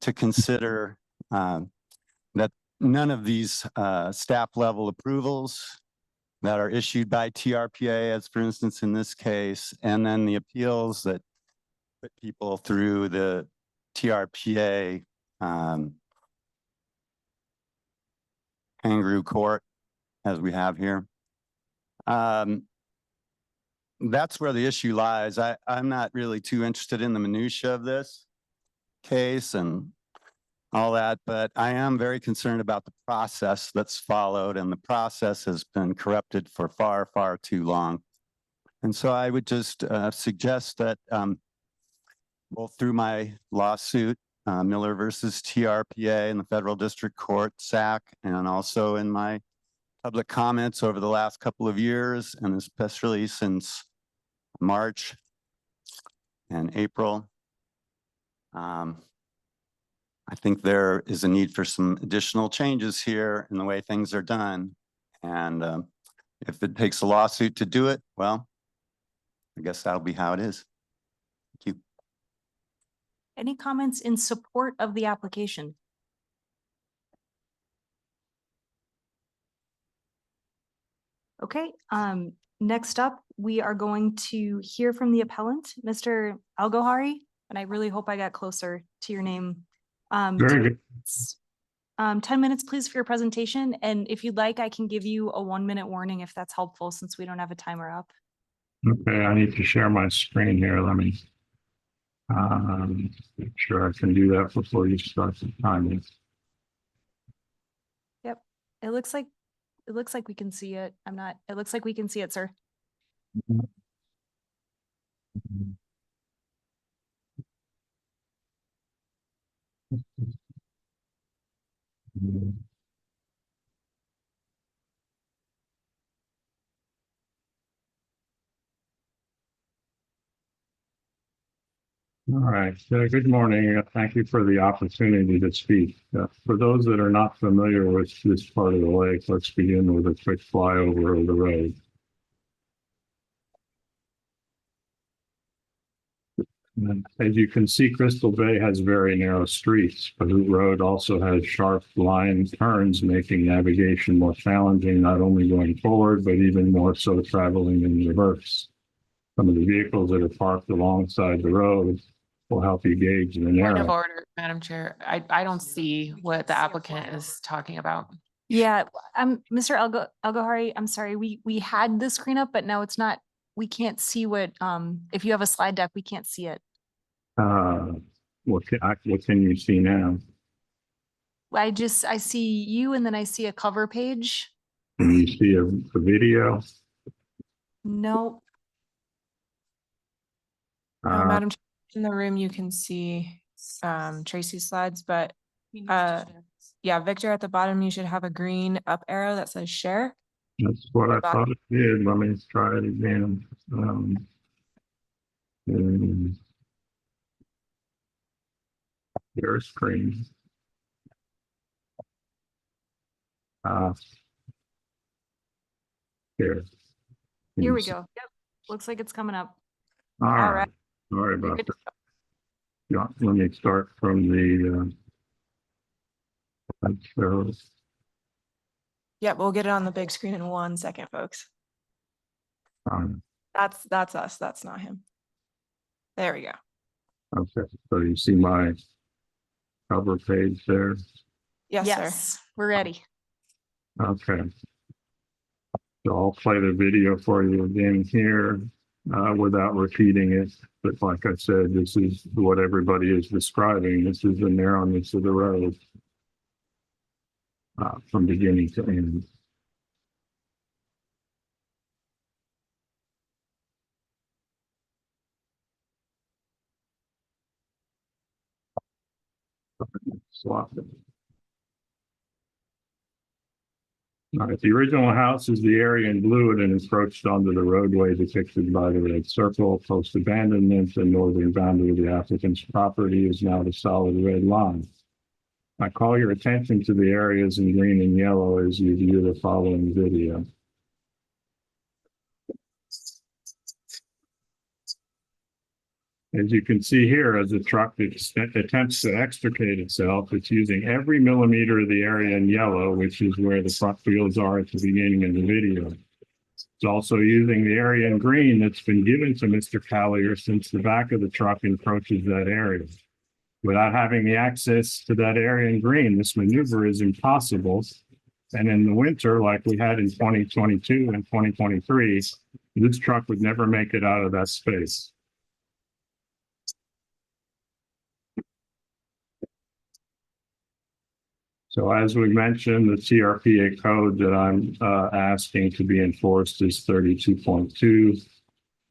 to consider that none of these staff level approvals that are issued by TRPA, as for instance, in this case, and then the appeals that put people through the TRPA kangaroo court, as we have here. That's where the issue lies. I'm not really too interested in the minutia of this case and all that, but I am very concerned about the process that's followed, and the process has been corrupted for far, far too long. And so I would just suggest that both through my lawsuit, Miller versus TRPA in the Federal District Court, SAC, and also in my public comments over the last couple of years, and especially since March and April, I think there is a need for some additional changes here in the way things are done. And if it takes a lawsuit to do it, well, I guess that'll be how it is. Thank you. Any comments in support of the application? Okay, next up, we are going to hear from the appellant, Mr. Algohari, and I really hope I got closer to your name. Very good. 10 minutes, please, for your presentation. And if you'd like, I can give you a 1-minute warning if that's helpful, since we don't have a timer up. Okay, I need to share my screen here. Let me make sure I can do that before you start the timing. Yep, it looks like we can see it. It looks like we can see it, sir. All right, good morning. Thank you for the opportunity to speak. For those that are not familiar with this part of the lake, let's begin with a quick flyover of the road. And as you can see, Crystal Bay has very narrow streets, but the road also has sharp line turns, making navigation more challenging, not only going forward, but even more so traveling in reverse. Some of the vehicles that are parked alongside the road will help you gauge the Point of narrow. order, Madam Chair. I don't see what the applicant is talking about. Yeah, Mr. Algohari, I'm sorry, we had the screen up, but now it's not, we can't see what, if you have a slide deck, we can't see it. What can you see now? I see you and then I see a cover page. Can you see a video? No, Madam Chair, in the room, you can see Tracy's slides, but yeah, Victor, at the bottom, you should have a green up arrow that says share. That's what I thought it did. Let me try it again. Your screen. Here. here we go. Yep, looks like it's coming up. All All right. right. Sorry about that. Yeah, let me start from the Yeah, we'll get it on the big screen in 1 second, folks. That's us. That's not him. There we go. Okay, so you see my cover page there? Yes, sir. We're ready. Okay. So I'll play the video for you again here without repeating it. But like I said, this is what everybody is describing. This is the narrowness of the road from beginning to end. Swap it. All right, the original house is the area in blue and encroached onto the roadway depicted by the red circle. Post abandonment, the northern boundary of the applicant's property is now the solid red line. I call your attention to the areas in green and yellow as you view the following video. As you can see here, as the truck attempts to extricate itself, it's using every millimeter of the area in yellow, which is where the front wheels are at the beginning of the video. It's also using the area in green that's been given to Mr. Collier since the back of the truck encroaches that area. Without having the access to that area in green, this maneuver is impossible. And in the winter, like we had in 2022 and 2023, this truck would never make it out of that space. So as we mentioned, the TRPA code that I'm asking to be enforced is 32.2.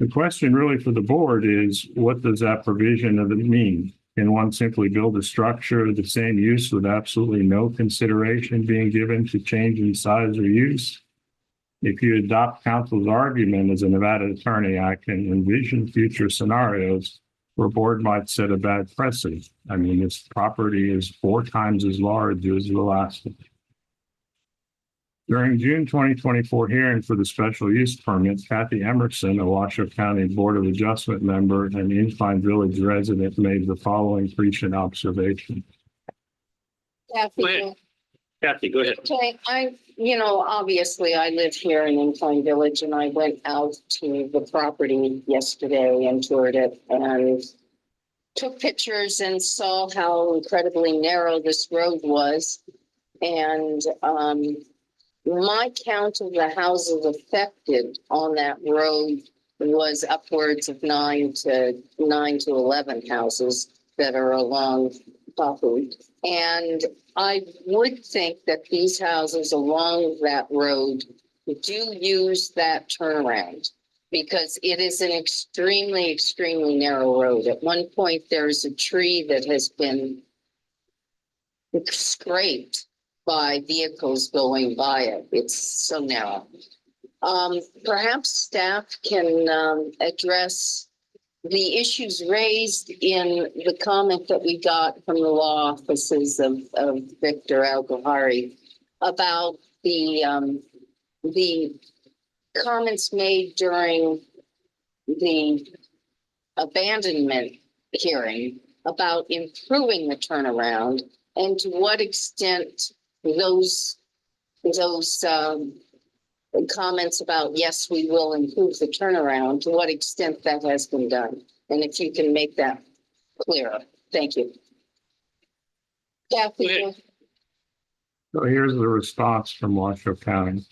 The question really for the board is, what does that provision of it mean? Can one simply build a structure of the same use with absolutely no consideration being given to change in size or use? If you adopt counsel's argument as a Nevada attorney, I can envision future scenarios where a board might set a bad precedent. I mean, this property is 4 times as large as the last one. During June 2024 hearing for the special use permit, Kathy Emerson, a Washoe County Board of Adjustment member and Incline Village resident, made the following prescient observation. Kathy, go ahead. Okay, obviously I live here in Incline Village and I went out to the property yesterday and toured it and took pictures and saw how incredibly narrow this road was. And my count of the houses affected on that road was upwards of 9 to 11 houses that are along Tahoe. And I would think that these houses along that road do use that turnaround because it is an extremely, extremely narrow road. At one point, there's a tree that has been scraped by vehicles going by it. It's so narrow. Perhaps staff can address the issues raised in the comment that we got from the law offices of Victor Al-Gohari about the comments made during the abandonment hearing about improving the turnaround and to what extent those comments about, yes, we will improve the turnaround, to what extent that has been done. And if you can make that clearer. Thank you. Kathy. So here's the response from Washoe County.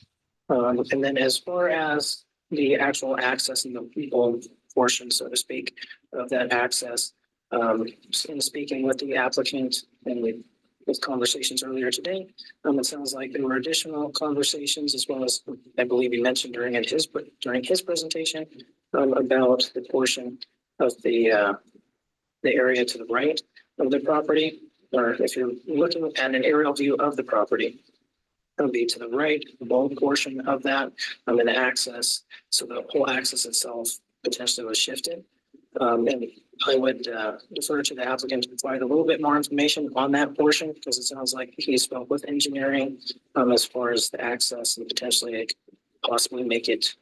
And then as far as the actual access and the people portion, so to speak, of that access, in speaking with the applicant and with conversations earlier today, it sounds like there were additional conversations as well as, I believe you mentioned during his presentation, about the portion of the area to the right of the property, or if you're looking at an aerial view of the property, it would be to the right, the bulk portion of that, and the access. So the whole access itself potentially was shifted. And I would defer to the applicant to provide a little bit more information on that portion because it sounds like he spoke with engineering as far as the access and potentially possibly make it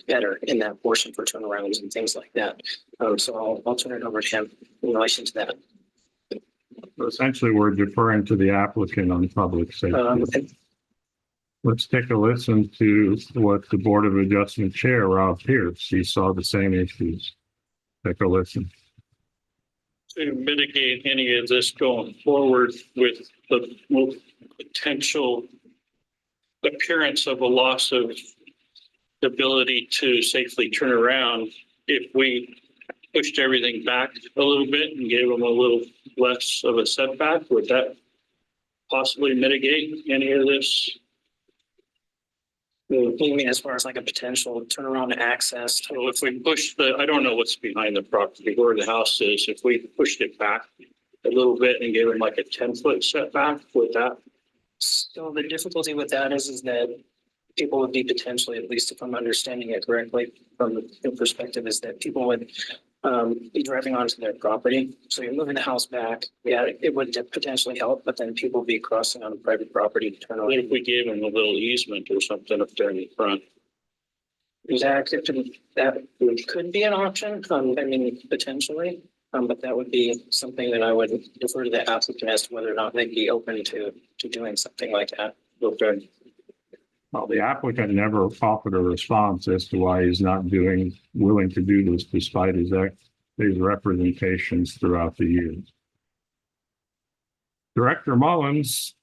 better in that portion for turnarounds and things like that. So I'll turn it over to him in relation to that. Essentially, we're deferring to the applicant on public safety. Let's take a listen to what the Board of Adjustment Chair, Rob Pierce, he saw the same issues. Take a listen. To mitigate any of this going forward with the potential appearance of a loss of ability to safely turn around, if we pushed everything back a little bit and gave them a little less of a setback, would that possibly mitigate any of this? You mean as far as like a potential turnaround access? So if we push I don't know what's behind the property, where the house is, if we pushed it back a little bit and gave them like a 10-foot setback, would that? So the difficulty with that is that people would be potentially, at least if I'm understanding it correctly from the perspective, is that people would be driving onto their property. So you're moving the house back. Yeah, it would potentially help, but then people would be crossing on private property to turn around. What if we gave them a little easement or something up there in the front? That could be an option. I mean, potentially, but that would be something that I would defer to the applicant as to whether or not they'd be open to doing something like that. Okay. Well, the applicant never offered a response as to why he's not willing to do this despite his representations throughout the years. Director Mullins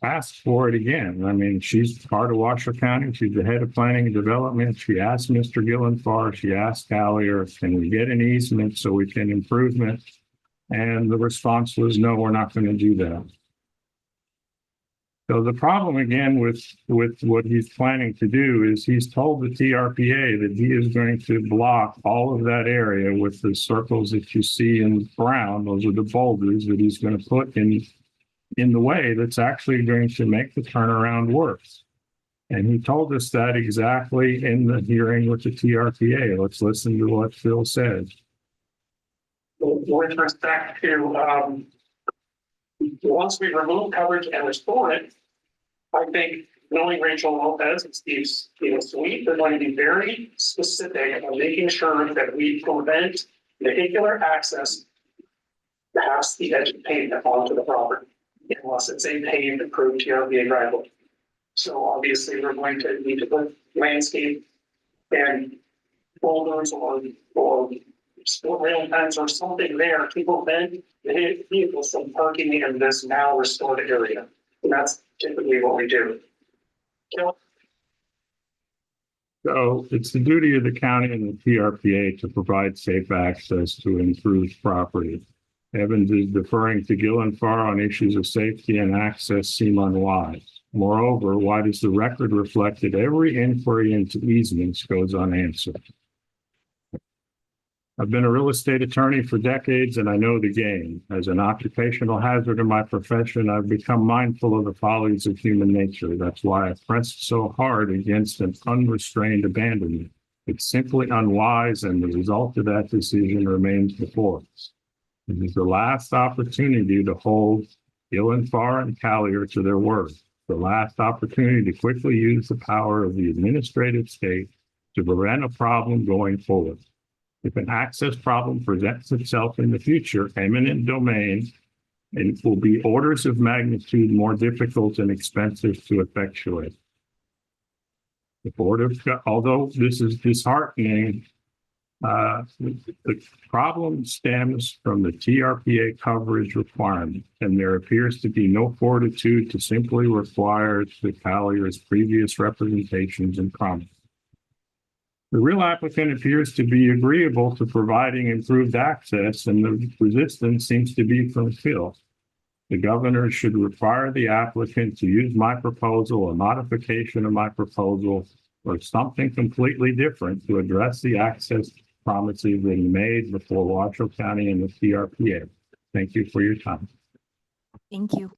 asked for it again. I mean, she's part of Washoe County. She's the head of planning and development. She asked Mr. Gillenfarb, she asked Collier, can we get an easement so we can improvement? And the response was, no, we're not going to do that. So the problem again with what he's planning to do is he's told the TRPA that he is going to block all of that area with the circles that you see in brown. Those are the boulders that he's going to put in the way that's actually going to make the turnaround worse. And he told us that exactly in the hearing with the TRPA. Let's listen to what Phil said. With respect to once we remove coverage and restore it, I think knowing Rachel Lopez and Steve Sweet, they're going to be very specific on making sure that we prevent vehicular access past the edge of pavement onto the property, unless it's a paved approved TRPA driveway. So obviously we're going to need to put landscape and boulders or sport rail fence or something there to prevent the vehicles from parking in this now restored area. And that's typically what we do. So it's the duty of the county and the TRPA to provide safe access to improved property. Evans is deferring to Gillenfarb on issues of safety and access seem unwise. Moreover, why does the record reflect that every inquiry into easements goes unanswered? I've been a real estate attorney for decades and I know the game. As an occupational hazard in my profession, I've become mindful of the follies of human nature. That's why I pressed so hard against an unrestrained abandonment. It's simply unwise and the result of that decision remains before us. This is the last opportunity to hold Gillenfarb and Collier to their word. The last opportunity to quickly use the power of the administrative state to prevent a problem going forward. If an access problem presents itself in the future, eminent domain, and it will be orders of magnitude more difficult and expensive to effectuate. The Board of, although this is disheartening, the problem stems from the TRPA coverage requirement, and there appears to be no fortitude to simply require the Collier's previous representations and promises. The real applicant appears to be agreeable to providing improved access, and the resistance seems to be from Phil. The governor should require the applicant to use my proposal, a modification of my proposal, or something completely different to address the access promises that he made before Washoe County and the TRPA. Thank you for your time. Thank you.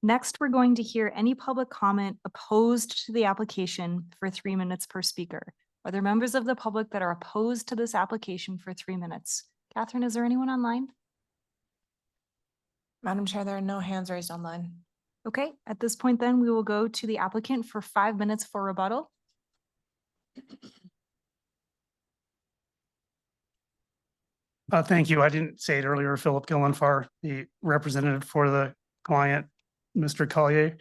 Next, we're going to hear any public comment opposed to the application for 3 minutes per speaker. Are there members of the public that are opposed to this application for 3 minutes? Catherine, is there anyone online? Madam Chair, there are no hands raised online. Okay, at this point then, we will go to the applicant for 5 minutes for rebuttal. Thank you. I didn't say it earlier, Philip Gillenfarb, the representative for the client, Mr. Collier.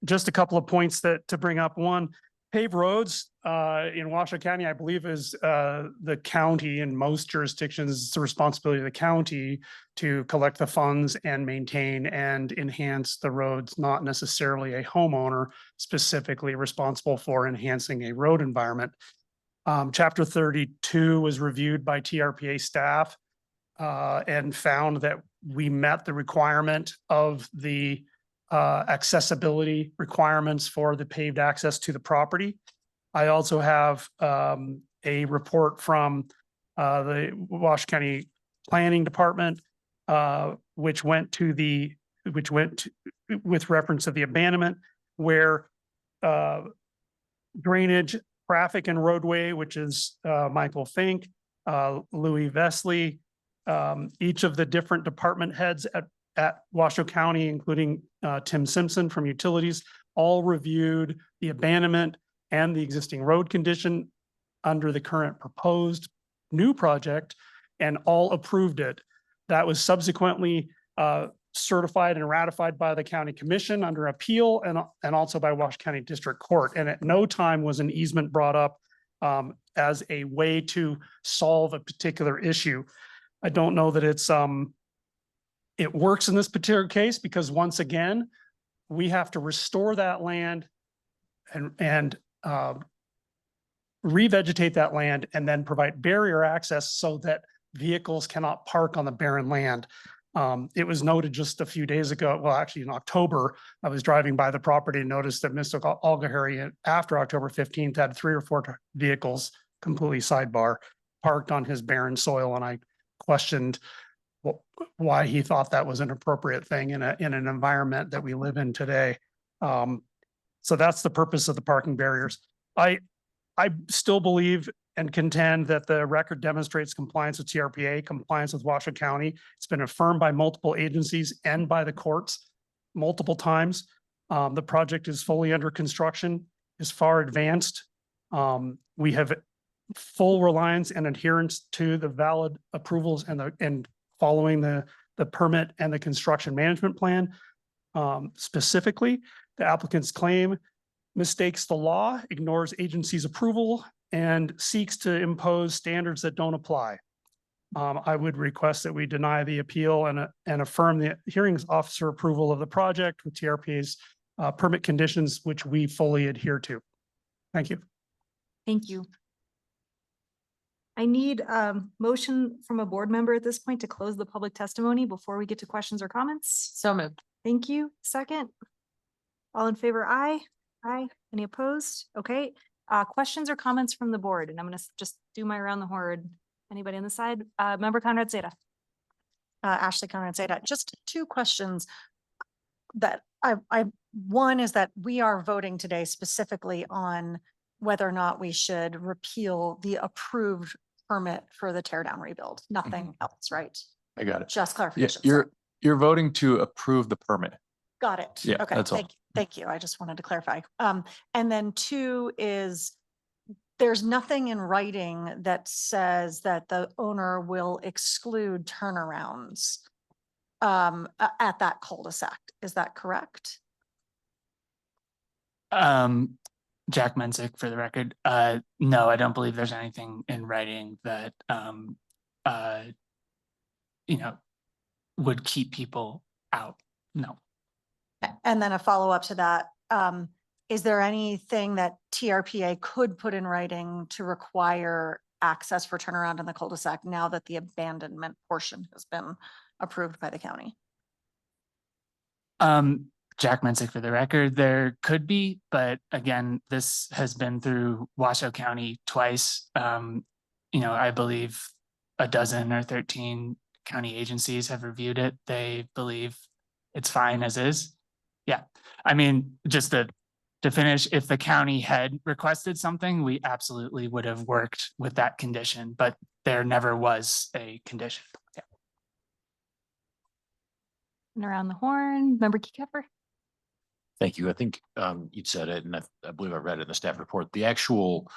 Just a couple of points to bring up. One, paved roads in Washoe County, I believe, is the county in most jurisdictions. It's the responsibility of the county to collect the funds and maintain and enhance the roads, not necessarily a homeowner specifically responsible for enhancing a road environment. Chapter 32 was reviewed by TRPA staff and found that we met the requirement of the accessibility requirements for the paved access to the property. I also have a report from the Washoe County Planning Department, which went with reference to the abandonment, where drainage, traffic and roadway, which is Michael Fink, Louis Vesley, each of the different department heads at Washoe County, including Tim Simpson from Utilities, all reviewed the abandonment and the existing road condition under the current proposed new project and all approved it. That was subsequently certified and ratified by the county commission under appeal and also by Washington County District Court. And at no time was an easement brought up as a way to solve a particular issue. I don't know that it works in this particular case because once again, we have to restore that land and revegetate that land and then provide barrier access so that vehicles cannot park on the barren land. It was noted just a few days ago, well, actually in October, I was driving by the property and noticed that Mr. Algahari after October 15th had 3 or 4 vehicles completely sidebar parked on his barren soil. And I questioned why he thought that was an appropriate thing in an environment that we live in today. So that's the purpose of the parking barriers. I still believe and contend that the record demonstrates compliance with TRPA, compliance with Washoe County. It's been affirmed by multiple agencies and by the courts multiple times. The project is fully under construction, is far advanced. We have full reliance and adherence to the valid approvals and following the permit and the construction management plan. Specifically, the applicant's claim mistakes the law, ignores agency's approval, and seeks to impose standards that don't apply. I would request that we deny the appeal and affirm the hearings officer approval of the project with TRPA's permit conditions, which we fully adhere to. Thank you. Thank you. I need a motion from a board member at this point to close the public testimony before we get to questions or comments. So moved. Thank you. Second. All in favor, aye. Aye. Any opposed? Okay. Questions or comments from the board? And I'm going to just do my around the horn. Anybody on the side? Member Conrad Zeta. Ashley Conrad Zeta. Just 2 questions that one is that we are voting today specifically on whether or not we should repeal the approved permit for the tear down rebuild, nothing else, right? I got it. Just Yeah, clarification. you're voting to approve the permit. Got it. Yeah, Okay, that's all. thank you. I just wanted to clarify. And then 2 is there's nothing in writing that says that the owner will exclude turnarounds at that cul-de-sac. Is that correct? Jack Menzick for the record. No, I don't believe there's anything in writing that, would keep people out. No. And then a follow-up to that, is there anything that TRPA could put in writing to require access for turnaround in the cul-de-sac now that the abandonment portion has been approved by the county? Jack Menzick for the record, there could be, but again, this has been through Washoe County twice. I believe a dozen or 13 county agencies have reviewed it. They believe it's fine as is. Yeah, I mean, just to finish, if the county had requested something, we absolutely would have worked with that condition, but there never was a condition. Yeah. And around the horn, Member Keycapper. Thank you. I think you'd said it, and I believe I read it in the staff report. The actual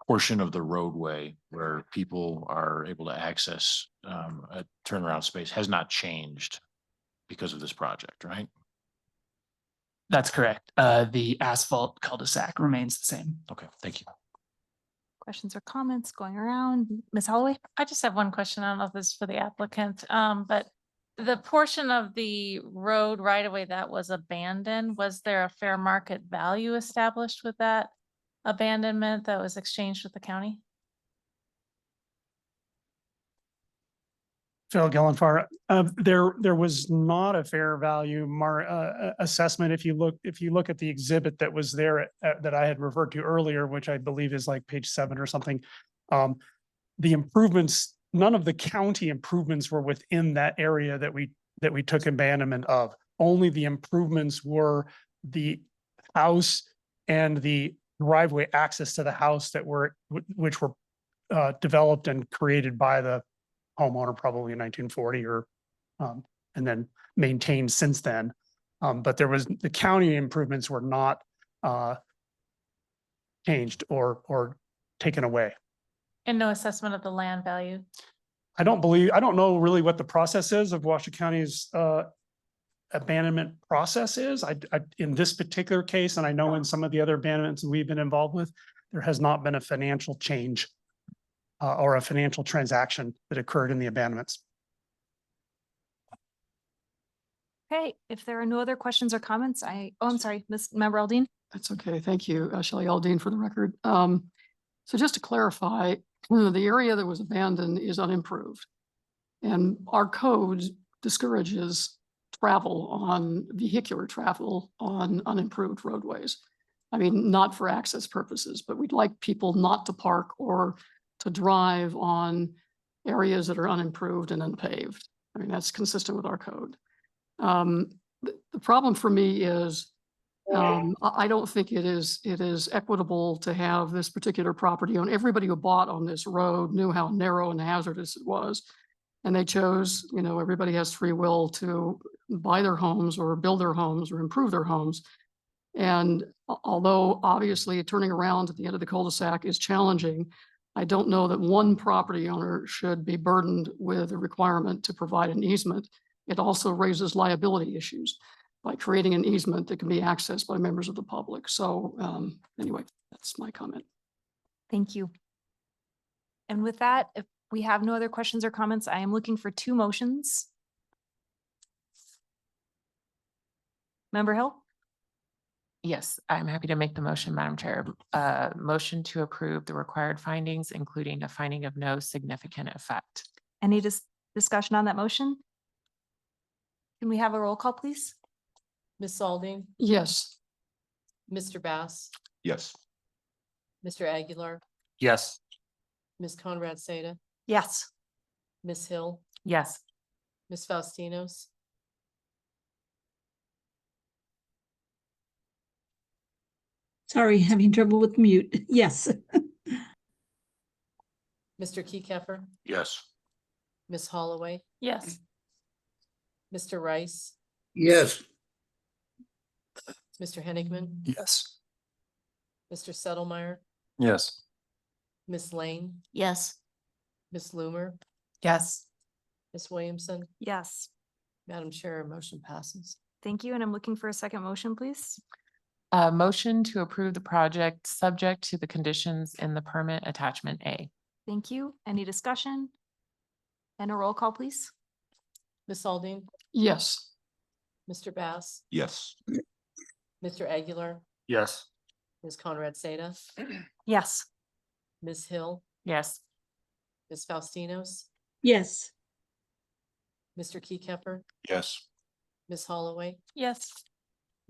portion of the roadway where people are able to access a turnaround space has not changed because of this project, right? That's correct. The asphalt cul-de-sac remains the same. Okay, thank you. Questions or comments going around? Ms. Holloway? I just have one question. I don't know if this is for the applicant, but the portion of the road right away that was abandoned, was there a fair market value established with that abandonment that was exchanged with the county? Phil Gellenfar, there was not a fair value assessment. If you look at the exhibit that was there that I had referred to earlier, which I believe is like page 7 or something, the improvements, none of the county improvements were within that area that we took abandonment of. Only the improvements were the house and the driveway access to the house which were developed and created by the homeowner probably in 1940 and then maintained since then. But the county improvements were not changed or taken away. And no assessment of the land value? I don't know really what the process is of Washoe County's abandonment process is. In this particular case, and I know in some of the other abandonments we've been involved with, there has not been a financial change or a financial transaction that occurred in the abandonments. Okay, if there are no other questions or comments, I'm sorry, Ms. Member Aldine. That's okay. Thank you, Shelley Aldine for the record. So just to clarify, the area that was abandoned is unimproved. And our code discourages vehicular travel on unimproved roadways. I mean, not for access purposes, but we'd like people not to park or to drive on areas that are unimproved and unpaved. I mean, that's consistent with our code. The problem for me is I don't think it is equitable to have this particular property owned. Everybody who bought on this road knew how narrow and hazardous it was. And they chose, everybody has free will to buy their homes or build their homes or improve their homes. And although obviously turning around at the end of the cul-de-sac is challenging, I don't know that one property owner should be burdened with a requirement to provide an easement. It also raises liability issues by creating an easement that can be accessed by members of the public. So anyway, that's my comment. Thank you. And with that, if we have no other questions or comments, I am looking for two motions. Member Hill? Yes, I'm happy to make the motion, Madam Chair. Motion to approve the required findings, including a finding of no significant effect. Any discussion on that motion? Can we have a roll call, please? Ms. Aldine, Yes. Mr. Bass, Yes. Mr. Aguilar, Yes. Ms. Conrad Seda, Yes. Ms. Hill, Yes. Ms. Faustinos, Sorry, having trouble with mute. Yes. Mr. Keycapper, Yes. Ms. Holloway, Yes. Mr. Rice, Yes. Mr. Henigman, Yes. Mr. Settlemeyer, Yes. Ms. Lane, Yes. Ms. Loomer, Yes. Ms. Williamson. Yes. Madam Chair, motion passes. Thank you. And I'm looking for a second motion, please. Motion to approve the project subject to the conditions in the permit attachment A. Thank you. Any discussion? And a roll call, please. Ms. Aldine, Yes. Mr. Bass, Yes. Mr. Aguilar, Yes. Ms. Conrad Seda, Yes. Ms. Hill, Yes. Ms. Faustinos, Yes. Mr. Keycapper, Yes. Ms. Holloway, Yes.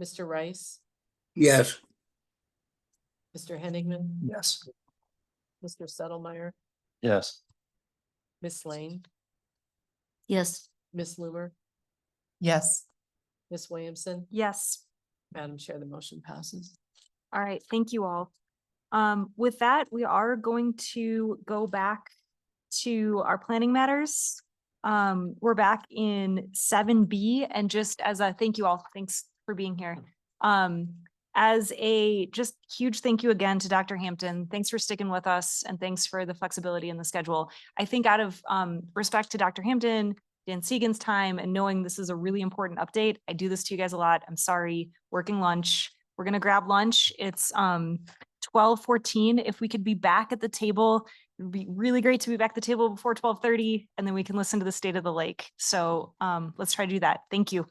Mr. Rice, Yes. Mr. Henigman, Yes. Mr. Settlemeyer, Yes. Ms. Lane, Yes. Ms. Loomer, Yes. Ms. Williamson. Yes. Madam Chair, the motion passes. All right. Thank you all. With that, we are going to go back to our planning matters. We're back in 7B, and just as a thank you all, thanks for being here. As a just huge thank you again to Dr. Hampton. Thanks for sticking with us and thanks for the flexibility in the schedule. I think out of respect to Dr. Hampton, Dan Segan's time, and knowing this is a really important update, I do this to you guys a lot. I'm sorry, working lunch. We're gonna grab lunch. It's 12:14. If we could be back at the table, it would be really great to be back at the table before 12:30, and then we can listen to the state of the lake. So let's try to do that. Thank you.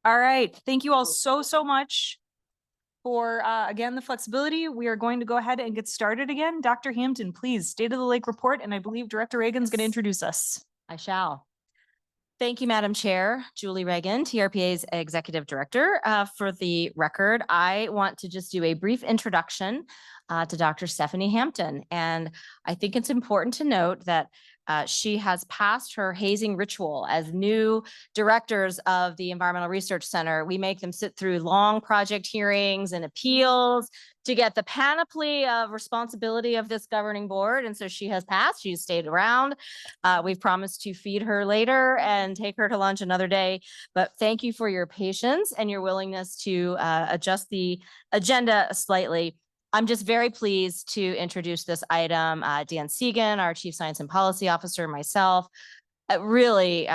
All right. Thank you all so much for, again, the flexibility. We are going to go ahead and get started again. Dr. Hampton, please, State of the Lake report, and I believe Director Reagan's going to introduce us. I shall. Thank you, Madam Chair, Julie Reagan, TRPA's Executive Director. For the record, I want to just do a brief introduction to Dr. Stephanie Hampton. And I think it's important to note that she has passed her hazing ritual as new directors of the Environmental Research Center. We make them sit through long project hearings and appeals to get the panoply of responsibility of this governing board. And so she has passed, she's stayed around. We've promised to feed her later and take her to lunch another day. But thank you for your patience and your willingness to adjust the agenda slightly. I'm just very pleased to introduce this item. Dan Segan, our Chief Science and Policy Officer, myself, really,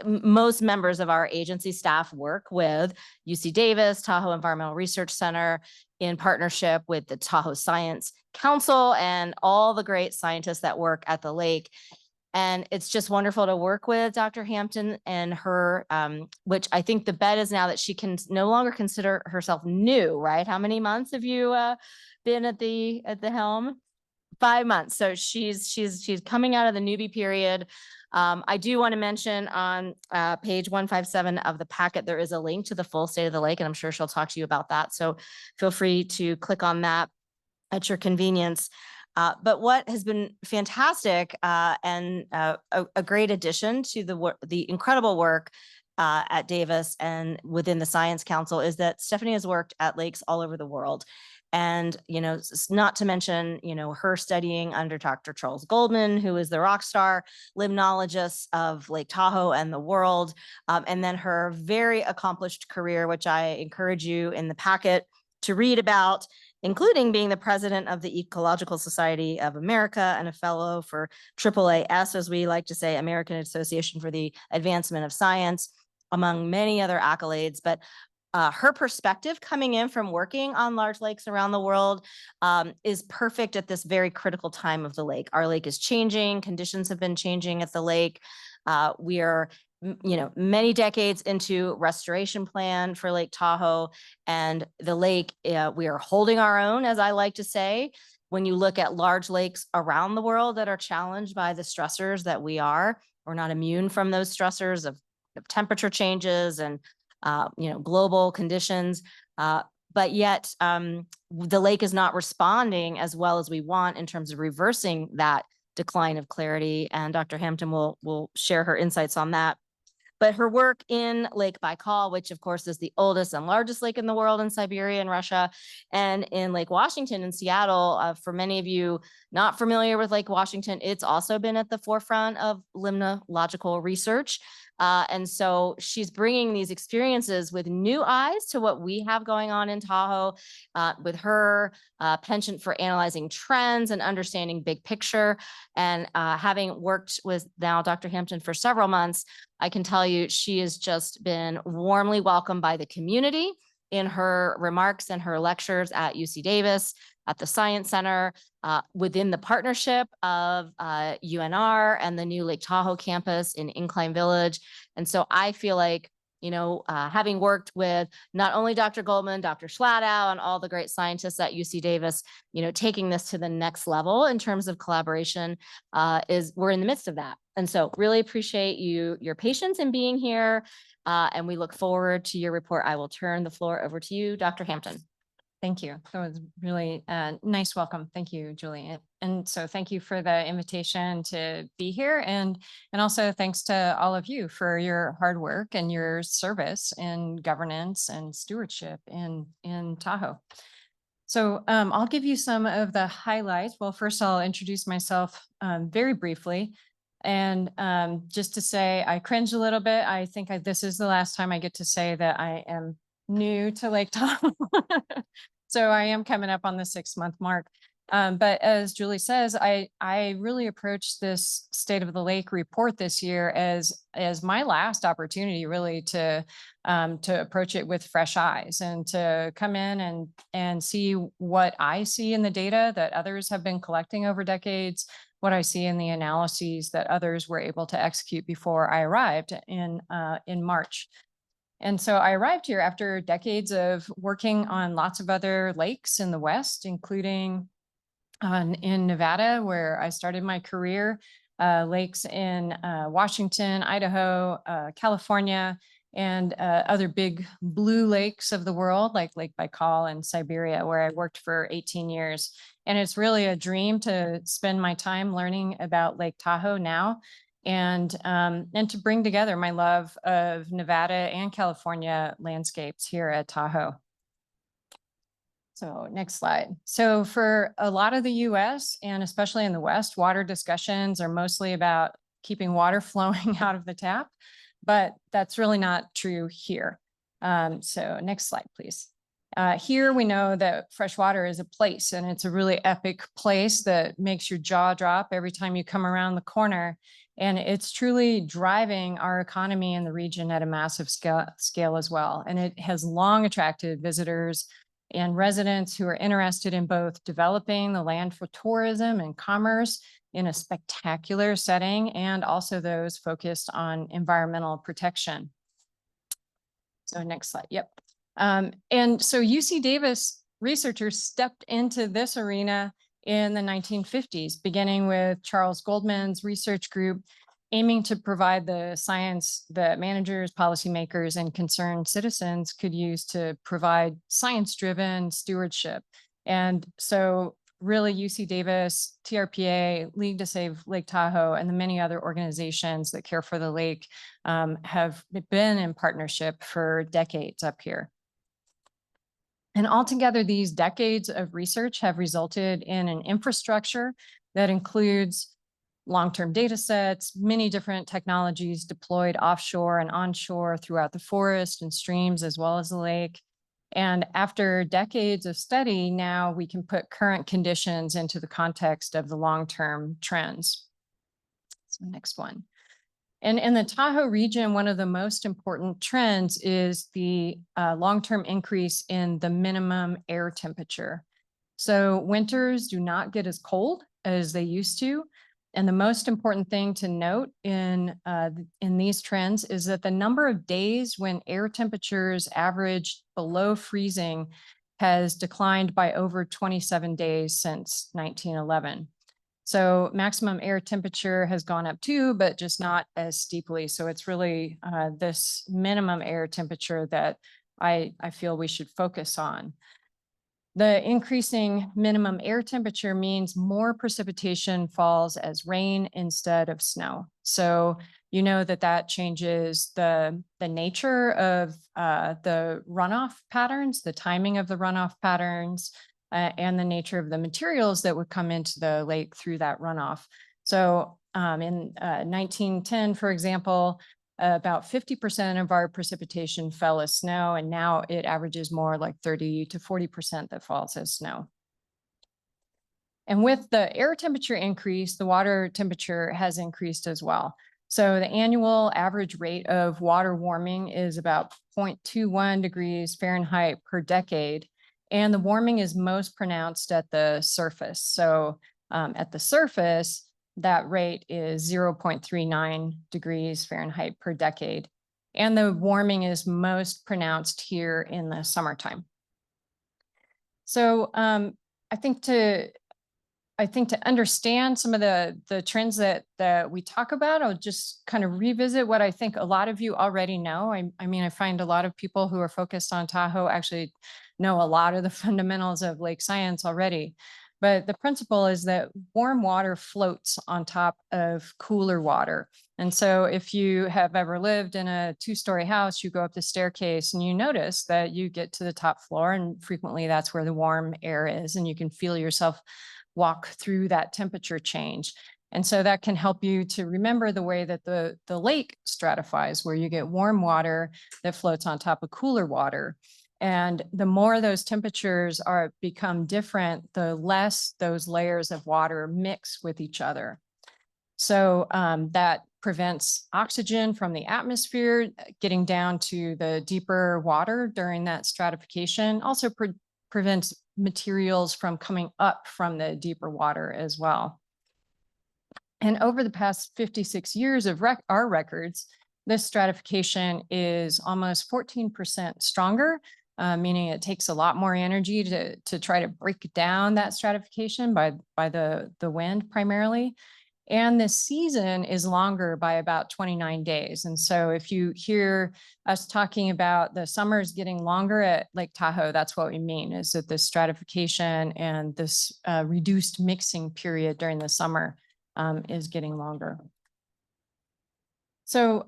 most members of our agency staff work with UC Davis, Tahoe Environmental Research Center, in partnership with the Tahoe Science Council and all the great scientists that work at the lake. And it's just wonderful to work with Dr. Hampton and her, which I think the bet is now that she can no longer consider herself new, right? How many months have you been at the helm? 5 months. So she's coming out of the newbie period. I do want to mention on page 157 of the packet, there is a link to the full State of the Lake, and I'm sure she'll talk to you about that. So feel free to click on that at your convenience. But what has been fantastic and a great addition to the incredible work at Davis and within the Science Council is that Stephanie has worked at lakes all over the world. And, not to mention, her studying under Dr. Charles Goldman, who is the rock star limnologist of Lake Tahoe and the world. And then her very accomplished career, which I encourage you in the packet to read about, including being the president of the Ecological Society of America and a fellow for AAAS, as we like to say, American Association for the Advancement of Science, among many other accolades. But her perspective coming in from working on large lakes around the world is perfect at this very critical time of the lake. Our lake is changing. Conditions have been changing at the lake. We are many decades into restoration plan for Lake Tahoe, and the lake, we are holding our own, as I like to say. When you look at large lakes around the world that are challenged by the stressors that we're not immune from those stressors of temperature changes and global conditions, but yet the lake is not responding as well as we want in terms of reversing that decline of clarity. And Dr. Hampton will share her insights on that. But her work in Lake Baikal, which of course is the oldest and largest lake in the world in Siberia and Russia, and in Lake Washington in Seattle, for many of you not familiar with Lake Washington, it's also been at the forefront of limnological research. And so she's bringing these experiences with new eyes to what we have going on in Tahoe, with her penchant for analyzing trends and understanding big picture. And having worked with now Dr. Hampton for several months, I can tell you she has just been warmly welcomed by the community in her remarks and her lectures at UC Davis, at the Science Center, within the partnership of UNR and the new Lake Tahoe campus in Incline Village. And so I feel like, having worked with not only Dr. Goldman, Dr. Schladow, and all the great scientists at UC Davis, taking this to the next level in terms of collaboration, we're in the midst of that. And so really appreciate your patience in being here. And we look forward to your report. I will turn the floor over to you, Dr. Hampton. Thank you. That was really a nice welcome. Thank you, Julie. And so thank you for the invitation to be here. And also thanks to all of you for your hard work and your service in governance and stewardship in Tahoe. So I'll give you some of the highlights. Well, first I'll introduce myself very briefly. And just to say, I cringe a little bit. I think this is the last time I get to say that I am new to Lake Tahoe. So I am coming up on the 6-month mark. But as Julie says, I really approached this State of the Lake report this year as my last opportunity really to approach it with fresh eyes and to come in and see what I see in the data that others have been collecting over decades, what I see in the analyses that others were able to execute before I arrived in March. And so I arrived here after decades of working on lots of other lakes in the West, including in Nevada, where I started my career, lakes in Washington, Idaho, California, and other big blue lakes of the world, like Lake Baikal in Siberia, where I worked for 18 years. And it's really a dream to spend my time learning about Lake Tahoe now, and to bring together my love of Nevada and California landscapes here at Tahoe. So next slide. So for a lot of the US and especially in the West, water discussions are mostly about keeping water flowing out of the tap, but that's really not true here. So next slide, please. Here we know that fresh water is a place, and it's a really epic place that makes your jaw drop every time you come around the corner. And it's truly driving our economy in the region at a massive scale as well. And it has long attracted visitors and residents who are interested in both developing the land for tourism and commerce in a spectacular setting, and also those focused on environmental protection. So next slide, yep. And so UC Davis researchers stepped into this arena in the 1950s, beginning with Charles Goldman's research group, aiming to provide the science that managers, policymakers, and concerned citizens could use to provide science-driven stewardship. And so really UC Davis, TRPA, League to Save Lake Tahoe, and the many other organizations that care for the lake have been in partnership for decades up here. And altogether, these decades of research have resulted in an infrastructure that includes long-term data sets, many different technologies deployed offshore and onshore throughout the forest and streams, as well as the lake. And after decades of study, now we can put current conditions into the context of the long-term trends. So next one. And in the Tahoe region, one of the most important trends is the long-term increase in the minimum air temperature. So winters do not get as cold as they used to. And the most important thing to note in these trends is that the number of days when air temperatures average below freezing has declined by over 27 days since 1911. So maximum air temperature has gone up too, but just not as steeply. So it's really this minimum air temperature that I feel we should focus on. The increasing minimum air temperature means more precipitation falls as rain instead of snow. So you know that changes the nature of the runoff patterns, the timing of the runoff patterns, and the nature of the materials that would come into the lake through that runoff. So in 1910, for example, about 50% of our precipitation fell as snow, and now it averages more like 30 to 40% that falls as snow. And with the air temperature increase, the water temperature has increased as well. So the annual average rate of water warming is about 0.21 degrees Fahrenheit per decade. And the warming is most pronounced at the surface. So at the surface, that rate is 0.39 degrees Fahrenheit per decade. And the warming is most pronounced here in the summertime. So I think to understand some of the trends that we talk about, I'll just kind of revisit what I think a lot of you already know. I mean, I find a lot of people who are focused on Tahoe actually know a lot of the fundamentals of lake science already. But the principle is that warm water floats on top of cooler water. And so if you have ever lived in a two-story house, you go up the staircase and you notice that you get to the top floor, and frequently that's where the warm air is, and you can feel yourself walk through that temperature change. And so that can help you to remember the way that the lake stratifies, where you get warm water that floats on top of cooler water. And the more those temperatures become different, the less those layers of water mix with each other. So that prevents oxygen from the atmosphere getting down to the deeper water during that stratification. Also prevents materials from coming up from the deeper water as well. And over the past 56 years of our records, this stratification is almost 14% stronger, meaning it takes a lot more energy to try to break down that stratification by the wind primarily. And the season is longer by about 29 days. And so if you hear us talking about the summers getting longer at Lake Tahoe, that's what we mean, is that the stratification and this reduced mixing period during the summer is getting longer. So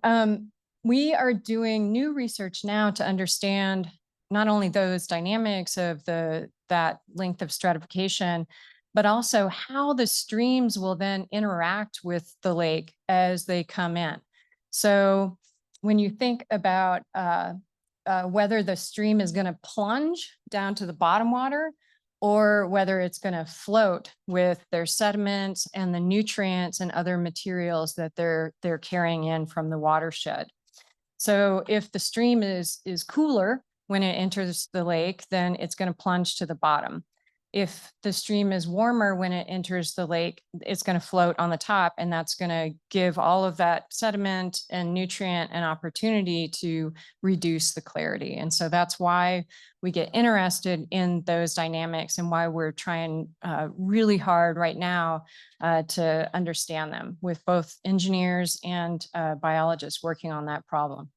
we are doing new research now to understand not only those dynamics of that length of stratification, but also how the streams will then interact with the lake as they come in. So when you think about whether the stream is going to plunge down to the bottom water or whether it's going to float with their sediments and the nutrients and other materials that they're carrying in from the watershed. So if the stream is cooler when it enters the lake, then it's going to plunge to the bottom. If the stream is warmer when it enters the lake, it's going to float on the top, and that's going to give all of that sediment and nutrient an opportunity to reduce the clarity. And so that's why we get interested in those dynamics and why we're trying really hard right now to understand them with both engineers and biologists working on that problem.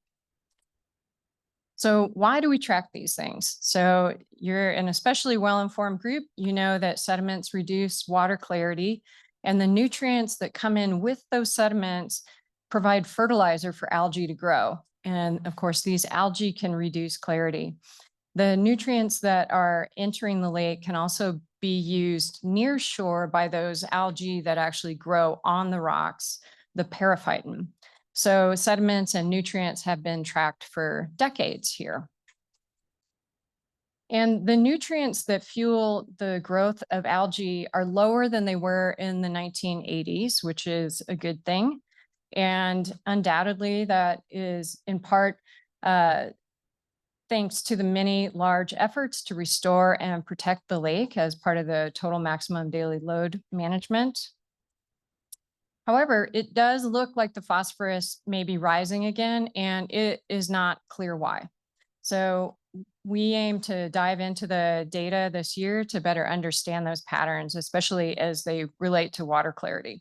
So why do we track these things? So you're an especially well-informed group. You know that sediments reduce water clarity, and the nutrients that come in with those sediments provide fertilizer for algae to grow. And of course, these algae can reduce clarity. The nutrients that are entering the lake can also be used near shore by those algae that actually grow on the rocks, the periphyton. So sediments and nutrients have been tracked for decades here. And the nutrients that fuel the growth of algae are lower than they were in the 1980s, which is a good thing. And undoubtedly, that is in part thanks to the many large efforts to restore and protect the lake as part of the total maximum daily load management. However, it does look like the phosphorus may be rising again, and it is not clear why. So we aim to dive into the data this year to better understand those patterns, especially as they relate to water clarity.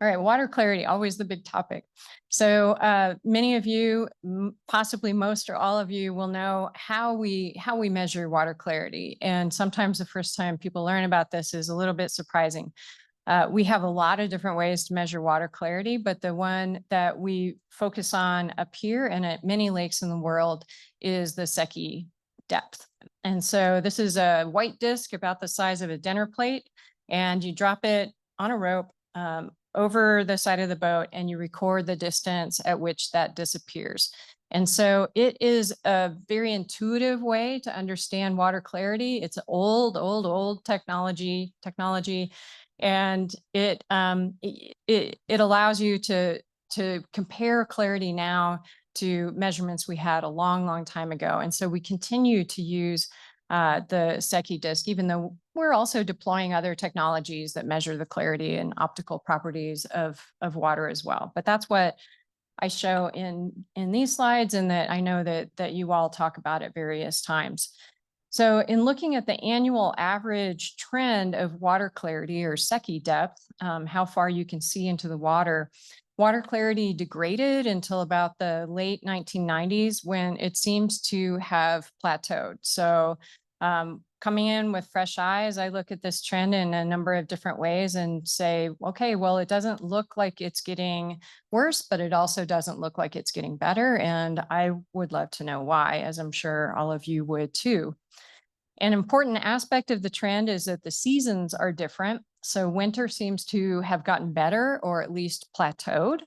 All right, water clarity, always the big topic. So many of you, possibly most or all of you, will know how we measure water clarity. And sometimes the first time people learn about this is a little bit surprising. We have a lot of different ways to measure water clarity, but the one that we focus on up here and at many lakes in the world is the Secchi depth. And so this is a white disc about the size of a dinner plate, and you drop it on a rope over the side of the boat, and you record the distance at which that disappears. And so it is a very intuitive way to understand water clarity. It's old technology. And it allows you to compare clarity now to measurements we had a long time ago. And so we continue to use the Secchi disk, even though we're also deploying other technologies that measure the clarity and optical properties of water as well. But that's what I show in these slides, and that I know that you all talk about at various times. So in looking at the annual average trend of water clarity, or Secchi depth, how far you can see into the water, water clarity degraded until about the late 1990s, when it seems to have plateaued. So coming in with fresh eyes, I look at this trend in a number of different ways and say, okay, well, it doesn't look like it's getting worse, but it also doesn't look like it's getting better. And I would love to know why, as I'm sure all of you would too. An important aspect of the trend is that the seasons are different. So winter seems to have gotten better, or at least plateaued.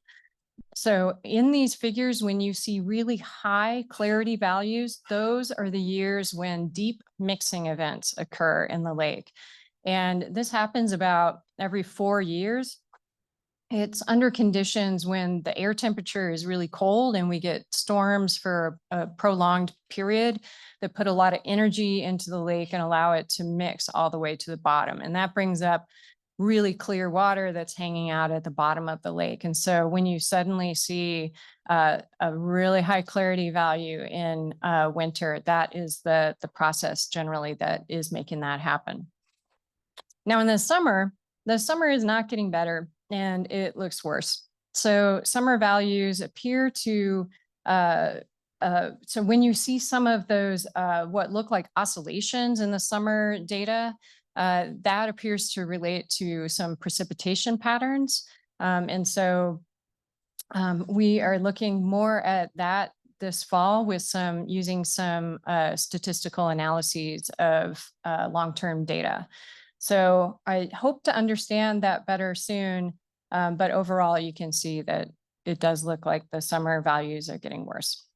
So in these figures, when you see really high clarity values, those are the years when deep mixing events occur in the lake. And this happens about every 4 years. It's under conditions when the air temperature is really cold and we get storms for a prolonged period that put a lot of energy into the lake and allow it to mix all the way to the bottom. And that brings up really clear water that's hanging out at the bottom of the lake. And so when you suddenly see a really high clarity value in winter, that is the process generally that is making that happen. Now in the summer is not getting better and it looks worse. So summer values appear to, so when you see some of those, what look like oscillations in the summer data, that appears to relate to some precipitation patterns. And so we are looking more at that this fall with using some statistical analyses of long-term data. So I hope to understand that better soon, but overall you can see that it does look like the summer values are getting worse.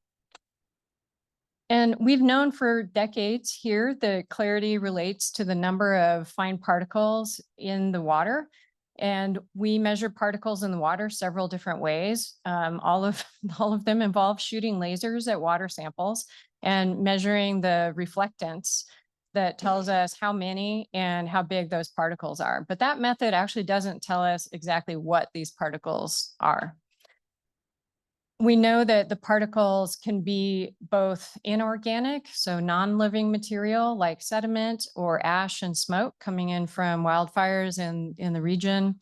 And we've known for decades here that clarity relates to the number of fine particles in the water. And we measure particles in the water several different ways. All of them involve shooting lasers at water samples and measuring the reflectance that tells us how many and how big those particles are. But that method actually doesn't tell us exactly what these particles are. We know that the particles can be both inorganic, so non-living material like sediment or ash and smoke coming in from wildfires in the region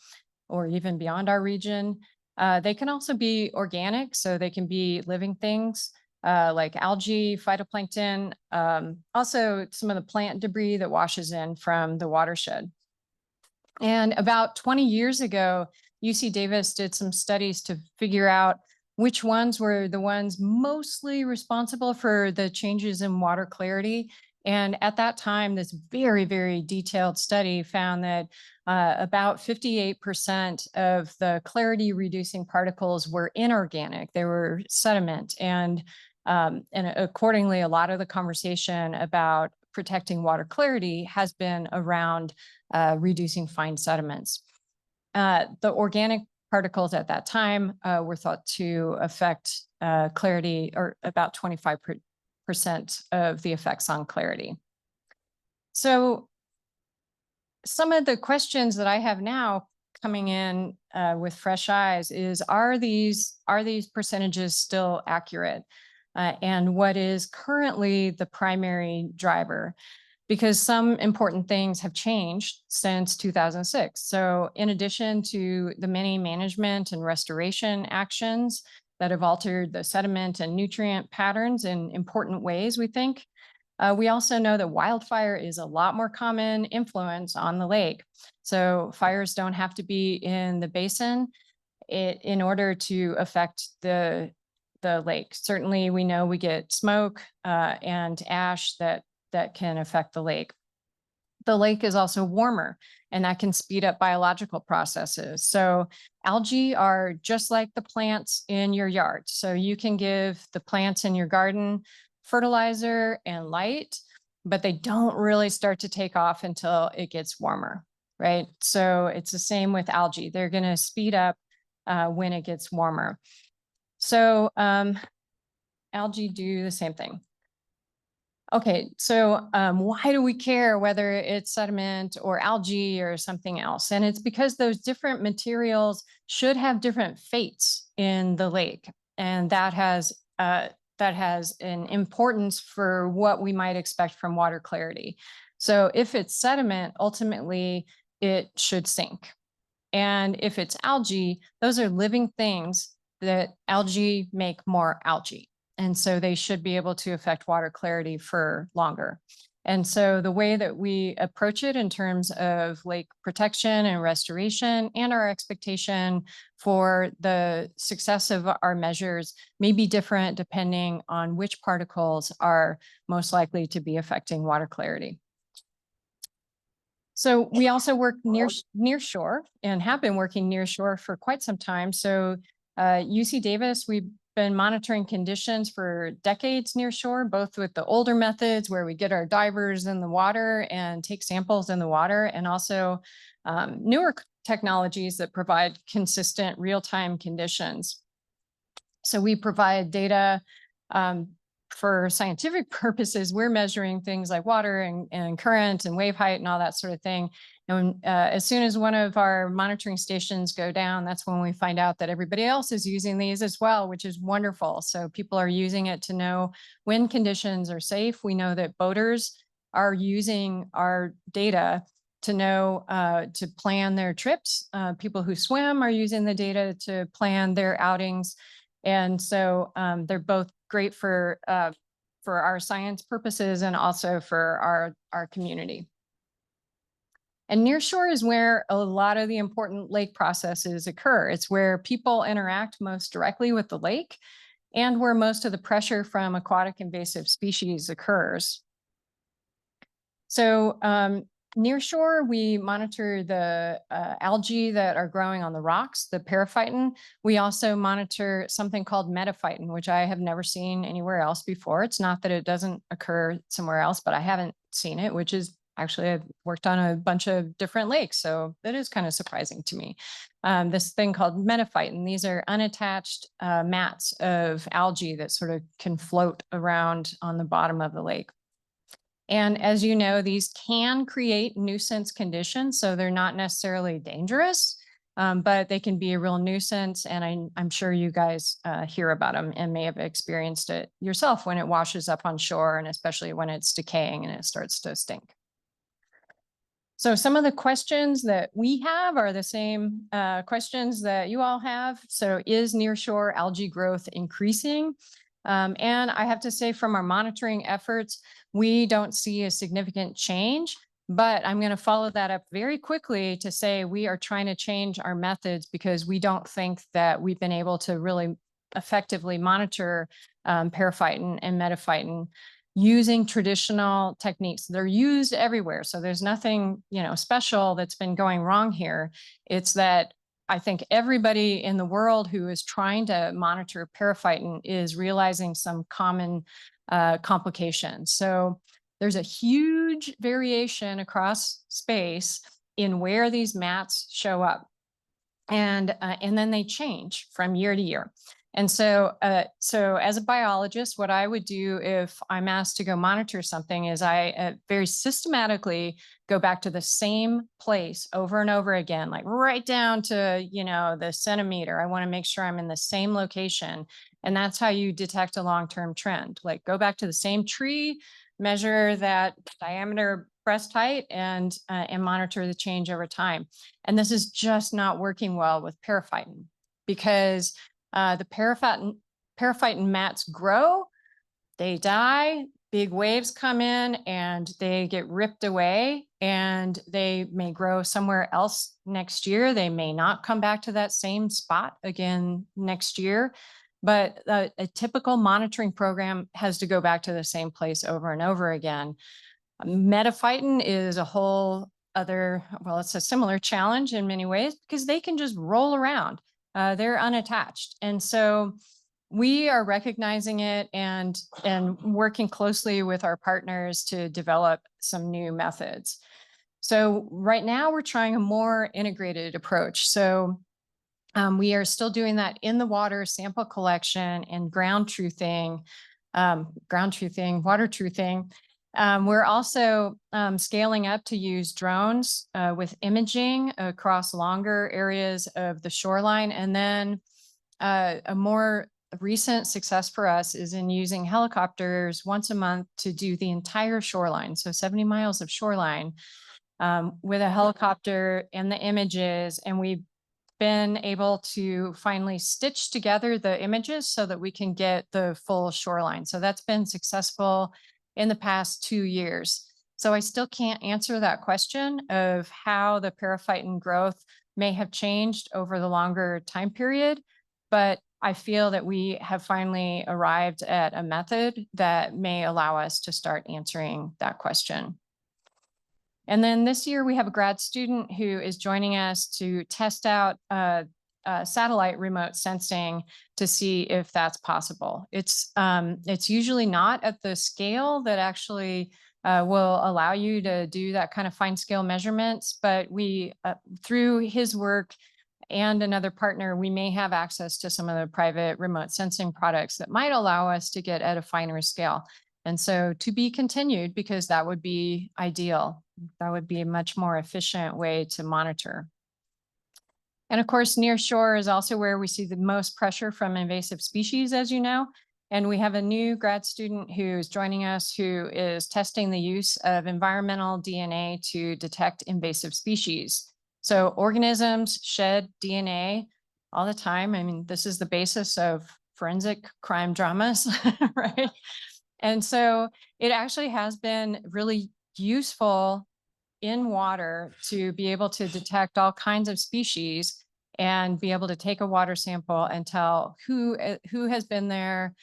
or even beyond our region. They can also be organic, so they can be living things like algae, phytoplankton, also some of the plant debris that washes in from the watershed. And about 20 years ago, UC Davis did some studies to figure out which ones were the ones mostly responsible for the changes in water clarity. And at that time, this very, very detailed study found that about 58% of the clarity reducing particles were inorganic. They were sediment. And accordingly, a lot of the conversation about protecting water clarity has been around reducing fine sediments. The organic particles at that time were thought to affect clarity, or about 25% of the effects on clarity. So some of the questions that I have now coming in with fresh eyes is, are these percentages still accurate? And what is currently the primary driver? Because some important things have changed since 2006. So in addition to the many management and restoration actions that have altered the sediment and nutrient patterns in important ways, we think, we also know that wildfire is a lot more common influence on the lake. So fires don't have to be in the basin in order to affect the lake. Certainly we know we get smoke and ash that can affect the lake. The lake is also warmer, and that can speed up biological processes. So algae are just like the plants in your yard. So you can give the plants in your garden fertilizer and light, but they don't really start to take off until it gets warmer, right? So it's the same with algae. They're going to speed up when it gets warmer. So algae do the same thing. Okay, so why do we care whether it's sediment or algae or something else? And it's because those different materials should have different fates in the lake. And that has an importance for what we might expect from water clarity. So if it's sediment, ultimately it should sink. And if it's algae, those are living things that algae make more algae. And so they should be able to affect water clarity for longer. And so the way that we approach it in terms of lake protection and restoration and our expectation for the success of our measures may be different depending on which particles are most likely to be affecting water clarity. So we also work near shore and have been working near shore for quite some time. So UC Davis, we've been monitoring conditions for decades near shore, both with the older methods where we get our divers in the water and take samples in the water, and also newer technologies that provide consistent real-time conditions. So we provide data for scientific purposes, we're measuring things like water and current and wave height and all that sort of thing. And as soon as one of our monitoring stations go down, that's when we find out that everybody else is using these as well, which is wonderful. So people are using it to know when conditions are safe. We know that boaters are using our data to know, to plan their trips. People who swim are using the data to plan their outings. And so they're both great for our science purposes and also for our community. And near shore is where a lot of the important lake processes occur. It's where people interact most directly with the lake and where most of the pressure from aquatic invasive species occurs. So near shore, we monitor the algae that are growing on the rocks, the periphyton. We also monitor something called metaphyton, which I have never seen anywhere else before. It's not that it doesn't occur somewhere else, but I haven't seen it, which is actually, I've worked on a bunch of different lakes, so that is kind of surprising to me. This thing called metaphyton, these are unattached mats of algae that sort of can float around on the bottom of the lake. And as you know, these can create nuisance conditions, so they're not necessarily dangerous, but they can be a real nuisance. And I'm sure you guys hear about them and may have experienced it yourself when it washes up on shore, and especially when it's decaying and it starts to stink. So some of the questions that we have are the same questions that you all have. So is nearshore algae growth increasing? And I have to say, from our monitoring efforts, we don't see a significant change, but I'm going to follow that up very quickly to say we are trying to change our methods because we don't think that we've been able to really effectively monitor periphyton and metaphyton using traditional techniques. They're used everywhere. So there's nothing, special that's been going wrong here. It's that I think everybody in the world who is trying to monitor periphyton is realizing some common complications. So there's a huge variation across space in where these mats show up. And then they change from year to year. And so as a biologist, what I would do if I'm asked to go monitor something is I very systematically go back to the same place over and over again, like right down to, the centimeter. I want to make sure I'm in the same location. And that's how you detect a long-term trend. Like go back to the same tree, measure that diameter breast height, and monitor the change over time. And this is just not working well with periphyton because the periphyton mats grow, they die, big waves come in and they get ripped away, and they may grow somewhere else next year. They may not come back to that same spot again next year. But a typical monitoring program has to go back to the same place over and over again. Metaphyton is a whole other, well, it's a similar challenge in many ways because they can just roll around. They're unattached. And so we are recognizing it and working closely with our partners to develop some new methods. So right now we're trying a more integrated approach. So we are still doing that in the water sample collection and ground truthing, water truthing. We're also scaling up to use drones with imaging across longer areas of the shoreline. And then a more recent success for us is in using helicopters once a month to do the entire shoreline. So 70 miles of shoreline with a helicopter and the images. And we've been able to finally stitch together the images so that we can get the full shoreline. So that's been successful in the past 2 years. So I still can't answer that question of how the periphyton growth may have changed over the longer time period, but I feel that we have finally arrived at a method that may allow us to start answering that question. And then this year we have a grad student who is joining us to test out satellite remote sensing to see if that's possible. It's usually not at the scale that actually will allow you to do that kind of fine scale measurements, but we, through his work and another partner, we may have access to some of the private remote sensing products that might allow us to get at a finer scale. And so to be continued, because that would be ideal. That would be a much more efficient way to monitor. And of course, near shore is also where we see the most pressure from invasive species, as you know. And we have a new grad student who's joining us who is testing the use of environmental DNA to detect invasive species. So organisms shed DNA all the time. I mean, this is the basis of forensic crime dramas, right? And so it actually has been really useful in water to be able to detect all kinds of species and be able to take a water sample and tell who has been there,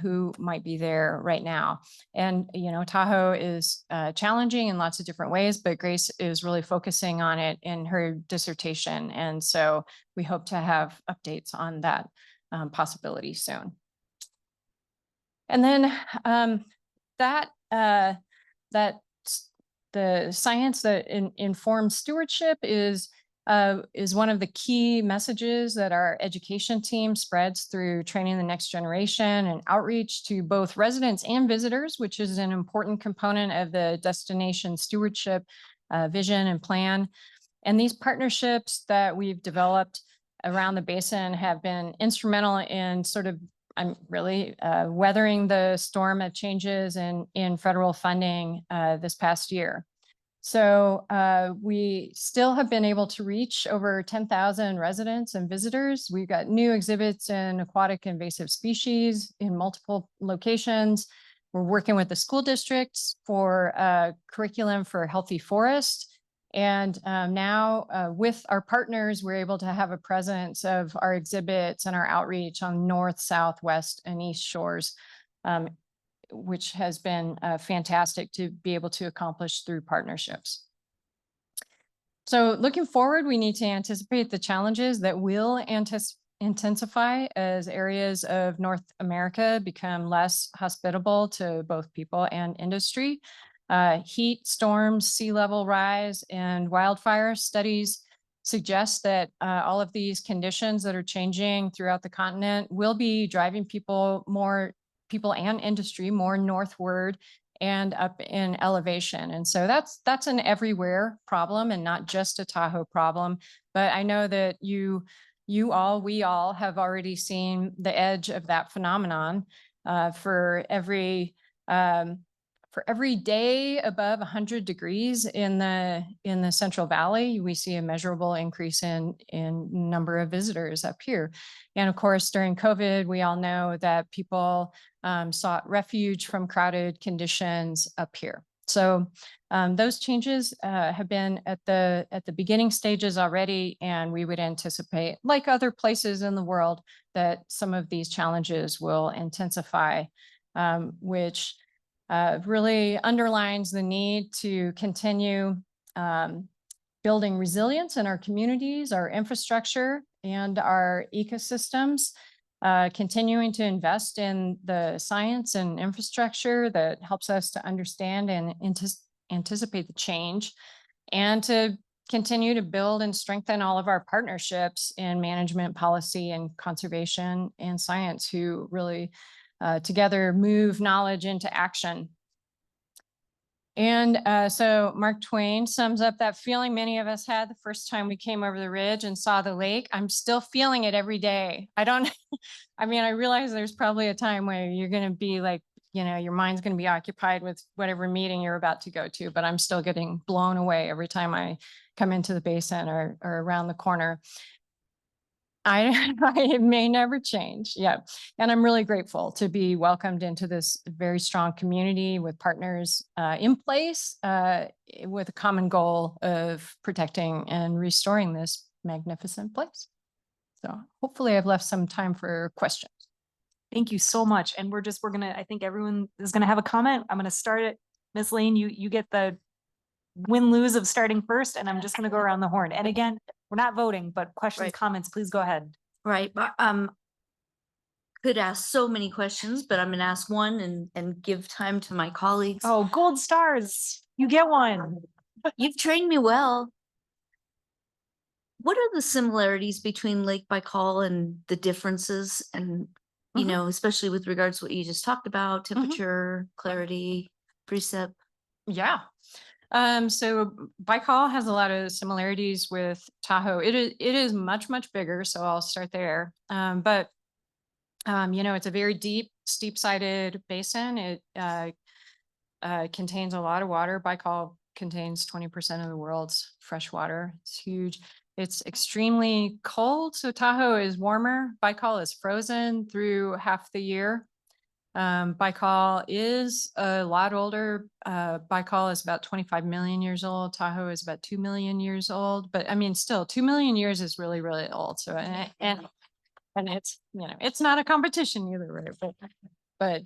who might be there right now. And, you know, Tahoe is challenging in lots of different ways, but Grace is really focusing on it in her dissertation. And so we hope to have updates on that possibility soon. And then the science that informs stewardship is one of the key messages that our education team spreads through training the next generation and outreach to both residents and visitors, which is an important component of the destination stewardship vision and plan. And these partnerships that we've developed around the basin have been instrumental in sort of really weathering the storm of changes in federal funding this past year. So we still have been able to reach over 10,000 residents and visitors. We've got new exhibits in aquatic invasive species in multiple locations. We're working with the school districts for a curriculum for healthy forest. And now with our partners, we're able to have a presence of our exhibits and our outreach on north, south, west, and east shores, which has been fantastic to be able to accomplish through partnerships. So looking forward, we need to anticipate the challenges that will intensify as areas of North America become less hospitable to both people and industry. Heat, storms, sea level rise, and wildfire studies suggest that all of these conditions that are changing throughout the continent will be driving people and industry more northward and up in elevation. And so that's an everywhere problem and not just a Tahoe problem. But I know that we all have already seen the edge of that phenomenon for every day above 100 degrees in the Central Valley, we see a measurable increase in number of visitors up here. And of course, during COVID, we all know that people sought refuge from crowded conditions up here. So those changes have been at the beginning stages already, and we would anticipate, like other places in the world, that some of these challenges will intensify, which really underlines the need to continue building resilience in our communities, our infrastructure, and our ecosystems, continuing to invest in the science and infrastructure that helps us to understand and anticipate the change, and to continue to build and strengthen all of our partnerships in management, policy, and conservation and science, who really together move knowledge into action. And so Mark Twain sums up that feeling many of us had the first time we came over the ridge and saw the lake. I'm still feeling it every day. I mean, I realize there's probably a time where you're going to be like, you know, your mind's going to be occupied with whatever meeting you're about to go to, but I'm still getting blown away every time I come into the basin or around the corner. It may never change. Yeah. And I'm really grateful to be welcomed into this very strong community with partners in place with a common goal of protecting and restoring this magnificent place. So hopefully I've left some time for questions. Thank you so much. And I think everyone is gonna have a comment. I'm gonna start it. Ms. Lane, you get the win-lose of starting first, and I'm just gonna go around the horn. And again, we're not voting, but questions, comments, please go ahead. Right, but could ask so many questions, but I'm gonna ask one and give time to my colleagues. Oh, gold stars, you get one. You've trained me well. what are the similarities between Lake Baikal and the differences? And, you Mhm. know, especially with regards to what you just talked about, temperature, clarity, precip. Yeah. So Baikal has a lot of similarities with Tahoe. It is much, much bigger. So I'll start there. But it's a very deep, steep-sided basin. It contains a lot of water. Baikal contains 20% of the world's fresh water. It's huge. It's extremely cold. So Tahoe is warmer. Baikal is frozen through half the year. Baikal is a lot older. Baikal is about 25 million years old. Tahoe is about 2 million years old. But I mean, still 2 million years is really, really old. So, and it's, it's not a competition either, right? But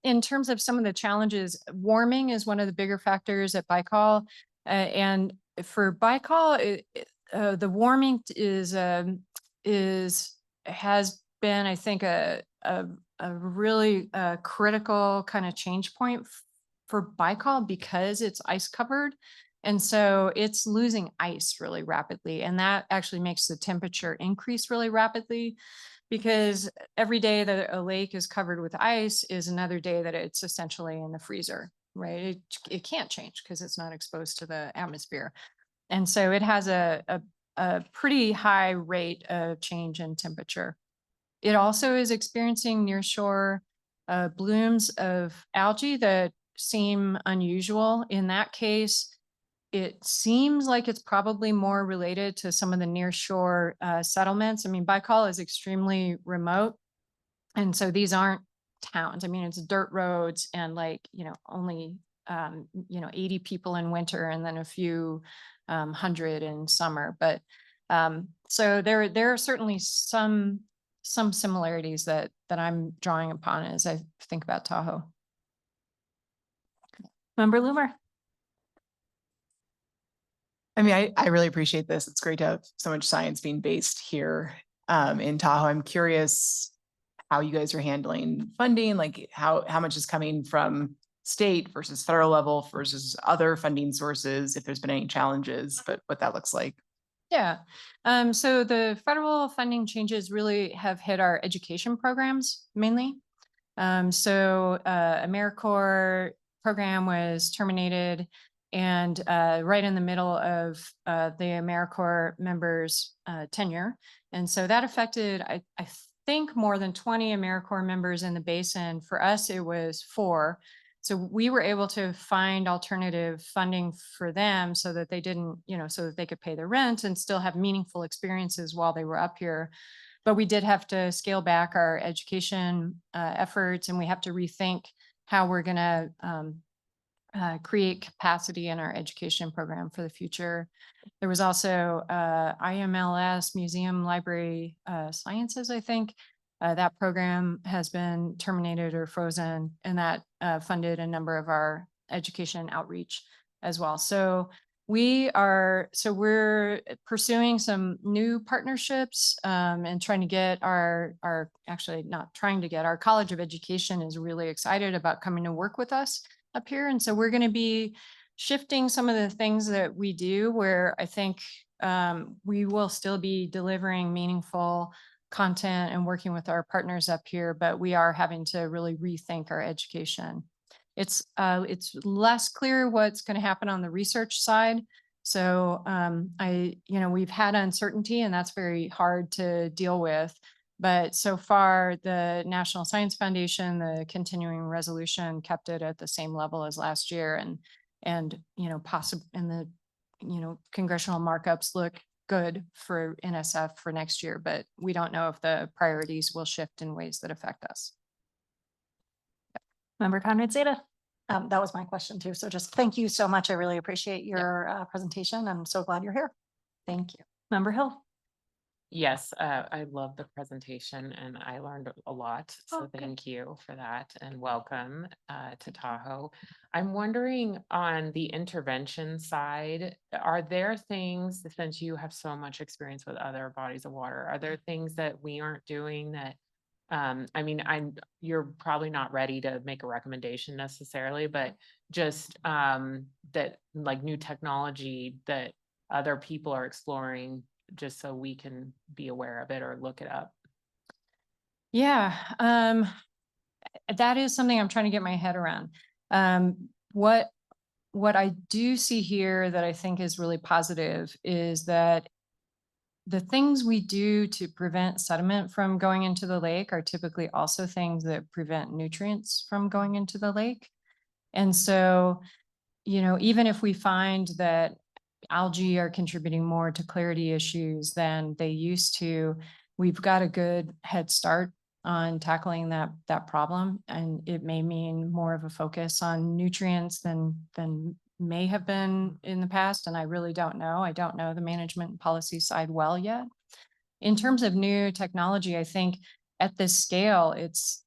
in terms of some of the challenges, warming is one of the bigger factors at Baikal. And for Baikal, the warming has been, I think, a really critical kind of change point for Baikal because it's ice covered. And so it's losing ice really rapidly. And that actually makes the temperature increase really rapidly, because every day that a lake is covered with ice is another day that it's essentially in the freezer, right? It can't change because it's not exposed to the atmosphere. And so it has a pretty high rate of change in temperature. It also is experiencing nearshore blooms of algae that seem unusual. In that case, it seems like it's probably more related to some of the nearshore settlements. I mean, Baikal is extremely remote. And so these aren't towns. I mean, it's dirt roads and only 80 people in winter and then a few hundred in summer. But so there are certainly some similarities that I'm drawing upon as I think about Tahoe. Member Loomer. I mean, I really appreciate this. It's great to have so much science being based here in Tahoe. I'm curious how you guys are handling funding, like how much is coming from state versus federal level versus other funding sources, if there's been any challenges, but what that looks like. Yeah. So the federal funding changes really have hit our education programs mainly. So AmeriCorps program was terminated, and right in the middle of the AmeriCorps members' tenure. And so that affected, I think, more than 20 AmeriCorps members in the basin. For us, it was 4. So we were able to find alternative funding for them so that they didn't, so that they could pay their rent and still have meaningful experiences while they were up here. But we did have to scale back our education efforts, and we have to rethink how we're going to create capacity in our education program for the future. There was also IMLS, Museum Library Sciences, I think. That program has been terminated or frozen, and that funded a number of our education outreach as well. So we're pursuing some new partnerships and trying to get our College of Education is really excited about coming to work with us up here. And so we're going to be shifting some of the things that we do, where I think we will still be delivering meaningful content and working with our partners up here, but we are having to really rethink our education. It's less clear what's going to happen on the research side. So we've had uncertainty, and that's very hard to deal with. But so far, the National Science Foundation, the continuing resolution, kept it at the same level as last year, and the congressional markups look good for NSF for next year, but we don't know if the priorities will shift in ways that affect us. Member Conrad Zeta. That was my question too. So just thank you so much. I really appreciate your presentation. I'm so glad you're here. Thank you. Member Hill. Yes, I love the presentation and I learned a lot. So thank you for that and welcome to Tahoe. I'm wondering, on the intervention side, are there things, since you have so much experience with other bodies of water, are there things that we aren't doing that, you're probably not ready to make a recommendation necessarily, but just that like new technology that other people are exploring just so we can be aware of it or look it up? Yeah, that is something I'm trying to get my head around. What I do see here that I think is really positive is that the things we do to prevent sediment from going into the lake are typically also things that prevent nutrients from going into the lake. And so, you know, even if we find that algae are contributing more to clarity issues than they used to, we've got a good head start on tackling that problem. And it may mean more of a focus on nutrients than may have been in the past. And I really don't know. I don't know the management policy side well yet. In terms of new technology, I think at this scale, it's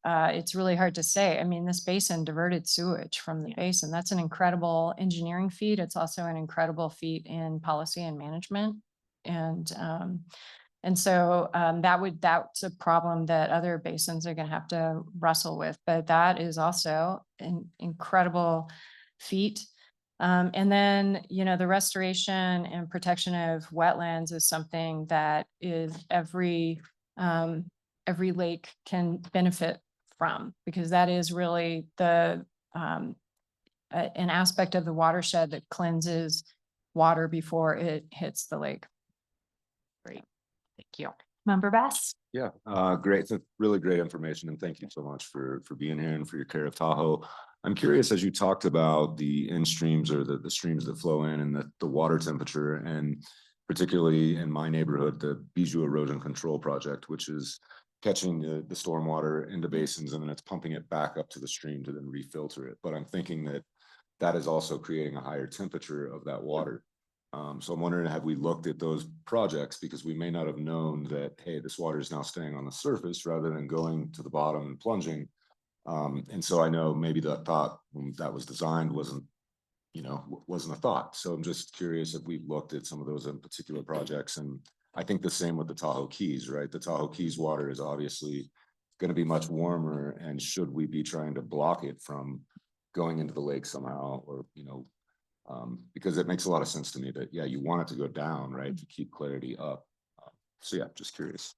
really hard to say. I mean, this basin diverted sewage from the basin. That's an incredible engineering feat. It's also an incredible feat in policy and management. And so that's a problem that other basins are going to have to wrestle with. But that is also an incredible feat. And then, you know, the restoration and protection of wetlands is something that is every lake can benefit from, because that is really the an aspect of the watershed that cleanses water before it hits the lake. Great. Thank you. Member Bass? Yeah, great. That's really great information. And thank you so much for being here and for your care of Tahoe. I'm curious, as you talked about the in streams or the streams that flow in and the water temperature, and particularly in my neighborhood, the Bijou Erosion Control Project, which is catching the stormwater into basins and then it's pumping it back up to the stream to then refilter it. But I'm thinking that that is also creating a higher temperature of that water. So I'm wondering, have we looked at those projects, because we may not have known that, hey, this water is now staying on the surface rather than going to the bottom and plunging. And so I know maybe the thought when that was designed wasn't a thought. So I'm just curious if we've looked at some of those in particular projects. And I think the same with the Tahoe Keys, right? The Tahoe Keys water is obviously going to be much warmer, and should we be trying to block it from going into the lake somehow, or because it makes a lot of sense to me that, yeah, you want it to go down, right, to keep clarity up. So yeah, just curious.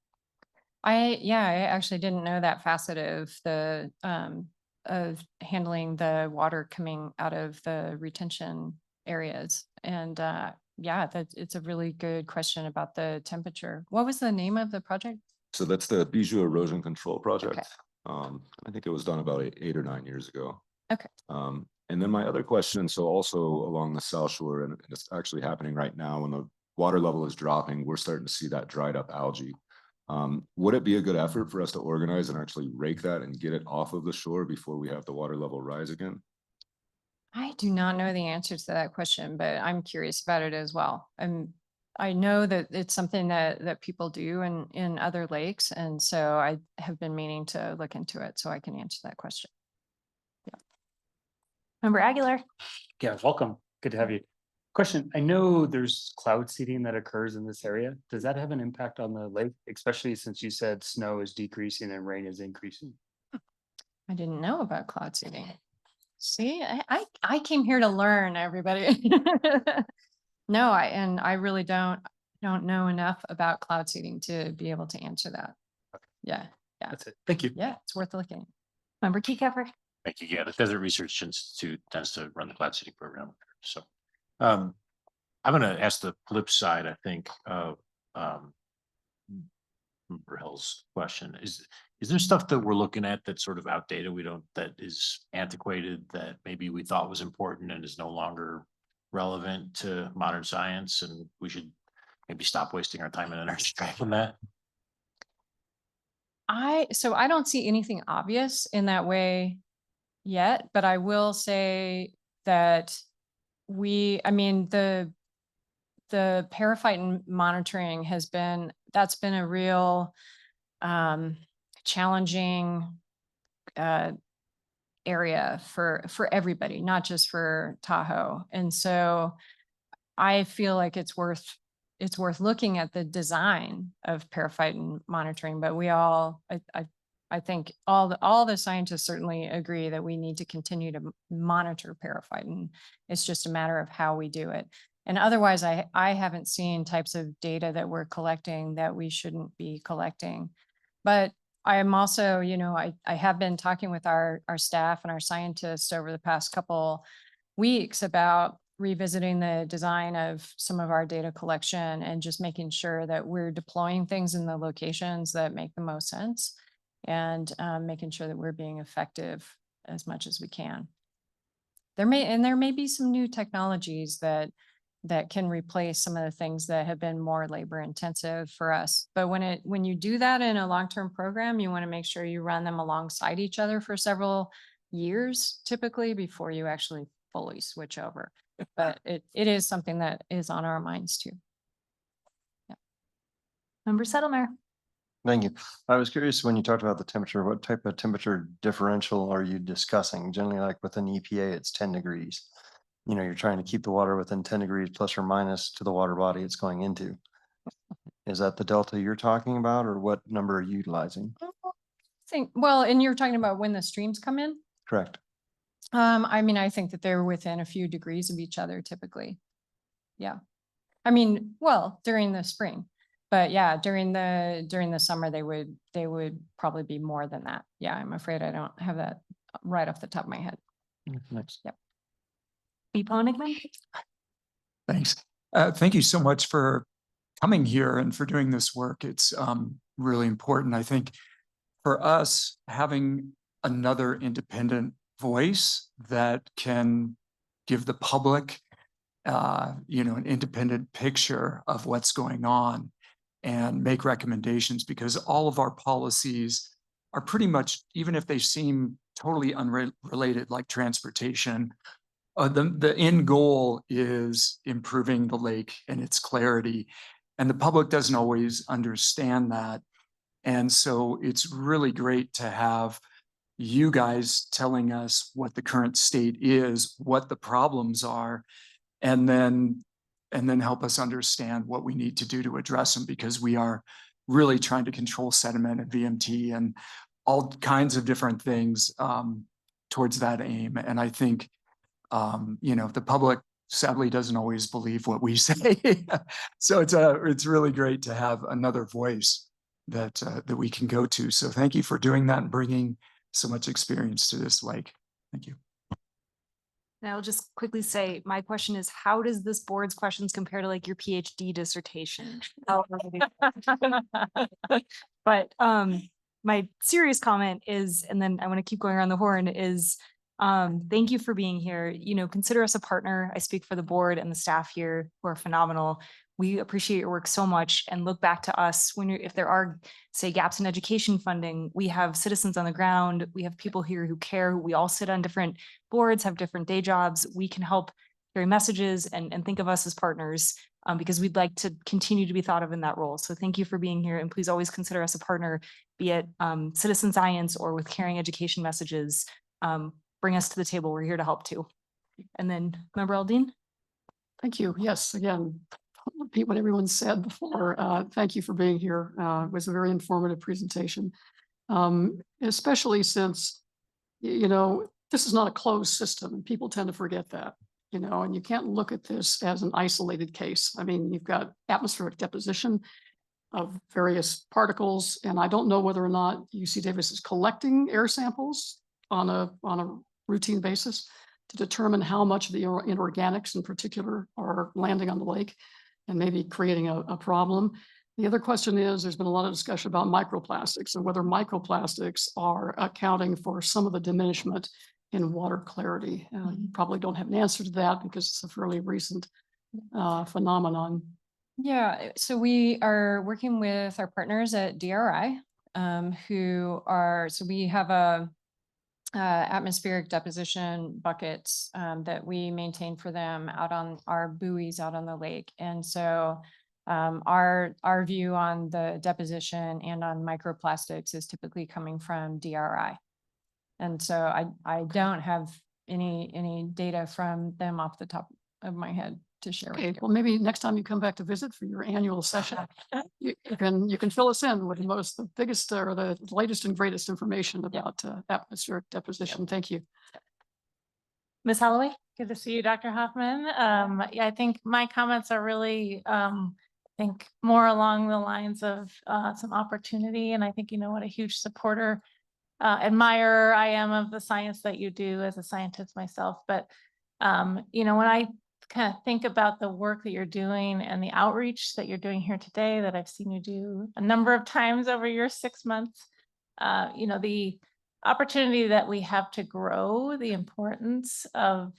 I actually didn't know that facet of the of handling the water coming out of the retention areas. And it's a really good question about the temperature. What was the name of the project? So that's the Bijou Erosion Control Project. Okay. I think it was done about 8 or 9 years ago. Okay. And then my other question, so also along the South Shore, and it's actually happening right now when the water level is dropping, we're starting to see that dried up algae. Would it be a good effort for us to organize and actually rake that and get it off of the shore before we have the water level rise again? I do not know the answer to that question, but I'm curious about it as well. I know that it's something that people do in other lakes. And so I have been meaning to look into it so I can answer that question. Member Aguilar? Yeah, welcome. Good to have you. Question, I know there's cloud seeding that occurs in this area. Does that have an impact on the lake, especially since you said snow is decreasing and rain is increasing? I didn't know about cloud seeding. See, I came here to learn, everybody. No, I really don't know enough about cloud seeding to be able to answer that. Okay. Yeah. That's it. Thank you. Yeah, it's worth looking. Member Keycover? Thank you. Yeah, the Desert Research Institute tends to run the cloud seeding program. So I'm going to ask the flip side, I think, of Hill's question. Is there stuff that we're looking at that's sort of outdated, that is antiquated, that maybe we thought was important and is no longer relevant to modern science, and we should maybe stop wasting our time and energy tracking that? So I don't see anything obvious in that way yet, but I will say that the periphyton monitoring that's been a real challenging area for everybody, not just for Tahoe. And so I feel like it's worth looking at the design of periphyton monitoring, but I think all the scientists certainly agree that we need to continue to monitor periphyton. It's just a matter of how we do it. And otherwise, I haven't seen types of data that we're collecting that we shouldn't be collecting. But I am also, you know, I have been talking with our staff and our scientists over the past couple weeks about revisiting the design of some of our data collection and just making sure that we're deploying things in the locations that make the most sense and making sure that we're being effective as much as we can. There may be some new technologies that can replace some of the things that have been more labor intensive for us. But when you do that in a long-term program, you want to make sure you run them alongside each other for several years typically before you actually fully switch over. But it is something that is on our minds too. Yeah. Member Settlemeyer. Thank you. I was curious when you talked about the temperature, what type of temperature differential are you discussing? Generally, like with an EPA, it's 10 degrees. You know, you're trying to keep the water within 10 degrees plus or minus to the water body it's going into. Is that the delta you're talking about, or what number are you utilizing? Well, and you're talking about when the streams come in? Correct. I mean, I think that they're within a few degrees of each other typically. Yeah. I mean, well, during the spring, but yeah, during the summer, they would probably be more than that. Yeah, I'm afraid I don't have that right off the top of my head. Next. Yep. Thanks. Thank you so much for coming here and for doing this work. It's really important. I think for us, having another independent voice that can give the public, you know, an independent picture of what's going on and make recommendations, because all of our policies are pretty much, even if they seem totally unrelated, like transportation, the end goal is improving the lake and its clarity. And the public doesn't always understand that. And so it's really great to have you guys telling us what the current state is, what the problems are, and then help us understand what we need to do to address them, because we are really trying to control sediment and VMT and all kinds of different things towards that aim. And I think, you know, the public sadly doesn't always believe what we say. So it's really great to have another voice that we can go to. So thank you for doing that and bringing so much experience to this lake. Thank you. And I'll just quickly say, my question is, how does this board's questions compare to like your PhD dissertation? But my serious comment is, and then I want to keep going around the horn, is thank you for being here. You know, consider us a partner. I speak for the board and the staff here who are phenomenal. We appreciate your work so much, and look back to us when if there are, say, gaps in education funding. We have citizens on the ground. We have people here who care. We all sit on different boards, have different day jobs. We can help carry messages and think of us as partners because we'd like to continue to be thought of in that role. So thank you for being here, and please always consider us a partner, be it citizen science or with carrying education messages. Bring us to the table. We're here to help too. And then Member Aldine. Thank you. Yes, again, I'll repeat what everyone said before. Thank you for being here. It was a very informative presentation, especially since, you know, this is not a closed system and people tend to forget that, you know, and you can't look at this as an isolated case. I mean, you've got atmospheric deposition of various particles, and I don't know whether or not UC Davis is collecting air samples on a routine basis to determine how much of the inorganics in particular are landing on the lake and maybe creating a problem. The other question is, there's been a lot of discussion about microplastics and whether microplastics are accounting for some of the diminishment in water clarity. You probably don't have an answer to that because it's a fairly recent phenomenon. Yeah, so we are working with our partners at DRI, so we have atmospheric deposition buckets that we maintain for them out on our buoys out on the lake. And so our view on the deposition and on microplastics is typically coming from DRI. And so I don't have any data from them off the top of my head to share. Okay, well, maybe next time you come back to visit for your annual session, you can fill us in with the biggest or the latest and greatest information about atmospheric deposition. Thank you. Ms. Holloway, Good to see you, Dr. Hoffman. Yeah, I think my comments are really, I think more along the lines of some opportunity. And I think, you know, what a huge supporter, admirer I am of the science that you do as a scientist myself. But, you know, when I kind of think about the work that you're doing and the outreach that you're doing here today, that I've seen you do a number of times over your 6 months, you know, the opportunity that we have to grow the importance of,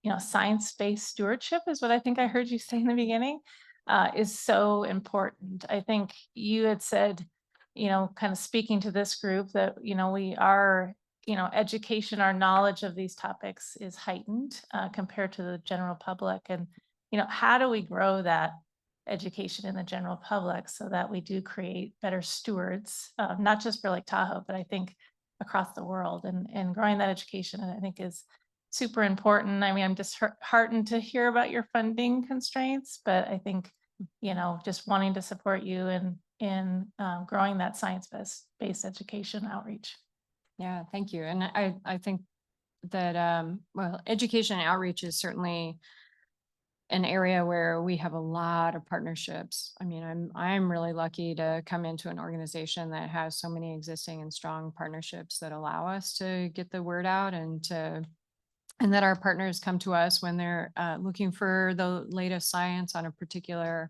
you know, science-based stewardship is what I think I heard you say in the beginning, is so important. I think you had said, you know, kind of speaking to this group that, you know, we are, you know, education, our knowledge of these topics is heightened compared to the general public. And, you know, how do we grow that education in the general public so that we do create better stewards, not just for Lake Tahoe, but I think across the world, and growing that education, I think is super important. I mean, I'm disheartened to hear about your funding constraints, but I think, you know, just wanting to support you in growing that science-based education outreach. Yeah, thank you. And I think that, well, education and outreach is certainly an area where we have a lot of partnerships. I mean, I'm really lucky to come into an organization that has so many existing and strong partnerships that allow us to get the word out, and that our partners come to us when they're looking for the latest science on a particular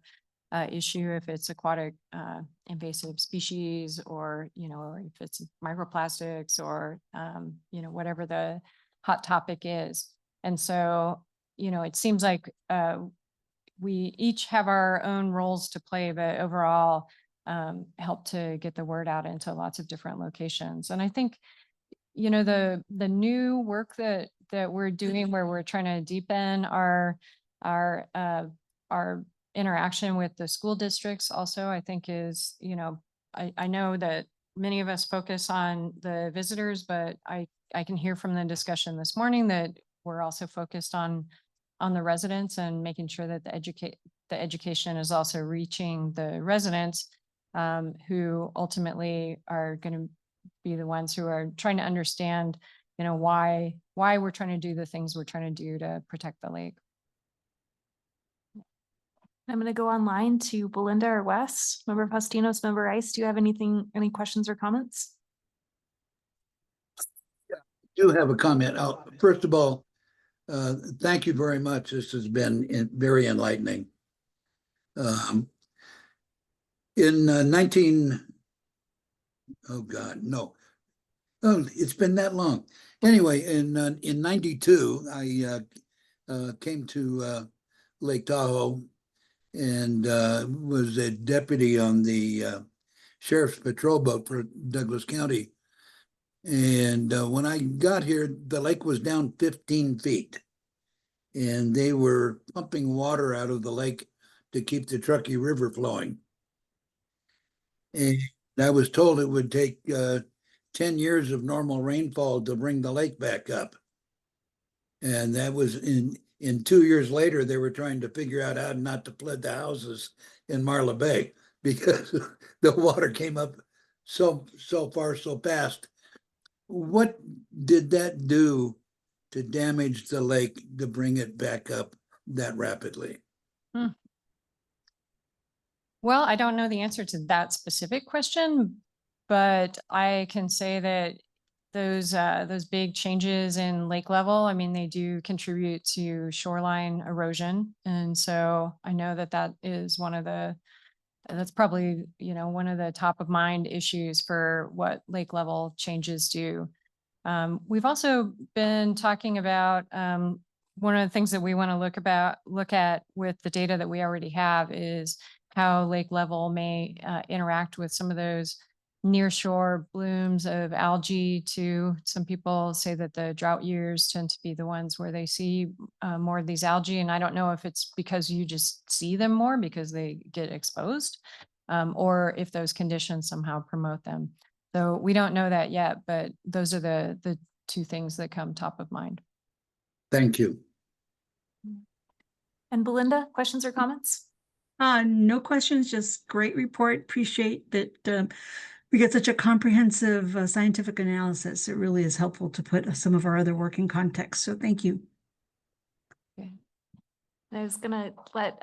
issue, if it's aquatic invasive species, or, you know, or if it's microplastics, or, you know, whatever the hot topic is. And so, you know, it seems like we each have our own roles to play, but overall help to get the word out into lots of different locations. And I think, you know, the new work that we're doing, where we're trying to deepen our interaction with the school districts also, I think is, you know, I know that many of us focus on the visitors, but I can hear from the discussion this morning that we're also focused on the residents, and making sure that the education is also reaching the residents, who ultimately are going to be the ones who are trying to understand, you know, why we're trying to do the things we're trying to do to protect the lake. I'm going to go online to Belinda or Wes. Member Fastinos, Member Rice, do you have any questions or comments? Do have a comment. First of all, thank you very much. This has been very enlightening. It's been that long. Anyway, in 92, I came to Lake Tahoe and was a deputy on the sheriff's patrol boat for Douglas County. And when I got here, the lake was down 15 feet. And they were pumping water out of the lake to keep the Truckee River flowing. And I was told it would take 10 years of normal rainfall to bring the lake back up. And that was in 2 years later, they were trying to figure out how not to flood the houses in Marla Bay because the water came up so far, so fast. What did that do to damage the lake to bring it back up that rapidly? Well, I don't know the answer to that specific question, but I can say that those big changes in lake level, I mean, they do contribute to shoreline erosion. And so I know that is that's probably, you know, one of the top of mind issues for what lake level changes do. We've also been talking about one of the things that we want to look at with the data that we already have is how lake level may interact with some of those near shore blooms of algae too. Some people say that the drought years tend to be the ones where they see more of these algae. And I don't know if it's because you just see them more because they get exposed, or if those conditions somehow promote them. So we don't know that yet, but those are the two things that come top of mind. Thank you. And Belinda, questions or comments? No questions, just great report. Appreciate that we get such a comprehensive scientific analysis. It really is helpful to put some of our other work in context. So thank you. I was gonna let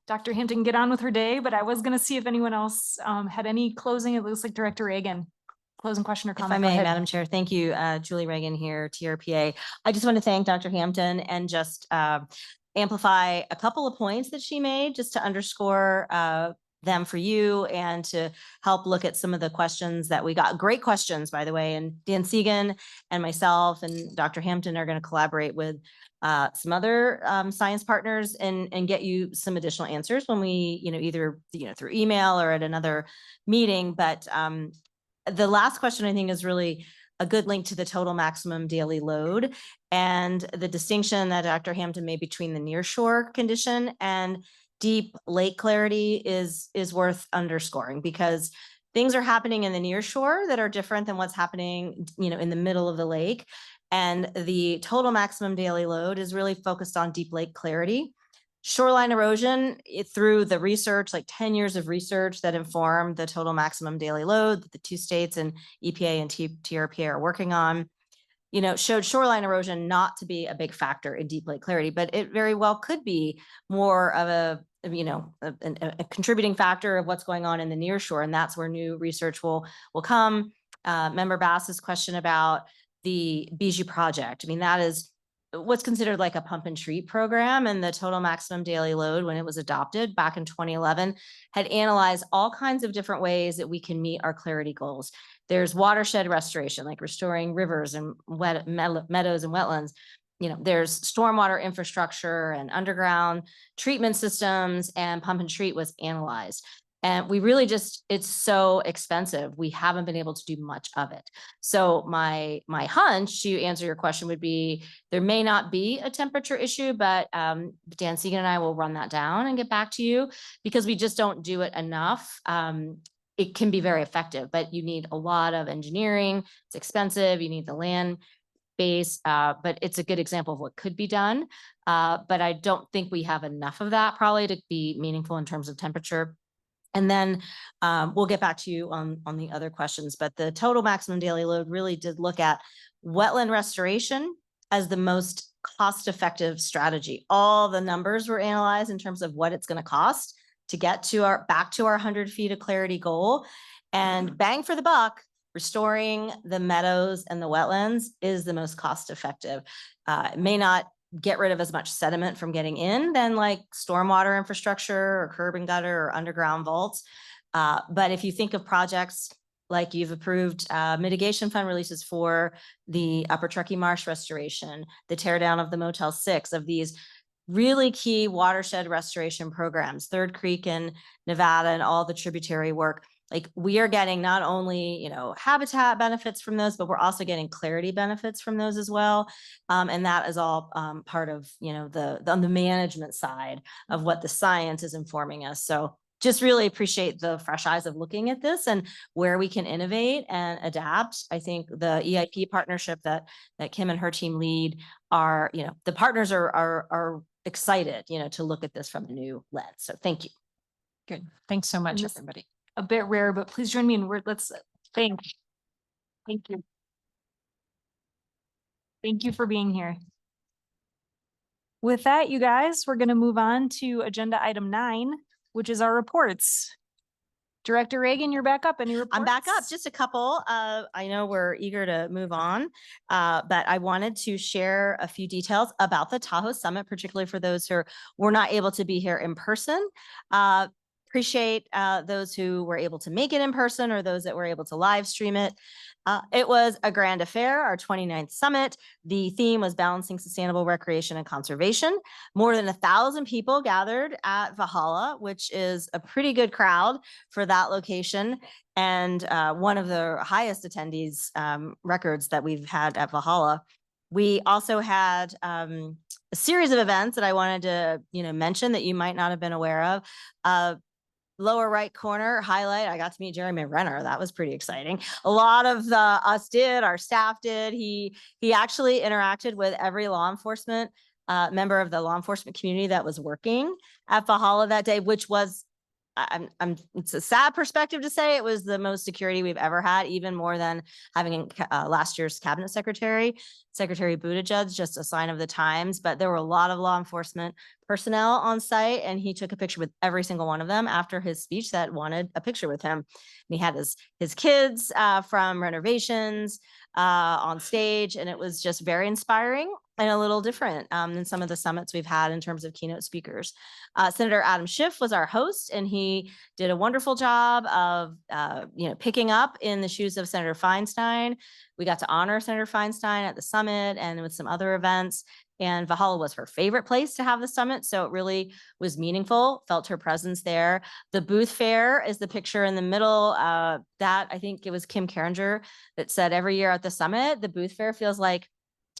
Dr. Hampton get on with her day, but I was gonna see if anyone else had any closing. It looks like Director Reagan. Closing question or If I comment? Go may, ahead. Madam Chair, thank you. Julie Reagan here, TRPA. I just want to thank Dr. Hampton and just amplify a couple of points that she made just to underscore them for you and to help look at some of the questions that we got. Great questions, by the way. And Dan Segan and myself and Dr. Hampton are going to collaborate with some other science partners and get you some additional answers when we, either, through email or at another meeting. But the last question I think is really a good link to the total maximum daily load and the distinction that Dr. Hampton made between the nearshore condition and deep lake clarity is worth underscoring because things are happening in the nearshore that are different than what's happening, in the middle of the lake. And the total maximum daily load is really focused on deep lake clarity. Shoreline erosion through the research, like 10 years of research that informed the total maximum daily load that the two states and EPA and TRPA are working on, showed shoreline erosion not to be a big factor in deep lake clarity, but it very well could be more of a contributing factor of what's going on in the near shore. And that's where new research will come. Member Bass's question about the Bijou project. I mean, that is what's considered like a pump and treat program, and the total maximum daily load when it was adopted back in 2011 had analyzed all kinds of different ways that we can meet our clarity goals. There's watershed restoration, like restoring rivers and meadows and wetlands. There's stormwater infrastructure and underground treatment systems, and pump and treat was analyzed. And we really it's so expensive. We haven't been able to do much of it. So my hunch to answer your question would be, there may not be a temperature issue, but Dan Segan and I will run that down and get back to you because we just don't do it enough. It can be very effective, but you need a lot of engineering. It's expensive. You need the land base, but it's a good example of what could be done. But I don't think we have enough of that probably to be meaningful in terms of temperature. And then we'll get back to you on the other questions, but the total maximum daily load really did look at wetland restoration as the most cost-effective strategy. All the numbers were analyzed in terms of what it's going to cost to get to back to our 100 feet of clarity goal, and bang for the buck, restoring the meadows and the wetlands is the most cost-effective. It may not get rid of as much sediment from getting in than like stormwater infrastructure or curb and gutter or underground vaults. But if you think of projects like you've approved mitigation fund releases for the Upper Truckee Marsh restoration, the tear down of the Motel 6, of these really key watershed restoration programs, Third Creek in Nevada and all the tributary work, like we are getting not only, habitat benefits from those, but we're also getting clarity benefits from those as well. And that is all part of, on the management side of what the science is informing us. So just really appreciate the fresh eyes of looking at this and where we can innovate and adapt. I think the EIP partnership that Kim and her team lead are, the partners are excited, to look at this from a new lens. So thank you. Good. Thanks so much, everybody. A bit rare, but please join me in let's thank you. Thank you for being here. With that, you guys, we're going to move on to agenda item 9, which is our reports. Director Reagan, you're back up. Any reports? I'm back up. Just a couple. I know we're eager to move on, but I wanted to share a few details about the Tahoe Summit, particularly for those who were not able to be here in person. Appreciate those who were able to make it in person or those that were able to live stream it. It was a grand affair, our 29th summit. The theme was balancing sustainable recreation and conservation. More than 1,000 people gathered at Valhalla, which is a pretty good crowd for that location. And one of the highest attendees records that we've had at Valhalla. We also had a series of events that I wanted to mention that you might not have been aware of. Lower right corner highlight, I got to meet Jeremy Renner. That was pretty exciting. A lot of our staff did. He actually interacted with every law enforcement member of the law enforcement community that was working at Valhalla that day, which was it's a sad perspective to say it was the most security we've ever had, even more than having last year's cabinet secretary, Secretary Buttigieg, just a sign of the times. But there were a lot of law enforcement personnel on site, and he took a picture with every single one of them after his speech that wanted a picture with him. And he had his kids from renovations on stage, and it was just very inspiring and a little different than some of the summits we've had in terms of keynote speakers. Senator Adam Schiff was our host, and he did a wonderful job of picking up in the shoes of Senator Feinstein. We got to honor Senator Feinstein at the summit and with some other events. And Valhalla was her favorite place to have the summit, so it really was meaningful, felt her presence there. The booth fair is the picture in the middle. That I think it was Kim Carringer that said every year at the summit, the booth fair feels like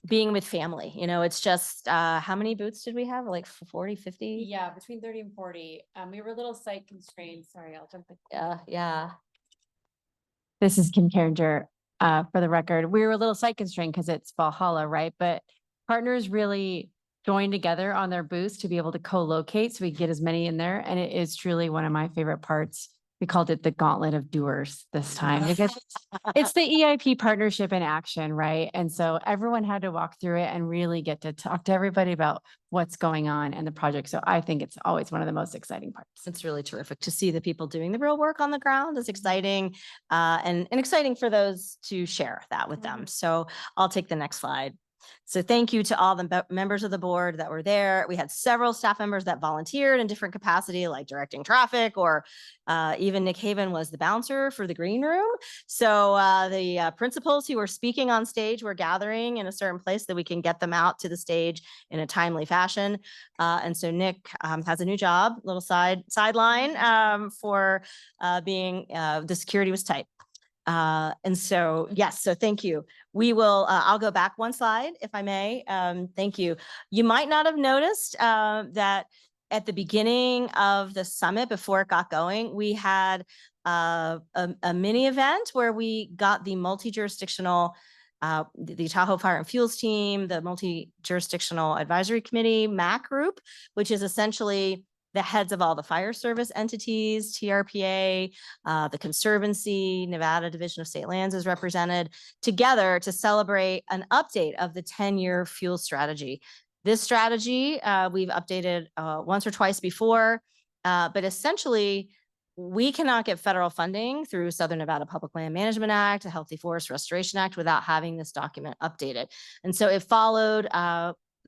being with family. It's just, how many booths did we have? Like 40, 50? Yeah, between 30 and 40. We were a little site constrained. Sorry, I'll jump in. Yeah. This is Kim Carringer, for the record. We were a little site constrained because it's Valhalla, right? But partners really joined together on their booths to be able to co-locate so we get as many in there. And it is truly one of my favorite parts. We called it the gauntlet of doers this time because it's the EIP partnership in action, right? And so everyone had to walk through it and really get to talk to everybody about what's going on and the project. So I think it's always one of the most exciting parts. It's really terrific to see the people doing the real work on the ground. Is exciting and exciting for those to share that with them. So I'll take the next slide. So thank you to all the members of the board that were there. We had several staff members that volunteered in different capacity, like directing traffic, or even Nick Haven was the bouncer for the green room. So the principals who were speaking on stage were gathering in a certain place that we can get them out to the stage in a timely fashion. And so Nick has a new job, little sideline for being the security was tight. And so, yes, so thank you. We will, I'll go back one slide if I may. Thank you. You might not have noticed that at the beginning of the summit, before it got going, we had a mini event where we got the multi-jurisdictional, the Tahoe Fire and Fuels team, the multi-jurisdictional advisory committee, MAC group, which is essentially the heads of all the fire service entities, TRPA, the Conservancy, Nevada Division of State Lands is represented together to celebrate an update of the 10-year fuel strategy. This strategy we've updated once or twice before, but essentially we cannot get federal funding through Southern Nevada Public Land Management Act, a Healthy Forest Restoration Act, without having this document updated. And so it followed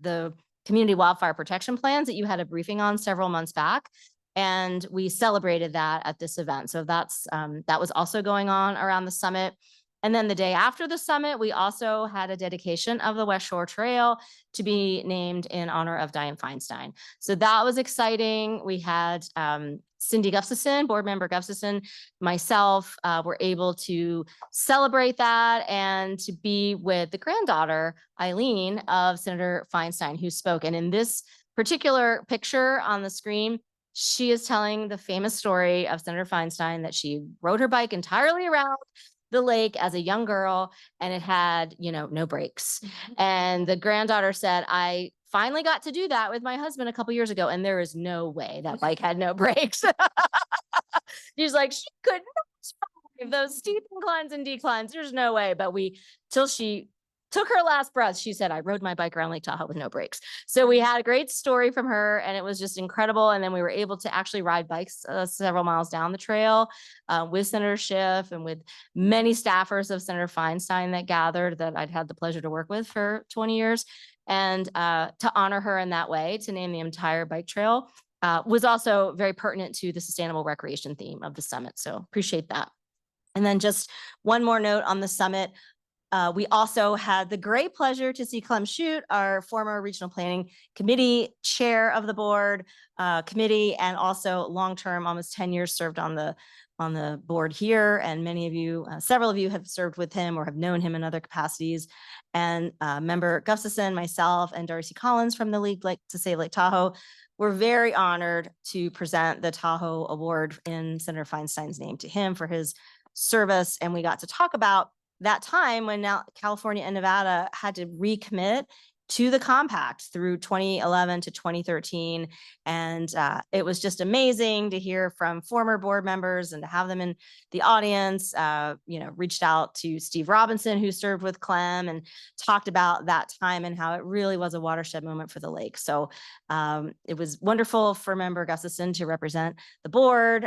the community wildfire protection plans that you had a briefing on several months back. And we celebrated that at this event. So that's that was also going on around the summit. And then the day after the summit, we also had a dedication of the West Shore Trail to be named in honor of Dianne Feinstein. So that was exciting. We had Cindy Gustafson, board member Gustafson, myself were able to celebrate that and to be with the granddaughter, Eileen, of Senator Feinstein, who spoke. And in this particular picture on the screen, she is telling the famous story of Senator Feinstein that she rode her bike entirely around the lake as a young girl, and it had, no brakes. And the granddaughter said, I finally got to do that with my husband a couple years ago, and there is no way that bike had no brakes. She's like, she could not survive those steep inclines and declines. There's no way. But till she took her last breath, she said, I rode my bike around Lake Tahoe with no brakes. So we had a great story from her, and it was just incredible. And then we were able to actually ride bikes several miles down the trail with Senator Schiff and with many staffers of Senator Feinstein that gathered that I'd had the pleasure to work with for 20 years. And to honor her in that way, to name the entire bike trail was also very pertinent to the sustainable recreation theme of the summit. So appreciate that. And then just one more note on the summit. We also had the great pleasure to see Clem Shute, our former regional planning committee chair of the board committee, and also long-term, almost 10 years served on the board here. And many of you, several of you have served with him or have known him in other capacities. And member Gustafson, myself, and Darcy Collins from the League to Save Lake Tahoe, we're very honored to present the Tahoe Award in Senator Feinstein's name to him for his service. And we got to talk about that time when now California and Nevada had to recommit to the compact through 2011 to 2013. And it was just amazing to hear from former board members and to have them in the audience. Reached out to Steve Robinson, who served with Clem, and talked about that time and how it really was a watershed moment for the lake. So it was wonderful for Member Gustafson to represent the board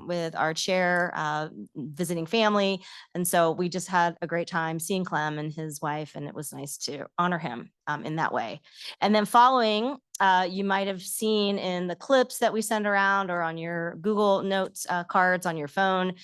with our chair, visiting family. And so we just had a great time seeing Clem and his wife, and it was nice to honor him in that way. And then following, you might have seen in the clips that we send around or on your Google Notes cards on your phone,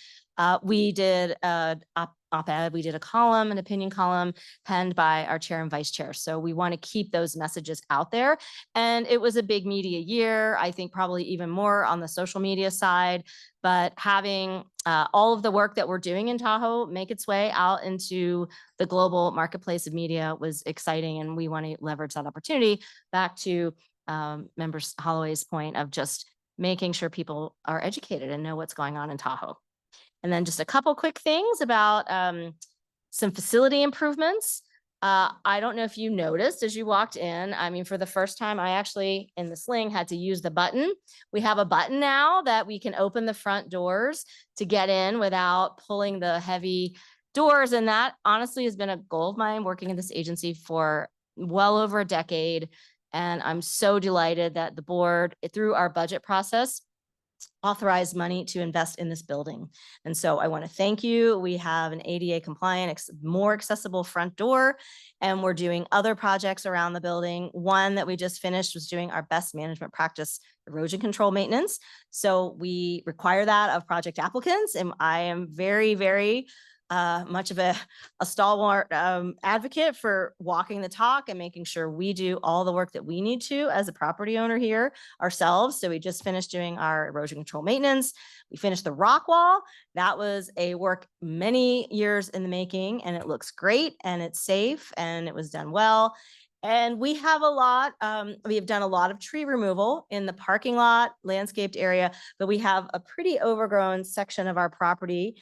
we did an op-ed, we did a column, an opinion column penned by our chair and vice chair. So we want to keep those messages out there. And it was a big media year, I think probably even more on the social media side, but having all of the work that we're doing in Tahoe make its way out into the global marketplace of media was exciting. And we want to leverage that opportunity back to Member Holloway's point of just making sure people are educated and know what's going on in Tahoe. And then just a couple quick things about some facility improvements. I don't know if you noticed as you walked in, I mean, for the first time, I actually in the sling had to use the button. We have a button now that we can open the front doors to get in without pulling the heavy doors. And that honestly has been a goal of mine working in this agency for well over a decade. And I'm so delighted that the board, through our budget process, authorized money to invest in this building. And so I want to thank you. We have an ADA compliant, more accessible front door, and we're doing other projects around the building. One that we just finished was doing our best management practice erosion control maintenance. So we require that of project applicants. And I am very, very much of a stalwart advocate for walking the talk and making sure we do all the work that we need to as a property owner here ourselves. So we just finished doing our erosion control maintenance. We finished the rock wall. That was a work many years in the making, and it looks great and it's safe and it was done well. And we have we have done a lot of tree removal in the parking lot, landscaped area, but we have a pretty overgrown section of our property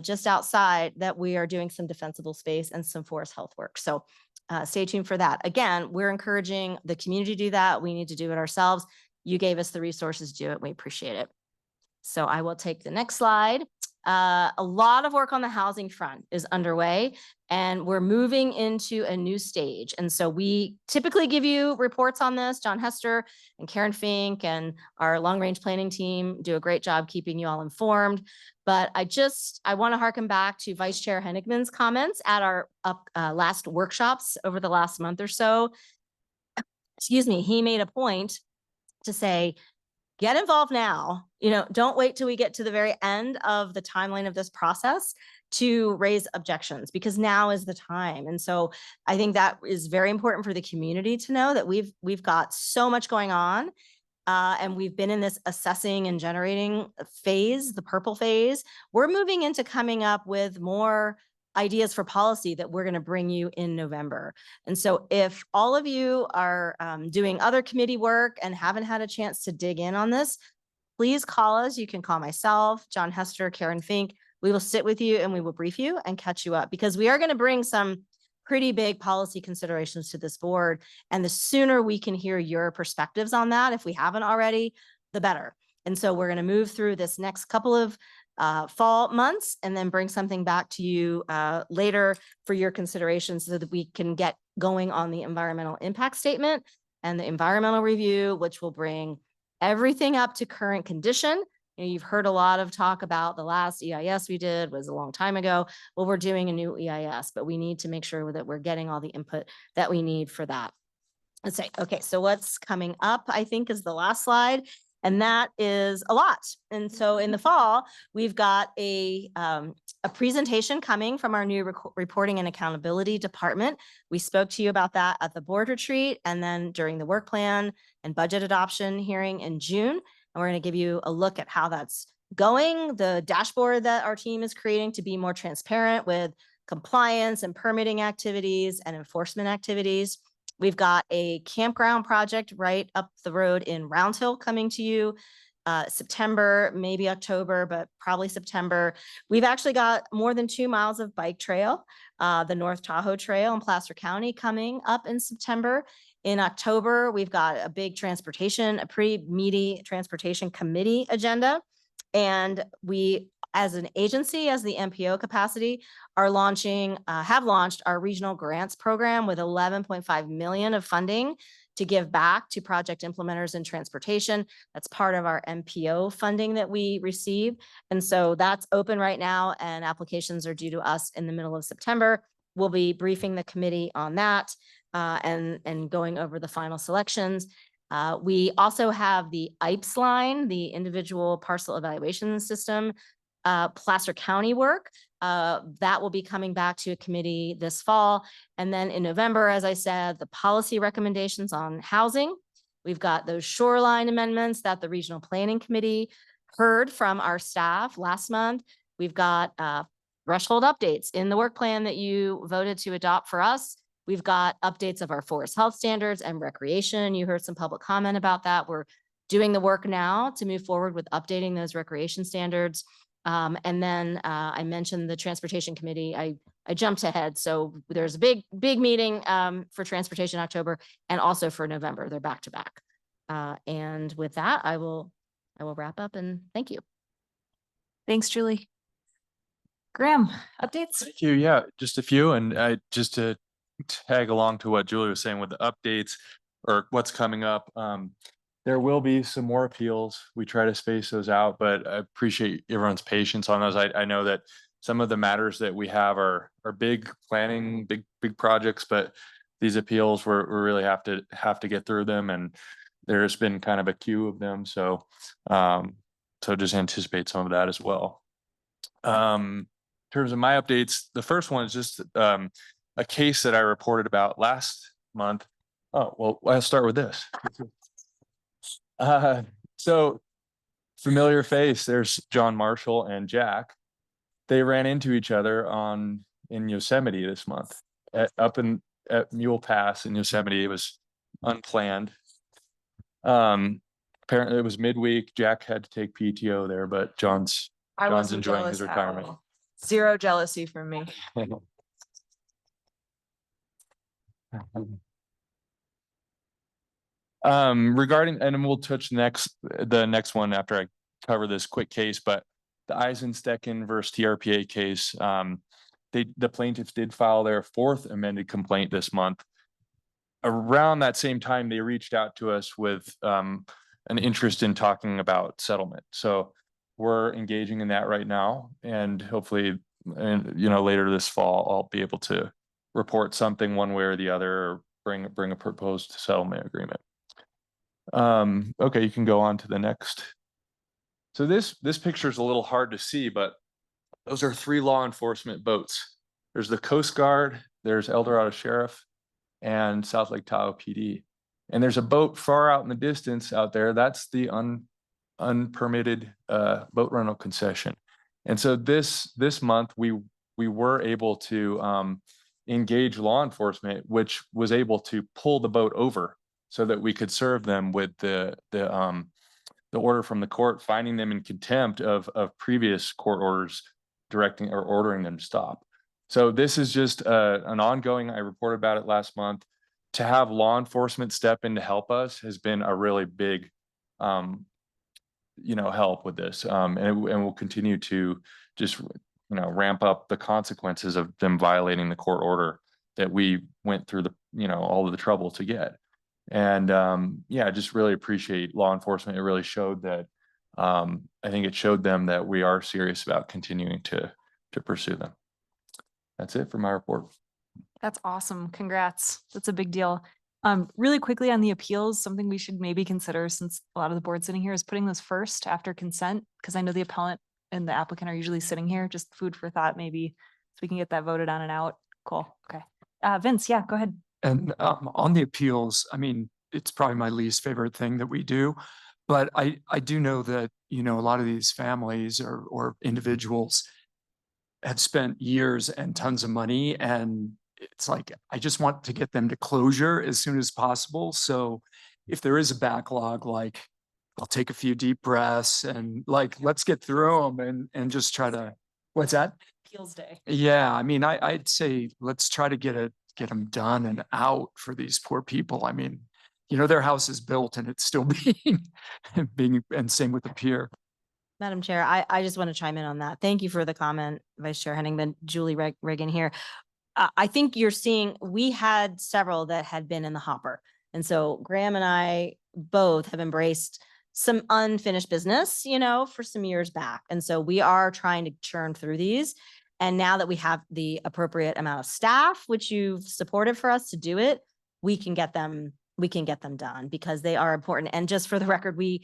just outside that we are doing some defensible space and some forest health work. So stay tuned for that. Again, we're encouraging the community to do that. We need to do it ourselves. You gave us the resources to do it. We appreciate it. So I will take the next slide. A lot of work on the housing front is underway, and we're moving into a new stage. And so we typically give you reports on this. John Hester and Karen Fink and our long range planning team do a great job keeping you all informed. But I want to harken back to Vice Chair Hennigman's comments at our last workshops over the last month or so. Excuse me, he made a point to say, get involved now. Don't wait till we get to the very end of the timeline of this process to raise objections, because now is the time. And so I think that is very important for the community to know that we've got so much going on. And we've been in this assessing and generating phase, the purple phase. We're moving into coming up with more ideas for policy that we're going to bring you in November. And so if all of you are doing other committee work and haven't had a chance to dig in on this, please call us. You can call myself, John Hester, Karen Fink. We will sit with you and we will brief you and catch you up, because we are going to bring some pretty big policy considerations to this board. And the sooner we can hear your perspectives on that, if we haven't already, the better. And so we're going to move through this next couple of fall months and then bring something back to you later for your consideration, so that we can get going on the environmental impact statement and the environmental review, which will bring everything up to current condition. You've heard a lot of talk about the last EIS we did was a long time ago. Well, we're doing a new EIS, but we need to make sure that we're getting all the input that we need for that. Let's say, okay, so what's coming up, I think, is the last slide. And that is a lot. And so in the fall, we've got a presentation coming from our new reporting and accountability department. We spoke to you about that at the board retreat and then during the work plan and budget adoption hearing in June. And we're going to give you a look at how that's going, the dashboard that our team is creating to be more transparent with compliance and permitting activities and enforcement activities. We've got a campground project right up the road in Round Hill coming to you September, maybe October, but probably September. We've actually got more than 2 miles of bike trail, the North Tahoe Trail in Placer County coming up in September. In October, we've got a big a pretty meaty transportation committee agenda. And we, as an agency, as the MPO capacity, are have launched our regional grants program with 11.5 million of funding to give back to project implementers in transportation. That's part of our MPO funding that we receive. And so that's open right now, and applications are due to us in the middle of September. We'll be briefing the committee on that and going over the final selections. We also have the IPES line, the individual parcel evaluation system, Placer County work. That will be coming back to a committee this fall. And then in November, as I said, the policy recommendations on housing. We've got those shoreline amendments that the Regional Planning Committee heard from our staff last month. We've got threshold updates in the work plan that you voted to adopt for us. We've got updates of our forest health standards and recreation. You heard some public comment about that. We're doing the work now to move forward with updating those recreation standards. And then I mentioned the Transportation Committee. I jumped ahead. So there's a big meeting for Transportation October and also for November. They're back to back. And with that, I will wrap up and thank you. Thanks, Julie. Graham, updates? Thank you. Yeah, just a few. And just to tag along to what Julie was saying with the updates or what's coming up. There will be some more appeals. We try to space those out, but I appreciate everyone's patience on those. I know that some of the matters that we have are big planning, big projects, but these appeals we really have to get through them, and there's been kind of a queue of them. So just anticipate some of that as well. In terms of my updates, the first one is just a case that I reported about last month. Oh, well, I'll start with this. So familiar face, there's John Marshall and Jack. They ran into each other in Yosemite this month up at Mule Pass in Yosemite. It was unplanned. Apparently it was midweek. Jack had to take PTO there, but John's enjoying his retirement. Zero jealousy from me. Regarding, and we'll touch the next one after I cover this quick case, but the Eisenstecken versus TRPA case, the plaintiffs did file their 4th amended complaint this month. Around that same time, they reached out to us with an interest in talking about settlement. So we're engaging in that right now, and hopefully, later this fall, I'll be able to report something one way or the other, or bring a proposed settlement agreement. Okay, you can go on to the next. So this picture is a little hard to see, but those are 3 law enforcement boats. There's the Coast Guard, there's El Dorado Sheriff, and South Lake Tahoe PD. And there's a boat far out in the distance out there. That's the unpermitted boat rental concession. And so this month we were able to engage law enforcement, which was able to pull the boat over so that we could serve them with the order from the court, finding them in contempt of previous court orders directing or ordering them to stop. So this is just an ongoing, I reported about it last month. To have law enforcement step in to help us has been a really big help with this. And we'll continue to just ramp up the consequences of them violating the court order that we went through all of the trouble to get. And I just really appreciate law enforcement. It really showed that I think it showed them that we are serious about continuing to pursue them. That's it for my report. That's awesome. Congrats. That's a big deal. Really quickly on the appeals, something we should maybe consider, since a lot of the board sitting here, is putting those first after consent, because I know the appellant and the applicant are usually sitting here. Just food for thought, maybe, so we can get that voted on and out. Cool. Okay. Vince, yeah, go ahead. And on the appeals, I mean, it's probably my least favorite thing that we do, but I do know that, a lot of these families or individuals have spent years and tons of money, and it's like, I just want to get them to closure as soon as possible. So if there is a backlog, like I'll take a few deep breaths and like, let's get through them and just try to, what's that? Appeals day. Yeah, I mean, I'd say let's try to get them done and out for these poor people. I mean, their house is built and it's still and same with the pier. Madam Chair, I just want to chime in on that. Thank you for the comment, Vice Chair Henningman, Julie Reagan here. I think you're seeing, we had several that had been in the hopper. And so Graham and I both have embraced some unfinished business, for some years back. And so we are trying to churn through these. And now that we have the appropriate amount of staff, which you've supported for us to do it, we can get them done because they are important. And just for the record, we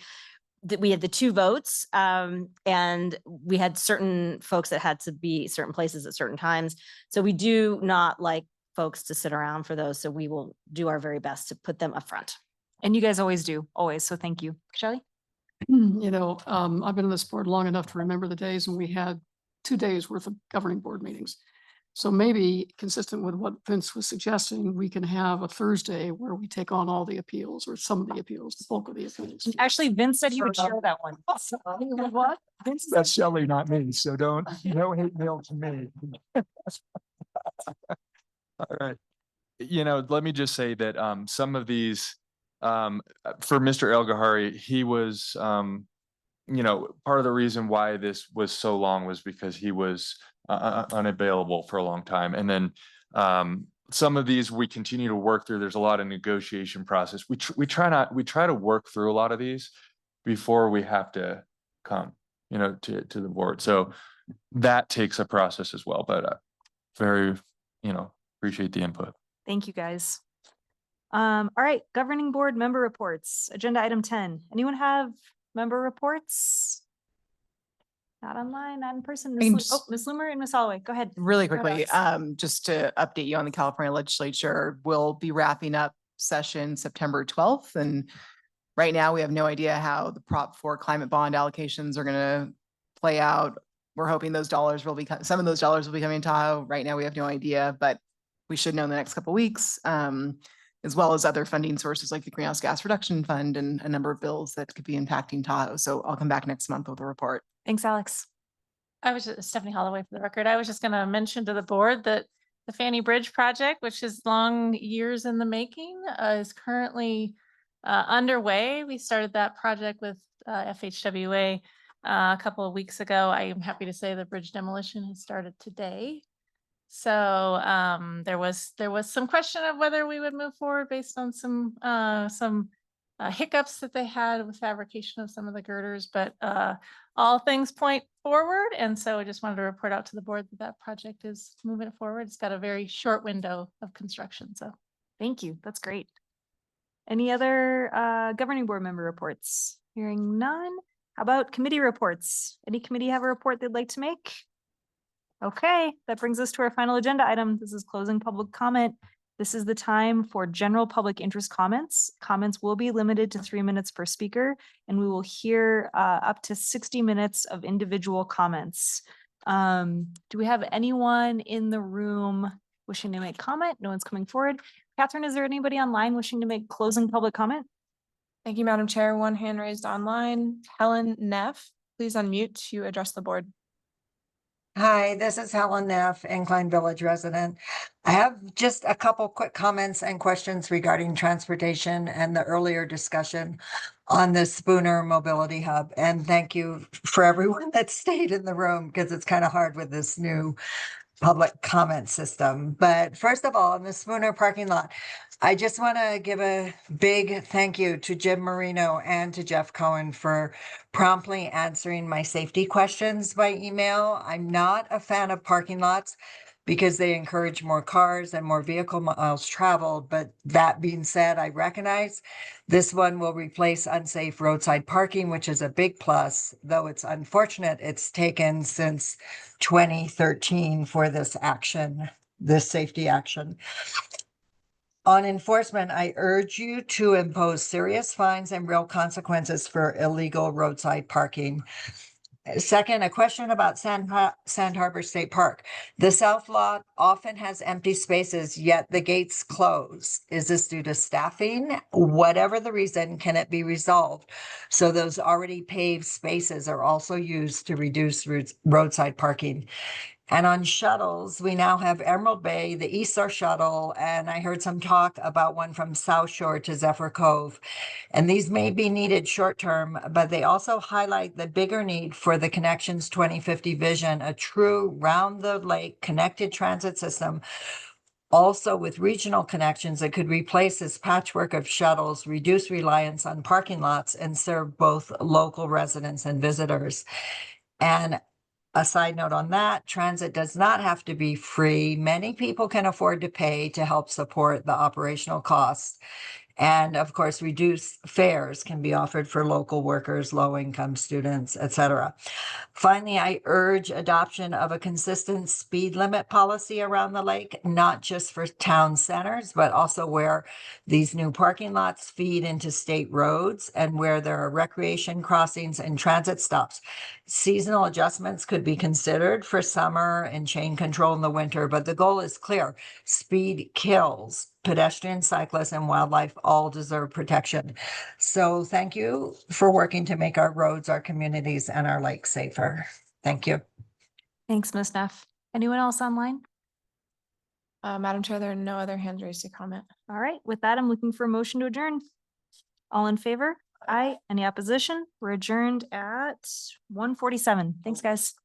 had the 2 votes, and we had certain folks that had to be certain places at certain times. So we do not like folks to sit around for those. So we will do our very best to put them up front. And you guys always do, always. So thank you. Shelley? I've been on this board long enough to remember the days when we had 2 days worth of governing board meetings. So maybe consistent with what Vince was suggesting, we can have a Thursday where we take on all the appeals or some of the appeals, the bulk of the appeals. Actually, Vince said he would share that one. What? That's Shelley, not me. So no hate mail to me. All right. Let me just say that some of these, for Mr. El-Gahari, he was, part of the reason why this was so long was because he was unavailable for a long time. And then some of these we continue to work through. There's a lot of negotiation process. We try to work through a lot of these before we have to come, to the board. So that takes a process as well, but very, appreciate the input. Thank you, guys. All right, governing board member reports, agenda item 10. Anyone have member reports? Not online, not in person. Ms. Loomer and Ms. Holloway, go ahead. Really Go quickly, ahead. just to update you on the California legislature, we'll be wrapping up session September 12th. And right now we have no idea how the Prop 4 climate bond allocations are going to play out. We're hoping those dollars will be, some of those dollars will be coming to Tahoe. Right now we have no idea, but we should know in the next couple of weeks, as well as other funding sources like the Greenhouse Gas Reduction Fund and a number of bills that could be impacting Tahoe. So I'll come back next month with a report. Thanks, Alex. Stephanie Holloway for the record. I was just going to mention to the board that the Fanny Bridge project, which is long years in the making, is currently underway. We started that project with FHWA a couple of weeks ago. I am happy to say the bridge demolition has started today. So there was some question of whether we would move forward based on some hiccups that they had with fabrication of some of the girders, but all things point forward. And so I just wanted to report out to the board that that project is moving forward. It's got a very short window of construction. So thank you. That's great. Any other governing board member reports? Hearing none. How about committee reports? Any committee have a report they'd like to make? Okay, that brings us to our final agenda item. This is closing public comment. This is the time for general public interest comments. Comments will be limited to 3 minutes per speaker, and we will hear up to 60 minutes of individual comments. Do we have anyone in the room wishing to make comment? No one's coming forward. Catherine, is there anybody online wishing to make closing public comment? Thank you, Madam Chair. One hand raised online. Helen Neff, please unmute to address the board. Hi, this is Helen Neff, Incline Village resident. I have just a couple quick comments and questions regarding transportation and the earlier discussion on the Spooner Mobility Hub. And thank you for everyone that stayed in the room because it's kind of hard with this new public comment system. But first of all, in the Spooner parking lot, I just want to give a big thank you to Jim Marino and to Jeff Cohen for promptly answering my safety questions by email. I'm not a fan of parking lots because they encourage more cars and more vehicle miles traveled. But that being said, I recognize this one will replace unsafe roadside parking, which is a big plus, though it's unfortunate it's taken since 2013 for this action, this safety action. On enforcement, I urge you to impose serious fines and real consequences for illegal roadside parking. Second, a question about Sand Harbor State Park. The south lot often has empty spaces, yet the gates close. Is this due to staffing? Whatever the reason, can it be resolved? So those already paved spaces are also used to reduce roadside parking. And on shuttles, we now have Emerald Bay, the East Shore Shuttle, and I heard some talk about one from South Shore to Zephyr Cove. And these may be needed short term, but they also highlight the bigger need for the Connections 2050 vision, a true round the lake connected transit system. Also with regional connections that could replace this patchwork of shuttles, reduce reliance on parking lots, and serve both local residents and visitors. And a side note on that, transit does not have to be free. Many people can afford to pay to help support the operational costs. And of course, reduced fares can be offered for local workers, low-income students, etc. Finally, I urge adoption of a consistent speed limit policy around the lake, not just for town centers, but also where these new parking lots feed into state roads and where there are recreation crossings and transit stops. Seasonal adjustments could be considered for summer and chain control in the winter, but the goal is clear. Speed kills. Pedestrians, cyclists, and wildlife all deserve protection. So thank you for working to make our roads, our communities, and our lakes safer. Thank you. Thanks, Ms. Neff. Anyone else online? Madam Chair, there are no other hands raised to comment. All right, with that, I'm looking for a motion to adjourn. All in favor? Aye. Any opposition? We're adjourned at 1:47. Thanks, guys.